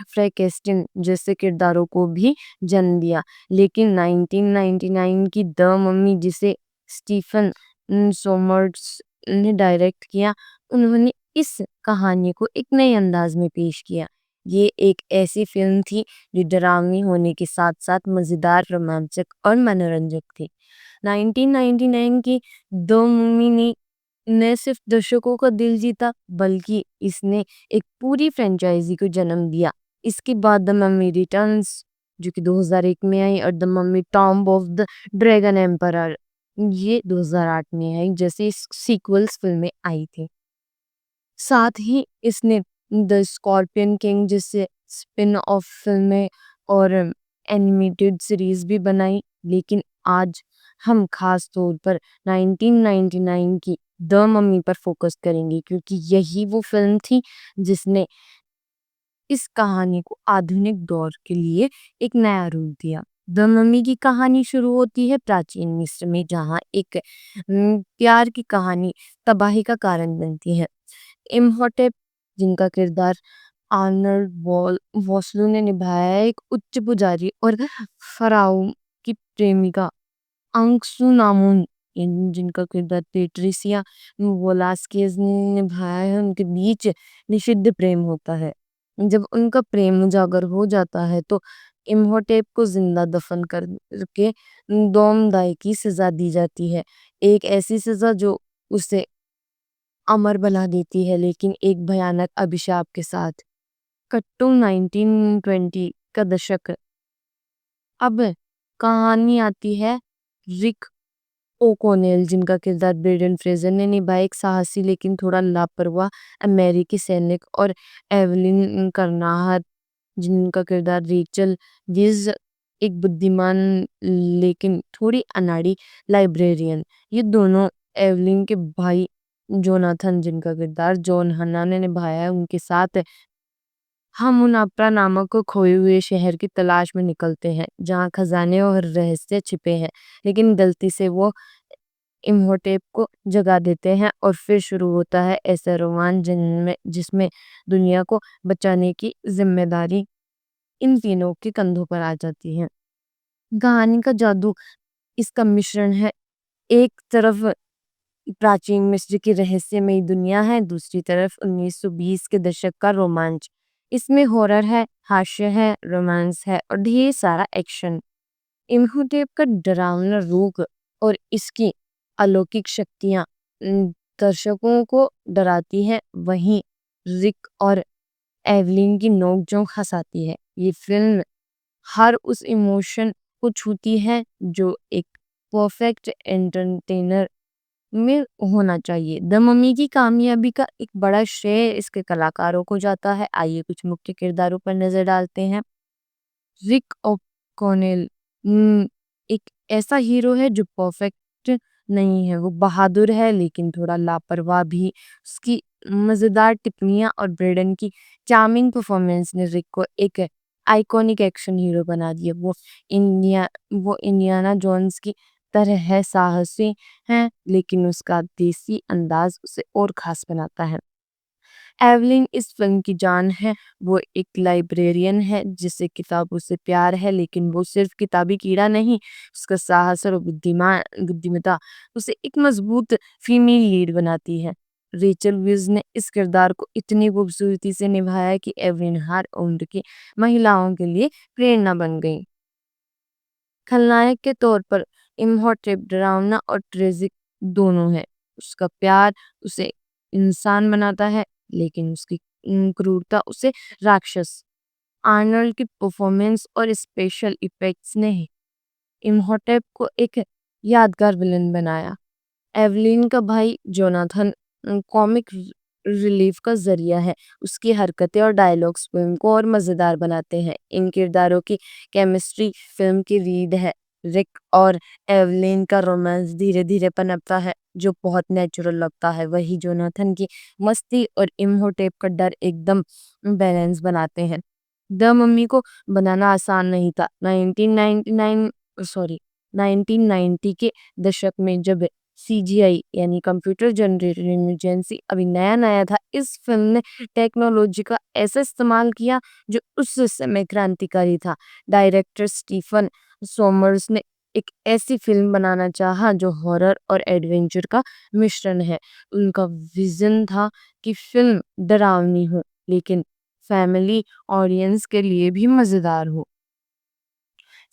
फ्रैंकेस्टाइन जैसे किरदारों को भी जन्म दिया। लेकिन 1999 की द मम्मी, जिसे स्टीफन सोमर्स ने डायरेक्ट किया, उन्होंने इस कहानी को एक नए अंदाज में पेश किया। ये एक ऐसी फिल्म थी जो डरावनी होने के साथ साथ मजेदार, रोमांचक और मनोरंजक थी। 1999 की द मम्मी ने न सिर्फ दर्शकों का दिल जीता, बल्कि इसने एक पूरी फ्रेंचाइजी को जन्म दिया। इसके बाद द मम्मी रिटर्न्स, जो कि 2001 में आई, और the mummy tomb of the dragon emperor, ये 2008 में आई, जैसे सीक्वल्स फिल्में आई थी। साथ ही इसने द स्कॉर्पियन किंग जैसे स्पिन ऑफ फिल्में और एनिमेटेड सीरीज भी बनाई। लेकिन आज हम खास तौर पर 1999 की द मम्मी पर फोकस करेंगे, क्योंकि यही वो फिल्म थी जिसने इस कहानी को आधुनिक दौर के लिए एक नया रूप दिया। द मम्मी की कहानी शुरू होती है प्राचीन मिस्र में, जहाँ एक प्यार की कहानी तबाही का कारण बनती है। इम्हॉटेप, जिनका किरदार आर्नल्ड वॉस्लो ने निभाया है, एक उच्च पुजारी और फराओ की प्रेमिका अंसुनामुन, जिनका किरदार पेट्रिसिया वेलास्केज ने निभाया है, उनके बीच निषिद्ध प्रेम होता है। जब उनका प्रेम उजागर हो जाता है तो इम्होटेप को जिंदा दफन करके दोमदाई की सजा दी जाती है। एक ऐसी सजा जो उसे अमर बना देती है, लेकिन एक भयानक अभिशाप के साथ। कट्टू 1920 का दशक। अब कहानी आती है रिक ओकोनेल, जिनका किरदार ब्रेंडन फ्रेजर ने निभाया, एक साहसी लेकिन थोड़ा लापरवाह अमेरिकी सैनिक, और एवलिन करनाहर, जिनका किरदार रेचल विज, एक बुद्धिमान लेकिन थोड़ी अनाड़ी लाइब्रेरियन। ये दोनों एवलिन के भाई जोनाथन जिनका किरदार जॉन हन्ना ने निभाया है उनके साथ हम उनाप्रा नामक खोए हुए शहर की तलाश में निकलते हैं जहाँ खजाने और रहस्य छिपे हैं। लेकिन गलती से वो इम्होटेप को जगा देते हैं और फिर शुरू होता है ऐसा रोमांच जिनमें जिसमें दुनिया को बचाने की जिम्मेदारी इन तीनों के कंधों पर आ जाती है। कहानी का जादू इसका मिश्रण है। एक तरफ प्राचीन मिस्र की रहस्यमयी दुनिया है, दूसरी तरफ 1920 के दशक का रोमांच। इसमें हॉरर है, हास्य है, रोमांस है और ढेर सारा एक्शन। इम्होटेप का डरावना रूप और इसकी अलौकिक शक्तियां दर्शकों को डराती हैं, वहीं रिक और एवलिन की नोक-झोंक हंसाती है। ये फिल्म हर उस इमोशन को छूती है जो एक परफेक्ट एंटरटेनर में होना चाहिए। द मम्मी की कामयाबी का एक बड़ा श्रेय इसके कलाकारों को जाता है। आइए कुछ मुख्य किरदारों पर नजर डालते हैं। रिक ओकॉनेल एक ऐसा हीरो है जो परफेक्ट नहीं है, वो बहादुर है लेकिन थोड़ा लापरवाह भी। उसकी मजेदार टिप्पणियां और ब्रेडन की चार्मिंग परफॉर्मेंस ने रिक को एक आइकॉनिक एक्शन हीरो बना दिया। वो इंडियाना जोन्स की तरह है, साहसी है लेकिन उसका देसी अंदाज उसे और खास बनाता है। एवलिन इस फिल्म की जान है। वो एक लाइब्रेरियन है जिसे किताबों से प्यार है लेकिन वो सिर्फ किताबी कीड़ा नहीं, उसका साहस और बुद्धिमत्ता उसे एक मजबूत फीमेल लीड बनाती है। रेचल विज ने इस किरदार को इतनी खूबसूरती से निभाया है कि एवलिन हर उम्र की महिलाओं के लिए प्रेरणा बन गई। खलनायक के तौर पर इम्होटेप डरावना और ट्रेजिक दोनों है। उसका प्यार उसे इंसान बनाता है लेकिन उसकी क्रूरता उसे राक्षस। आर्नल्ड की परफॉर्मेंस और स्पेशल इफेक्ट्स ने इम्होटेप को एक यादगार विलन बनाया। एवलिन का भाई जोनाथन कॉमिक रिलीफ का जरिया है। उसकी हरकतें और डायलॉग्स फिल्म को और मजेदार बनाते हैं। इन किरदारों की केमिस्ट्री फिल्म की रीड है। रिक और एवलिन का रोमांस धीरे धीरे पनपता है जो बहुत नेचुरल लगता है। वही जोनाथन की मस्ती और इम्होटेप का डर एकदम बैलेंस बनाते हैं। द मम्मी को बनाना आसान नहीं था। 1990 के दशक में जब सीजीआई यानी कंप्यूटर जनरेटेड इमरजेंसी अभी नया नया था, इस फिल्म ने टेक्नोलॉजी का ऐसा इस्तेमाल किया जो उस समय क्रांतिकारी था। डायरेक्टर स्टीफन सोमर्स ने एक ऐसी फिल्म बनाना चाहा जो हॉरर और एडवेंचर का मिश्रण है। उनका विजन था कि फिल्म डरावनी हो लेकिन फैमिली ऑडियंस के लिए भी मजेदार हो।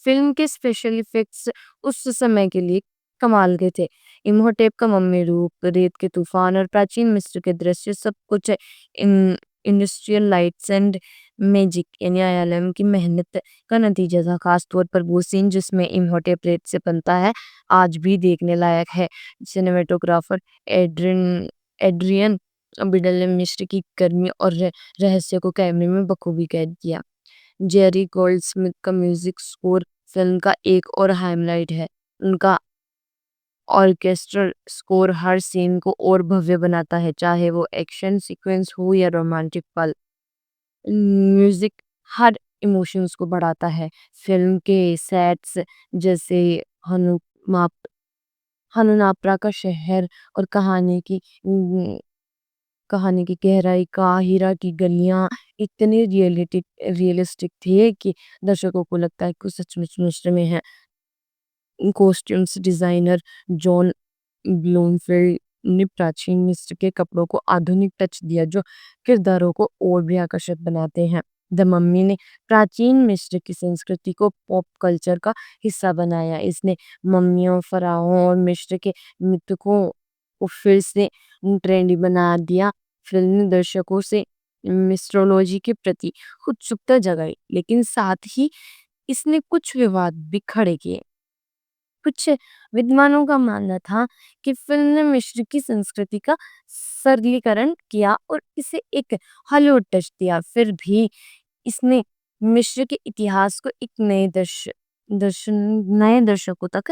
फिल्म के स्पेशल इफेक्ट्स उस समय के लिए कमाल के थे। इम्होटेप का मम्मी रूप, रेत के तूफान और प्राचीन मिस्र के दृश्य सब कुछ in industrial lights and magic यानी आईएलएम की मेहनत का नतीजा था। खास तौर पर वो सीन जिसमें इम्होटेप रेत से बनता है आज भी देखने लायक है। सिनेमेटोग्राफर एड्रियन बिडल ने मिस्र की गर्मी और रहस्य को कैमरे में बखूबी कैद किया। जेरी गोल्डस्मिथ का म्यूजिक स्कोर फिल्म का एक और हाइलाइट है। उनका ऑर्केस्ट्रल स्कोर हर सीन को और भव्य बनाता है, चाहे वो एक्शन सीक्वेंस हो या रोमांटिक पल। म्यूजिक हर इमोशंस को बढ़ाता है। फिल्म के सेट्स जैसे हनुमाप हनुनापरा का शहर और कहानी की गहराई, काहिरा की गलियां इतने रियलिस्टिक थे कि दर्शकों को लगता है कि वो सचमुच मिस्र में है। कॉस्ट्यूम्स डिजाइनर जॉन ब्लूमफील्ड ने प्राचीन मिस्र के कपड़ों को आधुनिक टच दिया जो किरदारों को और भी आकर्षक बनाते हैं। द मम्मी ने प्राचीन मिस्र की संस्कृति को पॉप कल्चर का हिस्सा बनाया। इसने मम्मियों, फराहों और मिस्र के मृतकों को फिर से ट्रेंडी बना दिया। फिल्म ने दर्शकों से मिस्ट्रोलॉजी के प्रति उत्सुकता जगाई लेकिन साथ ही इसने कुछ विवाद भी खड़े किए। कुछ विद्वानों का मानना था कि फिल्म ने मिस्र की संस्कृति का सरलीकरण किया और इसे एक हॉलीवुड टच दिया। फिर भी इसने मिस्र के इतिहास को एक नए दर्शकों तक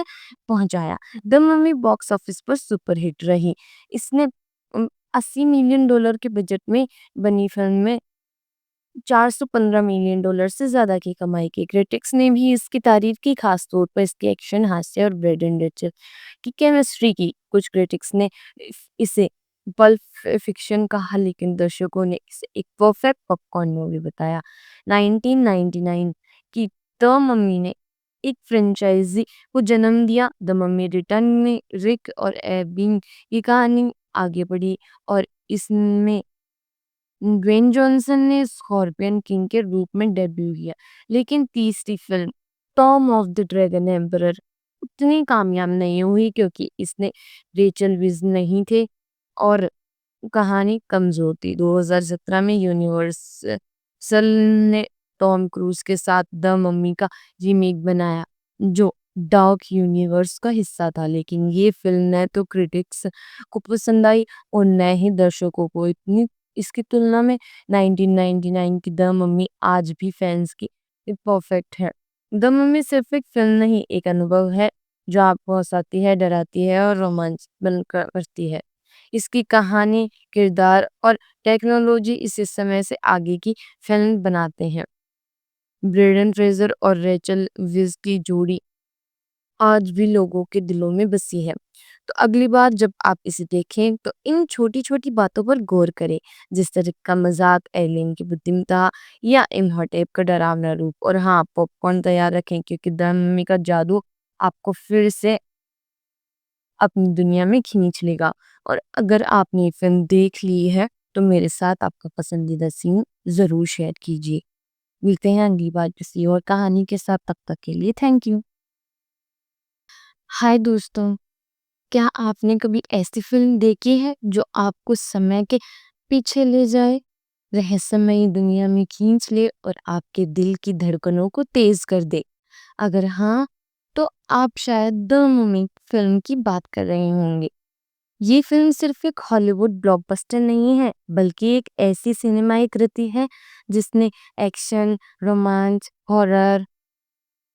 पहुंचाया। द मम्मी बॉक्स ऑफिस पर सुपरहिट रही। इसने $80 मिलियन के बजट में बनी फिल्म में $415 मिलियन से ज़्यादा की कमाई की। क्रिटिक्स ने भी इसकी तारीफ की, खास तौर पर इसके एक्शन, हास्य और ब्रेडन रिचल की केमिस्ट्री की। कुछ क्रिटिक्स ने इसे पल्प फिक्शन कहा, लेकिन दर्शकों ने इसे एक परफेक्ट पॉपकॉर्न मूवी बताया। 1999 की द मम्मी ने एक फ्रेंचाइजी को जन्म दिया। द मम्मी रिटर्न में रिक और एबिंग की कहानी आगे बढ़ी और इसमें ड्वेन जॉनसन ने स्कॉर्पियन किंग के रूप में डेब्यू किया। लेकिन तीसरी film Tom of the dragon emperor उतनी कामयाब नहीं हुई क्योंकि इसने रेचल विज नहीं थे और कहानी कमजोर थी। 2017 में यूनिवर्सल ने टॉम क्रूज के साथ द मम्मी का रीमेक बनाया जो डार्क यूनिवर्स का हिस्सा था, लेकिन ये फिल्म न तो क्रिटिक्स को पसंद आई और न ही दर्शकों को। इतनी इसकी तुलना में 1999 की द मम्मी आज भी फैंस की परफेक्ट है। द मम्मी सिर्फ एक फिल्म नहीं, एक अनुभव है जो आपको हंसाती है, डराती है और रोमांच बनकर करती है। इसकी कहानी, किरदार और टेक्नोलॉजी इस समय से आगे की फिल्म बनाते हैं। ब्रेंडन फ्रेजर और रेचल विज की जोड़ी आज भी लोगों के दिलों में बसी है। तो अगली बार जब आप इसे देखें तो इन छोटी-छोटी बातों पर गौर करें, जिस तरह का मजाक, एलियन की बुद्धिमत्ता या इम्हॉटेप का डरावना रूप। और हाँ, पॉपकॉर्न तैयार रखें क्योंकि द मम्मी का जादू आपको फिर से अपनी दुनिया में खींच लेगा। और अगर आपने ये फिल्म देख ली है तो मेरे साथ आपका पसंदीदा सीन ज़रूर शेयर कीजिए। मिलते हैं अगली बार किसी और कहानी के साथ, तब तक के लिए थैंक यू। हाय दोस्तों, क्या आपने कभी ऐसी फिल्म देखी है जो आपको समय के पीछे ले जाए, रहस्यमयी दुनिया में खींच ले और आपके दिल की धड़कनों को तेज कर दे? अगर हाँ, तो आप शायद द मम्मी फिल्म की बात कर रहे होंगे। ये फिल्म सिर्फ एक हॉलीवुड ब्लॉकबस्टर नहीं है, बल्कि एक ऐसी सिनेमाई कृति है जिसने एक्शन, रोमांच, हॉरर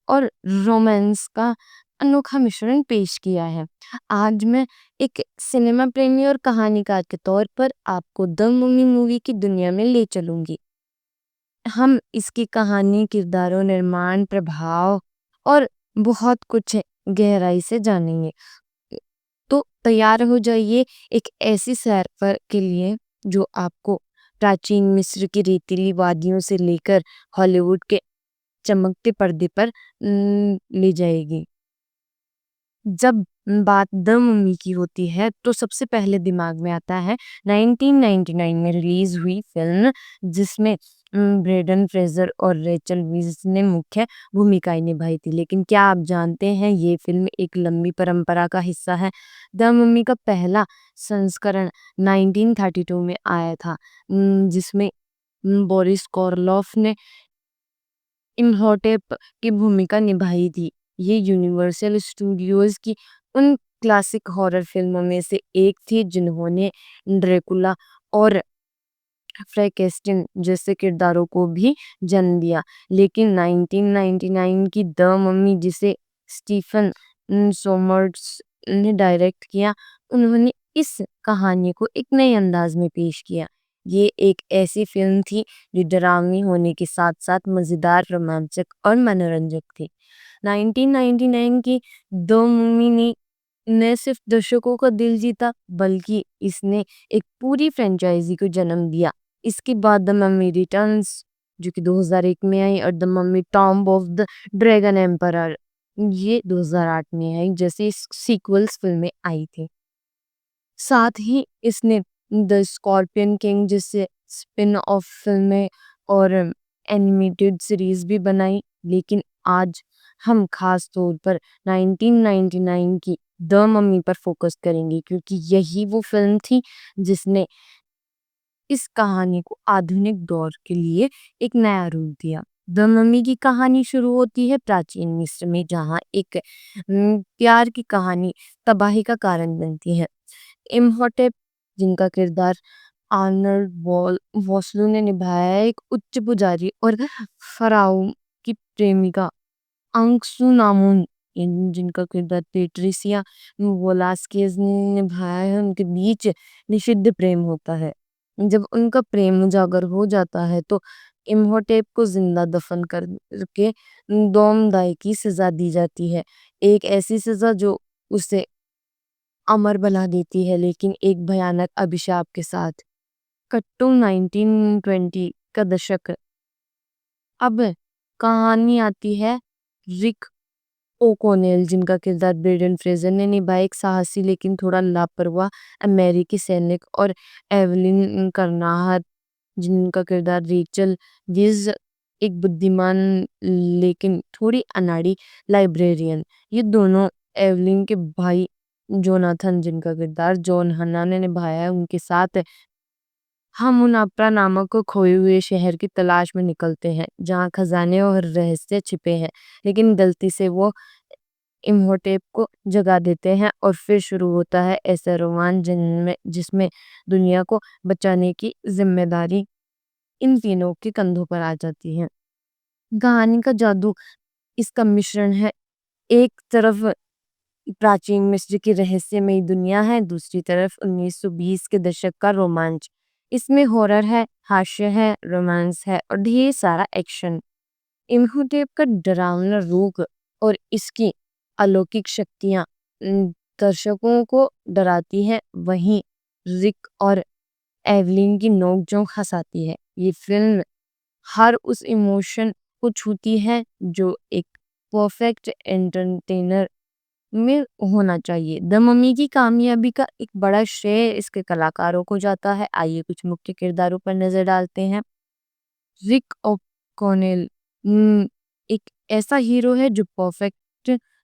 और रोमांस का अनोखा मिश्रण पेश किया है। आज मैं एक सिनेमा प्रेमी और कहानीकार के तौर पर आपको द मम्मी मूवी की दुनिया में ले चलूंगी। हम इसकी कहानी, किरदारों, निर्माण, प्रभाव और बहुत कुछ गहराई से जानेंगे। तो तैयार हो जाइए एक ऐसी सैर पर के लिए जो आपको प्राचीन मिस्र की रेतीली वादियों से लेकर हॉलीवुड के चमकते पर्दे पर ले जाएगी। जब बात द मम्मी की होती है तो सबसे पहले दिमाग में आता है 1999 में रिलीज हुई फिल्म, जिसमें ब्रेंडन फ्रेजर और रेचल वीज ने मुख्य भूमिकाएं निभाई थी। लेकिन क्या आप जानते हैं, ये फिल्म एक लंबी परंपरा का हिस्सा है। द मम्मी का पहला संस्करण 1932 में आया था, जिसमें बोरिस कोरलोफ ने इम्हॉटेप की भूमिका निभाई थी। ये यूनिवर्सल स्टूडियोज की उन क्लासिक हॉरर फिल्मों में से एक थी जिन्होंने ड्रैकुला और फ्रैंकेस्टाइन जैसे किरदारों को भी जन्म दिया। लेकिन 1999 की द मम्मी, जिसे स्टीफन सोमर्स ने डायरेक्ट किया, उन्होंने इस कहानी को एक नए अंदाज में पेश किया। ये एक ऐसी फिल्म थी जो डरावनी होने के साथ साथ मजेदार, रोमांचक और मनोरंजक थी। 1999 की द मम्मी ने न सिर्फ दर्शकों का दिल जीता, बल्कि इसने एक पूरी फ्रेंचाइजी को जन्म दिया। इसके बाद द मम्मी रिटर्न्स जो कि 2001 में आई और the mummy tomb of the dragon emperor ये 2008 में आई, जैसे सीक्वल्स फिल्में आई थी। साथ ही इसने द स्कॉर्पियन किंग जैसे स्पिन ऑफ फिल्में और एनिमेटेड सीरीज भी बनाई। लेकिन आज हम खास तौर पर 1999 की द मम्मी पर फोकस करेंगे क्योंकि यही वो फिल्म थी जिसने इस कहानी को आधुनिक दौर के लिए एक नया रूप दिया। द मम्मी की कहानी शुरू होती है प्राचीन मिस्र में, जहाँ एक प्यार की कहानी तबाही का कारण बनती है। इम्हॉटेप, जिनका किरदार आर्नल्ड वॉस्लो ने निभाया है, एक उच्च पुजारी और फराओ की प्रेमिका अंसुनामुन जिनका किरदार पेट्रिसिया वेलास्केज ने निभाया है, उनके बीच निषिद्ध प्रेम होता है। जब उनका प्रेम उजागर हो जाता है तो इम्होटेप को जिंदा दफन करके दोमदाई की सजा दी जाती है। एक ऐसी सजा जो उसे अमर बना देती है, लेकिन एक भयानक अभिशाप के साथ। कट्टू 1920 का दशक। अब कहानी आती है रिक ओकोनेल, जिनका किरदार ब्रेंडन फ्रेजर ने निभाया, एक साहसी लेकिन थोड़ा लापरवाह अमेरिकी सैनिक, और एवलिन करनाहर, जिनका किरदार रेचल गिज, एक बुद्धिमान लेकिन थोड़ी अनाड़ी लाइब्रेरियन। ये दोनों एवलिन के भाई जोनाथन, जिनका किरदार जॉन हन्ना ने निभाया है, उनके साथ हम उन अपरा नामक खोए हुए शहर की तलाश में निकलते हैं, जहाँ खजाने और रहस्य छिपे हैं। लेकिन गलती से वो इम्होटेप को जगा देते हैं और फिर शुरू होता है ऐसा रोमांच जिसमें दुनिया को बचाने की जिम्मेदारी इन तीनों के कंधों पर आ जाती है। कहानी का जादू इसका मिश्रण है। एक तरफ प्राचीन मिस्र की रहस्यमयी दुनिया है, दूसरी तरफ 1920 के दशक का रोमांच। इसमें हॉरर है, हास्य है, रोमांस है और ढेर सारा एक्शन। इम्होटेप का डरावना रूप और इसकी अलौकिक शक्तियां दर्शकों को डराती हैं, वहीं रिक और एवलिन की नोकझोंक हंसाती है। ये फिल्म हर उस इमोशन को छूती है जो एक परफेक्ट एंटरटेनर में होना चाहिए। द मम्मी की कामयाबी का एक बड़ा श्रेय इसके कलाकारों को जाता है। आइए कुछ मुख्य किरदारों पर नजर डालते हैं। रिक ओकॉनेल एक ऐसा हीरो है जो परफेक्ट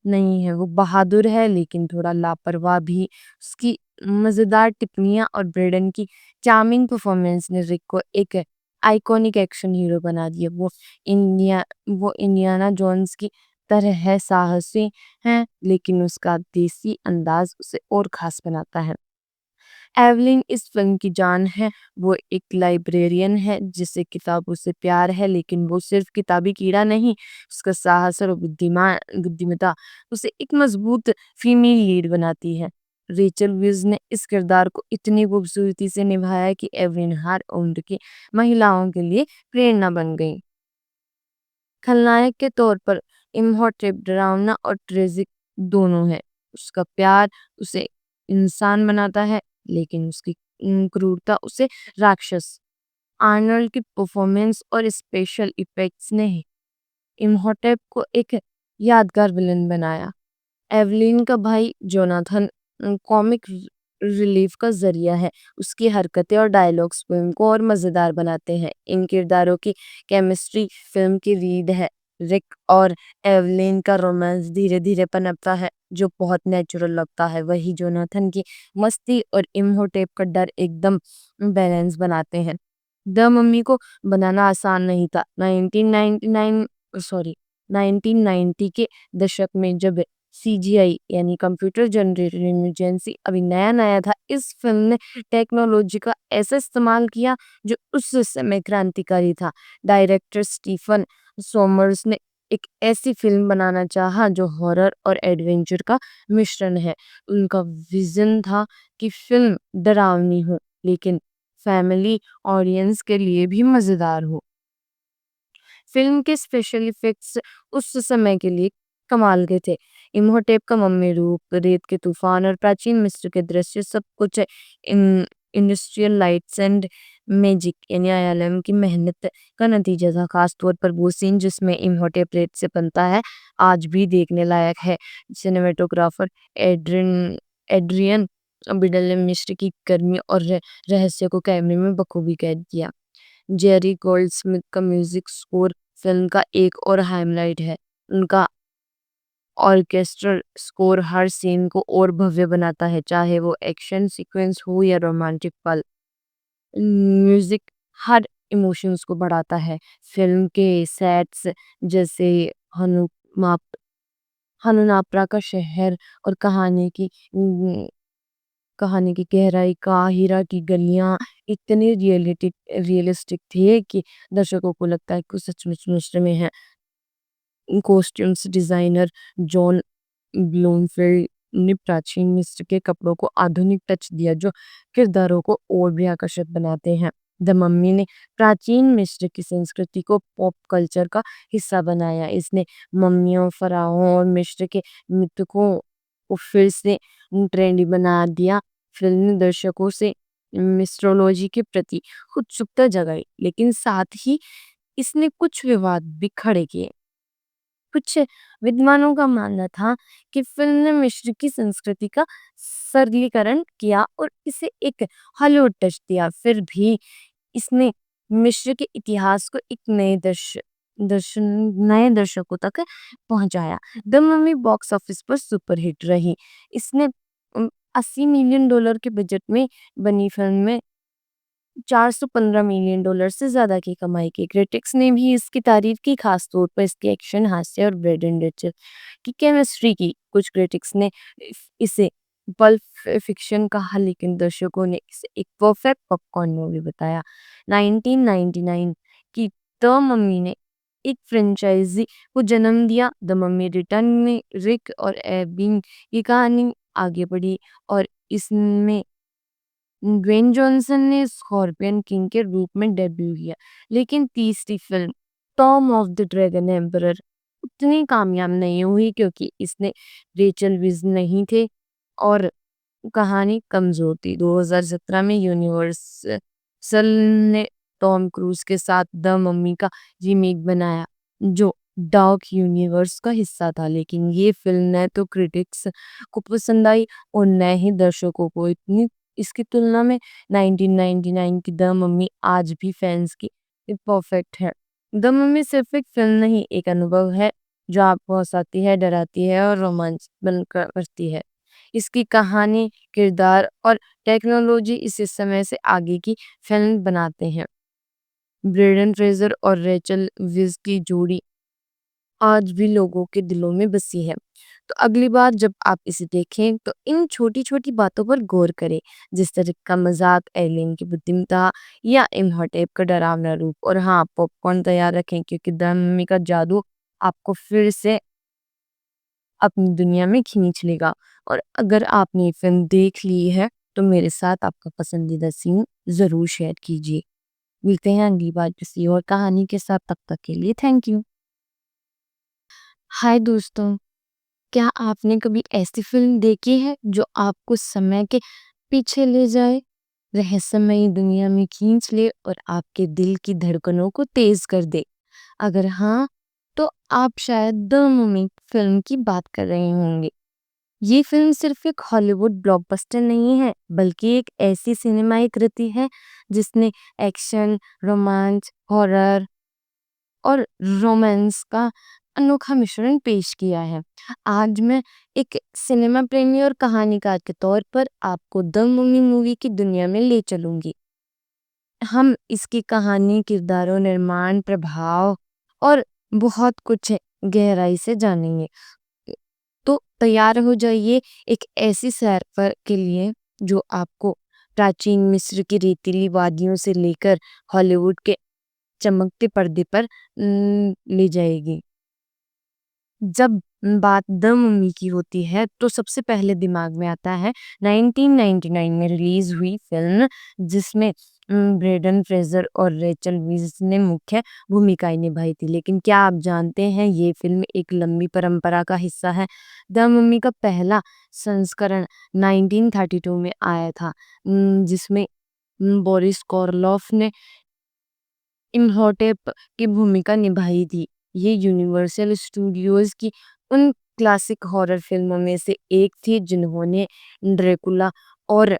नहीं है, वो बहादुर है लेकिन थोड़ा लापरवाह भी। उसकी मजेदार टिप्पणियां और ब्रेडन की चार्मिंग परफॉर्मेंस ने रिक को एक आइकॉनिक एक्शन हीरो बना दिया। वो इंडियाना जोन्स की तरह है, साहसी है, लेकिन उसका देसी अंदाज उसे और खास बनाता है। एवलिन इस फिल्म की जान है। वो एक लाइब्रेरियन है जिसे किताबों से प्यार है, लेकिन वो सिर्फ किताबी कीड़ा नहीं, उसका साहस और बुद्धिमत्ता उसे एक मजबूत फीमेल लीड बनाती है। रेचल विज ने इस किरदार को इतनी खूबसूरती से निभाया कि एवलिन हर उम्र की महिलाओं के लिए प्रेरणा बन गई। खलनायक के तौर पर इम्होटेप डरावना और ट्रेजिक दोनों है। उसका प्यार उसे इंसान बनाता है, लेकिन उसकी क्रूरता उसे राक्षस। आर्नल्ड की परफॉर्मेंस और स्पेशल इफेक्ट्स ने इम्होटेप को एक यादगार विलन बनाया। एवलिन का भाई जोनाथन कॉमिक रिलीफ का जरिया है। उसकी हरकतें और डायलॉग्स फिल्म को और मजेदार बनाते हैं। इन किरदारों की केमिस्ट्री फिल्म की रीड है। रिक और एवलिन का रोमांस धीरे धीरे पनपता है, जो बहुत नेचुरल लगता है। वही जोनाथन की मस्ती और इम्होटेप का डर एकदम बैलेंस बनाते हैं। द मम्मी को बनाना आसान नहीं था। 1999 सॉरी 1990 के दशक में जब सीजीआई यानी कंप्यूटर जनरेटेड इमरजेंसी अभी नया नया था, इस फिल्म ने टेक्नोलॉजी का ऐसा इस्तेमाल किया जो उस समय क्रांतिकारी था। डायरेक्टर स्टीफन सोमर्स ने एक ऐसी फिल्म बनाना चाहा जो हॉरर और एडवेंचर का मिश्रण है। उनका विजन था कि फिल्म डरावनी हो, लेकिन फैमिली ऑडियंस के लिए भी मजेदार हो। फिल्म के स्पेशल इफेक्ट्स उस समय के लिए कमाल के थे। इम्होटेप का मम्मी रूप, रेत के तूफान और प्राचीन मिस्र के दृश्य, सब कुछ in industrial lights and magic यानी आईएलएम की मेहनत का नतीजा था। खास तौर पर वो सीन जिसमें इम्होटेप रेत से बनता है, आज भी देखने लायक है। सिनेमेटोग्राफर एड्रियन बिडल ने मिस्र की गर्मी और रहस्य को कैमरे में बखूबी कैद किया। जेरी गोल्डस्मिथ का म्यूजिक स्कोर फिल्म का एक और हाइलाइट है। उनका ऑर्केस्ट्रल स्कोर हर सीन को और भव्य बनाता है, चाहे वो एक्शन सीक्वेंस हो या रोमांटिक पल। म्यूजिक हर इमोशंस को बढ़ाता है। फिल्म के सेट्स जैसे हनुमाप हनुनापरा का शहर और कहानी की गहराई, काहिरा की गलियां इतने रियलिस्टिक थे कि दर्शकों को लगता है कि वो सचमुच मिस्र में है। कॉस्ट्यूम्स डिजाइनर जॉन ब्लूमफील्ड ने प्राचीन मिस्र के कपड़ों को आधुनिक टच दिया जो किरदारों को और भी आकर्षक बनाते हैं। द मम्मी ने प्राचीन मिस्र की संस्कृति को पॉप कल्चर का हिस्सा बनाया। इसने मम्मियों, फराहों और मिस्र के मृतकों को फिर से ट्रेंडी बना दिया। फिल्म ने दर्शकों से मिस्ट्रोलॉजी के प्रति उत्सुकता जगाई, लेकिन साथ ही इसने कुछ विवाद भी खड़े किए। कुछ विद्वानों का मानना था कि फिल्म ने मिस्र की संस्कृति का सरलीकरण किया और इसे एक हॉलीवुड टच दिया। फिर भी इसने मिस्र के इतिहास को एक नए दर्शकों तक पहुंचाया। द मम्मी बॉक्स ऑफिस पर सुपर हिट रही। इसने 80 मिलियन डॉलर के बजट में बनी फिल्म में $415 मिलियन से ज्यादा की कमाई की। क्रिटिक्स ने भी इसकी तारीफ की, खास तौर पर इसके एक्शन, हास्य और ब्रेडन रिचल की केमिस्ट्री की। कुछ क्रिटिक्स ने इसे पल्प फिक्शन कहा, लेकिन दर्शकों ने इसे एक परफेक्ट पॉपकॉर्न मूवी बताया। 1999 की द मम्मी ने एक फ्रेंचाइजी को जन्म दिया। द मम्मी रिटर्न में रिक और एबिंग की कहानी आगे बढ़ी और इसमें ड्वेन जॉनसन ने स्कॉर्पियन किंग के रूप में डेब्यू किया। लेकिन तीसरी film Tom of the dragon emperor उतनी कामयाब नहीं हुई क्योंकि इसने रेचल विज नहीं थे और कहानी कमजोर थी। 2017 में यूनिवर्सल ने टॉम क्रूज के साथ द मम्मी का रीमेक बनाया जो डार्क यूनिवर्स का हिस्सा था, लेकिन ये फिल्म न तो क्रिटिक्स को पसंद आई और न ही दर्शकों को। इतनी इसकी तुलना में 1999 की द मम्मी आज भी फैंस की परफेक्ट है। द मम्मी सिर्फ एक फिल्म नहीं, एक अनुभव है जो आपको हंसाती है, डराती है और रोमांच बनकर करती है। इसकी कहानी, किरदार और टेक्नोलॉजी इसे समय से आगे की फिल्म बनाते हैं। ब्रेंडन फ्रेजर और रेचल विज की जोड़ी आज भी लोगों के दिलों में बसी है। तो अगली बार जब आप इसे देखें तो इन छोटी छोटी बातों पर गौर करें, जिस तरह का मजाक, एलियन की बुद्धिमत्ता या इम्हॉटेप का डरावना रूप। और हाँ, पॉपकॉर्न तैयार रखें क्योंकि द मम्मी का जादू आपको फिर से अपनी दुनिया में खींच लेगा। और अगर आपने ये फिल्म देख ली है तो मेरे साथ आपका पसंदीदा सीन जरूर शेयर कीजिए। मिलते हैं अगली बार किसी और कहानी के साथ, तब तक के लिए थैंक यू। हाय दोस्तों, क्या आपने कभी ऐसी फिल्म देखी है जो आपको समय के पीछे ले जाए, रहस्यमयी दुनिया में खींच ले और आपके दिल की धड़कनों को तेज कर दे? अगर हाँ, तो आप शायद द मम्मी फिल्म की बात कर रहे होंगे। ये फिल्म सिर्फ एक हॉलीवुड ब्लॉकबस्टर नहीं है, बल्कि एक ऐसी सिनेमाई कृति है जिसने एक्शन, रोमांच, हॉरर और रोमांस का अनोखा मिश्रण पेश किया है। आज मैं एक सिनेमा प्रेमी और कहानीकार के तौर पर आपको द मम्मी मूवी की दुनिया में ले चलूंगी। हम इसकी कहानी, किरदारों, निर्माण, प्रभाव और बहुत कुछ गहराई से जानेंगे। तो तैयार हो जाइए एक ऐसी सैर पर के लिए जो आपको प्राचीन मिस्र की रेतीली वादियों से लेकर हॉलीवुड के चमकते पर्दे पर ले जाएगी। जब बात द मम्मी की होती है तो सबसे पहले दिमाग में आता है 1999 में रिलीज हुई फिल्म, जिसमें ब्रेंडन फ्रेजर और रेचल वीज ने मुख्य भूमिकाएं निभाई थी। लेकिन क्या आप जानते हैं, ये फिल्म एक लंबी परंपरा का हिस्सा है। द मम्मी का पहला संस्करण 1932 में आया था, जिसमें बोरिस कोरलोफ ने इम्हॉटेप की भूमिका निभाई थी। ये यूनिवर्सल स्टूडियोज की उन क्लासिक हॉरर फिल्मों में से एक थी जिन्होंने ड्रैकुला और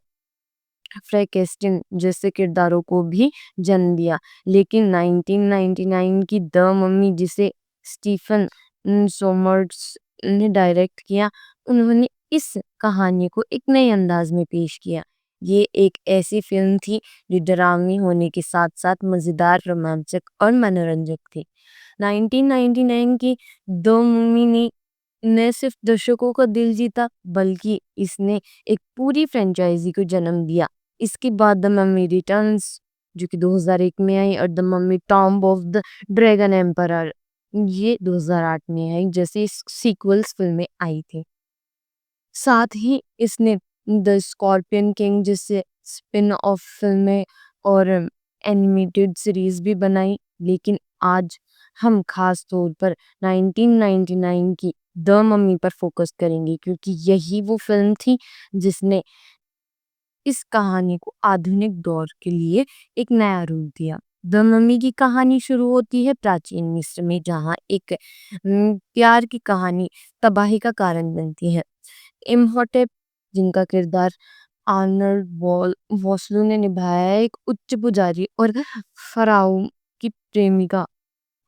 फ्रैंकेस्टाइन जैसे किरदारों को भी जन्म दिया। लेकिन 1999 की द मम्मी, जिसे स्टीफन सोमर्स ने डायरेक्ट किया, उन्होंने इस कहानी को एक नए अंदाज में पेश किया। ये एक ऐसी फिल्म थी जो डरावनी होने के साथ साथ मजेदार, रोमांचक और मनोरंजक थी। 1999 की द मम्मी ने न सिर्फ दर्शकों का दिल जीता, बल्कि इसने एक पूरी फ्रेंचाइजी को जन्म दिया। इसके बाद द मम्मी रिटर्न्स, जो कि 2001 में आई, और the mummy tomb of the dragon emperor, ये 2008 में आई, जैसे सीक्वल्स फिल्में आई थी। साथ ही इसने द स्कॉर्पियन किंग जैसे स्पिन ऑफ फिल्में और एनिमेटेड सीरीज भी बनाई। लेकिन आज हम खास तौर पर 1999 की द मम्मी पर फोकस करेंगे, क्योंकि यही वो फिल्म थी जिसने इस कहानी को आधुनिक दौर के लिए एक नया रूप दिया। द मम्मी की कहानी शुरू होती है प्राचीन मिस्र में, जहाँ एक प्यार की कहानी तबाही का कारण बनती है। इम्हॉटेप, जिनका किरदार आर्नल्ड वॉस्लो ने निभाया है, एक उच्च पुजारी और फराओ की प्रेमिका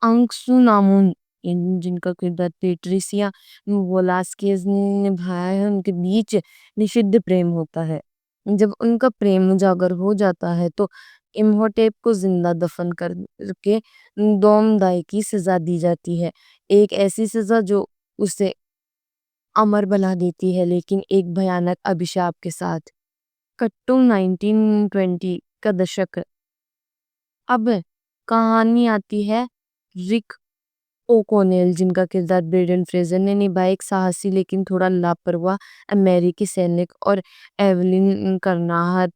अंसुनामुन, जिनका किरदार पेट्रिसिया वेलास्केज ने निभाया है, उनके बीच निषिद्ध प्रेम होता है। जब उनका प्रेम उजागर हो जाता है तो इम्होटेप को जिंदा दफन करके दोमदाई की सजा दी जाती है। एक ऐसी सजा जो उसे अमर बना देती है, लेकिन एक भयानक अभिशाप के साथ। कट्टू 1920 का दशक। अब कहानी आती है रिक ओकोनेल, जिनका किरदार ब्रेंडन फ्रेजर ने निभाया, एक साहसी लेकिन थोड़ा लापरवाह अमेरिकी सैनिक, और एवलिन करनाहर,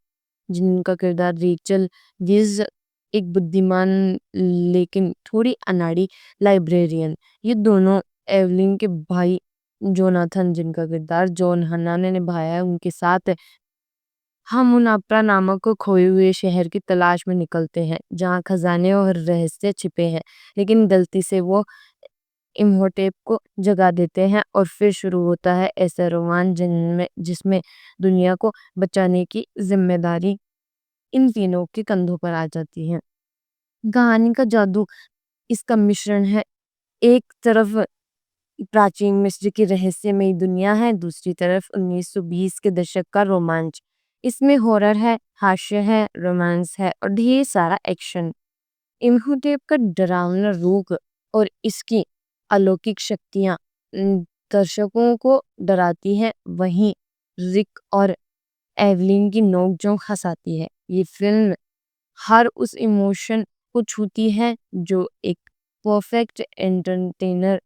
जिनका किरदार रेचल गिज, एक बुद्धिमान लेकिन थोड़ी अनाड़ी लाइब्रेरियन। ये दोनों एवलिन के भाई जोनाथन, जिनका किरदार जॉन हन्ना ने निभाया है, उनके साथ हम उन अपरा नामक खोए हुए शहर की तलाश में निकलते हैं, जहाँ खजाने और रहस्य छिपे हैं। लेकिन गलती से वो इम्होटेप को जगा देते हैं और फिर शुरू होता है ऐसा रोमांच जिसमें दुनिया को बचाने की जिम्मेदारी इन तीनों के कंधों पर आ जाती है। कहानी का जादू इसका मिश्रण है। एक तरफ प्राचीन मिस्र की रहस्यमयी दुनिया है, दूसरी तरफ 1920 के दशक का रोमांच। इसमें हॉरर है, हास्य है, रोमांस है और ढेर सारा एक्शन। इम्होटेप का डरावना रूप और इसकी अलौकिक शक्तियां दर्शकों को डराती हैं, वहीं रिक और एवलिन की नोकझोंक हंसाती है। ये फिल्म हर उस इमोशन को छूती है जो एक परफेक्ट एंटरटेनर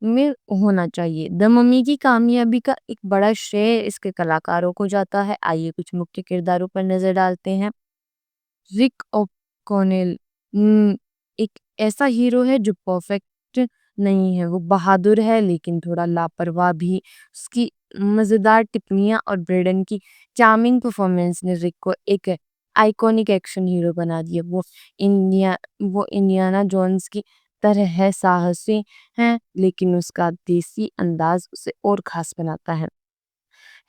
में होना चाहिए। द मम्मी की कामयाबी का एक बड़ा श्रेय इसके कलाकारों को जाता है। आइए कुछ मुख्य किरदारों पर नजर डालते हैं। रिक ओकॉनेल एक ऐसा हीरो है जो परफेक्ट नहीं है, वो बहादुर है लेकिन थोड़ा लापरवाह भी। उसकी मजेदार टिप्पणियां और ब्रेडन की चार्मिंग परफॉर्मेंस ने रिक को एक आइकॉनिक एक्शन हीरो बना दिया। वो इंडियाना जोन्स की तरह है, साहसी है, लेकिन उसका देसी अंदाज उसे और खास बनाता है।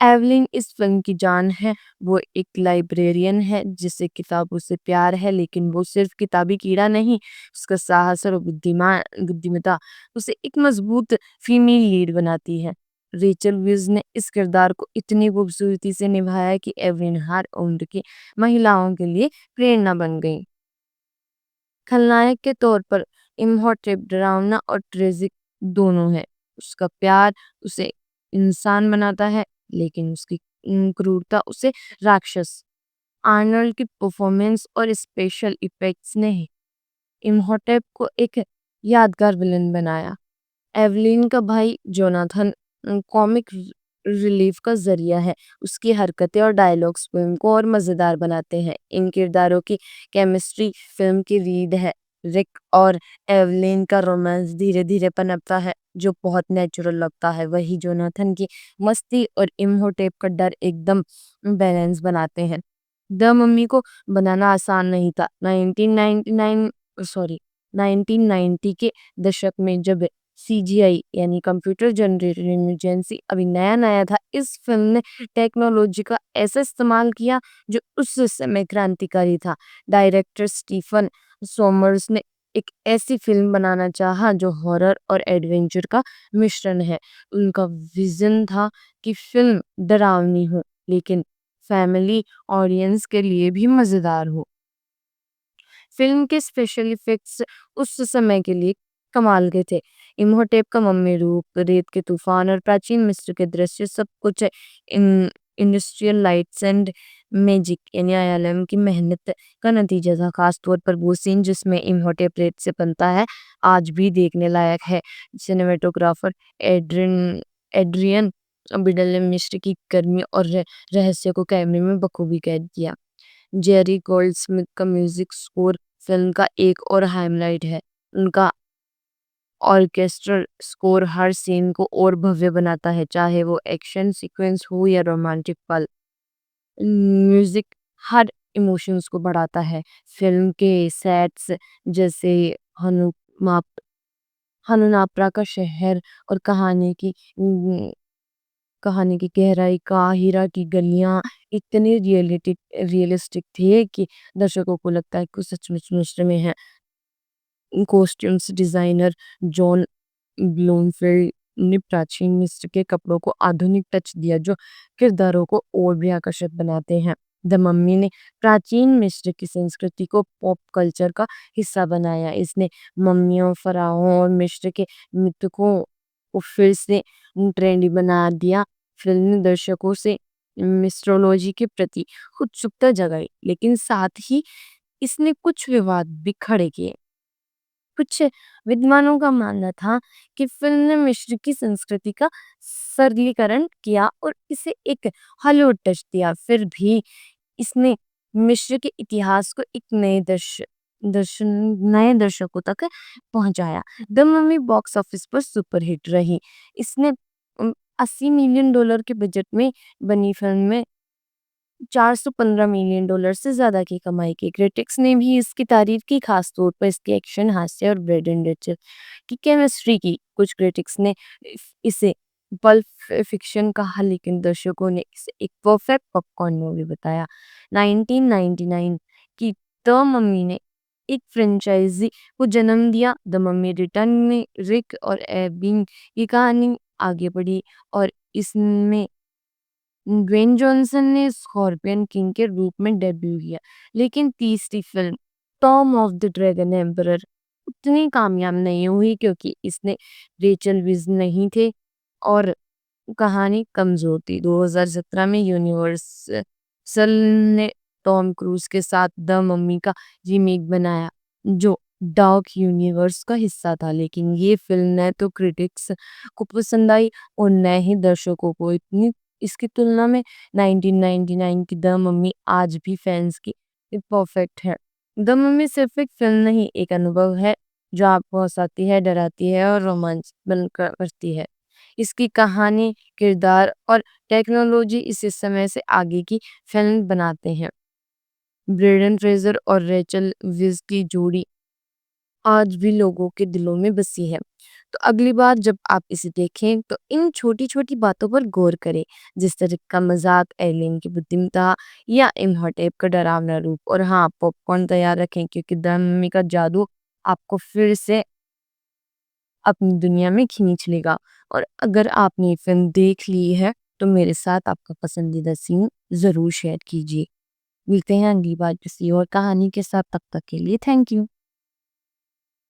एवलिन इस फिल्म की जान है। वो एक लाइब्रेरियन है जिसे किताबों से प्यार है, लेकिन वो सिर्फ किताबी कीड़ा नहीं, उसका साहस और बुद्धिमत्ता उसे एक मजबूत फीमेल लीड बनाती है। रेचल विज ने इस किरदार को इतनी खूबसूरती से निभाया है कि एवलिन हर उम्र की महिलाओं के लिए प्रेरणा बन गई। खलनायक के तौर पर इम्होटेप डरावना और ट्रेजिक दोनों है। उसका प्यार उसे इंसान बनाता है, लेकिन उसकी क्रूरता उसे राक्षस। आर्नल्ड की परफॉर्मेंस और स्पेशल इफेक्ट्स ने इम्होटेप को एक यादगार विलन बनाया। एवलिन का भाई जोनाथन कॉमिक रिलीफ का जरिया है। उसकी हरकतें और डायलॉग्स फिल्म को और मजेदार बनाते हैं। इन किरदारों की केमिस्ट्री फिल्म की रीड है। रिक और एवलिन का रोमांस धीरे धीरे पनपता है, जो बहुत नेचुरल लगता है। वही जोनाथन की मस्ती और इम्होटेप का डर एकदम बैलेंस बनाते हैं। द मम्मी को बनाना आसान नहीं था। 1999 सॉरी 1990 के दशक में जब सीजीआई यानी कंप्यूटर जनरेटेड इमरजेंसी अभी नया नया था, इस फिल्म ने टेक्नोलॉजी का ऐसा इस्तेमाल किया जो उस समय क्रांतिकारी था। डायरेक्टर स्टीफन सोमर्स ने एक ऐसी फिल्म बनाना चाहा जो हॉरर और एडवेंचर का मिश्रण है। उनका विजन था कि फिल्म डरावनी हो, लेकिन फैमिली ऑडियंस के लिए भी मजेदार हो। फिल्म के स्पेशल इफेक्ट्स उस समय के लिए कमाल के थे। इम्होटेप का मम्मी रूप, रेत के तूफान और प्राचीन मिस्र के दृश्य, सब कुछ in industrial lights and magic यानी आईएलएम की मेहनत का नतीजा था। खास तौर पर वो सीन जिसमें इम्होटेप रेत से बनता है, आज भी देखने लायक है। सिनेमेटोग्राफर एड्रियन बिडल ने मिस्र की गर्मी और रहस्य को कैमरे में बखूबी कैद किया। जेरी गोल्डस्मिथ का म्यूजिक स्कोर फिल्म का एक और हाइलाइट है। उनका ऑर्केस्ट्रल स्कोर हर सीन को और भव्य बनाता है, चाहे वो एक्शन सीक्वेंस हो या रोमांटिक पल। म्यूजिक हर इमोशंस को बढ़ाता है। फिल्म के सेट्स जैसे हनु हनुनापरा का शहर और कहानी की गहराई का हीरा की गलियां इतने रियलिस्टिक थे कि दर्शकों को लगता है कि वो सचमुच मिस्र में है। कॉस्ट्यूम्स डिजाइनर जॉन ब्लूमफील्ड ने प्राचीन मिस्र के कपड़ों को आधुनिक टच दिया, जो किरदारों को और भी आकर्षक बनाते हैं। द मम्मी ने प्राचीन मिस्र की संस्कृति को पॉप कल्चर का हिस्सा बनाया। इसने मम्मियों, फराहों और मिस्र के मृतकों को फिर से ट्रेंडी बना दिया। फिल्म ने दर्शकों से मिस्ट्रोलॉजी के प्रति उत्सुकता जगाई, लेकिन साथ ही इसने कुछ विवाद भी खड़े किए। कुछ विद्वानों का मानना था कि फिल्म ने मिस्र की संस्कृति का सरलीकरण किया और इसे एक हॉलीवुड टच दिया। फिर भी इसने मिस्र के इतिहास को एक नए दर्शकों तक पहुंचाया। द मम्मी बॉक्स ऑफिस पर सुपर हिट रही। इसने 80 मिलियन डॉलर के बजट में बनी फिल्म में $415 मिलियन से ज्यादा की कमाई की। क्रिटिक्स ने भी इसकी तारीफ की, खास तौर पर इसके एक्शन, हास्य और ब्रेडन रिचल की केमिस्ट्री की। कुछ क्रिटिक्स ने इसे पल्प फिक्शन कहा, लेकिन दर्शकों ने इसे एक परफेक्ट पॉपकॉर्न मूवी बताया। 1999 की द मम्मी ने एक फ्रेंचाइजी को जन्म दिया। द मम्मी रिटर्न में रिक और एबिंग की कहानी आगे बढ़ी और इसमें ड्वेन जॉनसन ने स्कॉर्पियन किंग के रूप में डेब्यू किया। लेकिन तीसरी film Tom of the dragon emperor उतनी कामयाब नहीं हुई, क्योंकि इसने रेचल विज नहीं थे और कहानी कमजोर थी। 2017 में यूनिवर्सल ने टॉम क्रूज के साथ द मम्मी का रीमेक बनाया, जो डार्क यूनिवर्स का हिस्सा था, लेकिन ये फिल्म न तो क्रिटिक्स को पसंद आई और न ही दर्शकों को। इतनी इसकी तुलना में 1999 की द मम्मी आज भी फैंस की परफेक्ट है। द मम्मी सिर्फ एक फिल्म नहीं, एक अनुभव है जो आपको हंसाती है, डराती है और रोमांच बनकर करती है। इसकी कहानी, किरदार और टेक्नोलॉजी इसे समय से आगे की फिल्म बनाते हैं। ब्रेंडन फ्रेजर और रेचल विज की जोड़ी आज भी लोगों के दिलों में बसी है। तो अगली बार जब आप इसे देखें तो इन छोटी-छोटी बातों पर गौर करें, जिस तरह का मजाक, एलियन की बुद्धिमत्ता या इम्हॉटेप का डरावना रूप। और हाँ, पॉपकॉर्न तैयार रखें, क्योंकि द मम्मी का जादू आपको फिर से अपनी दुनिया में खींच लेगा। और अगर आपने ये फिल्म देख ली है तो मेरे साथ आपका पसंदीदा सीन ज़रूर शेयर कीजिए। मिलते हैं अगली बार किसी और कहानी के साथ, तब तक के लिए थैंक यू।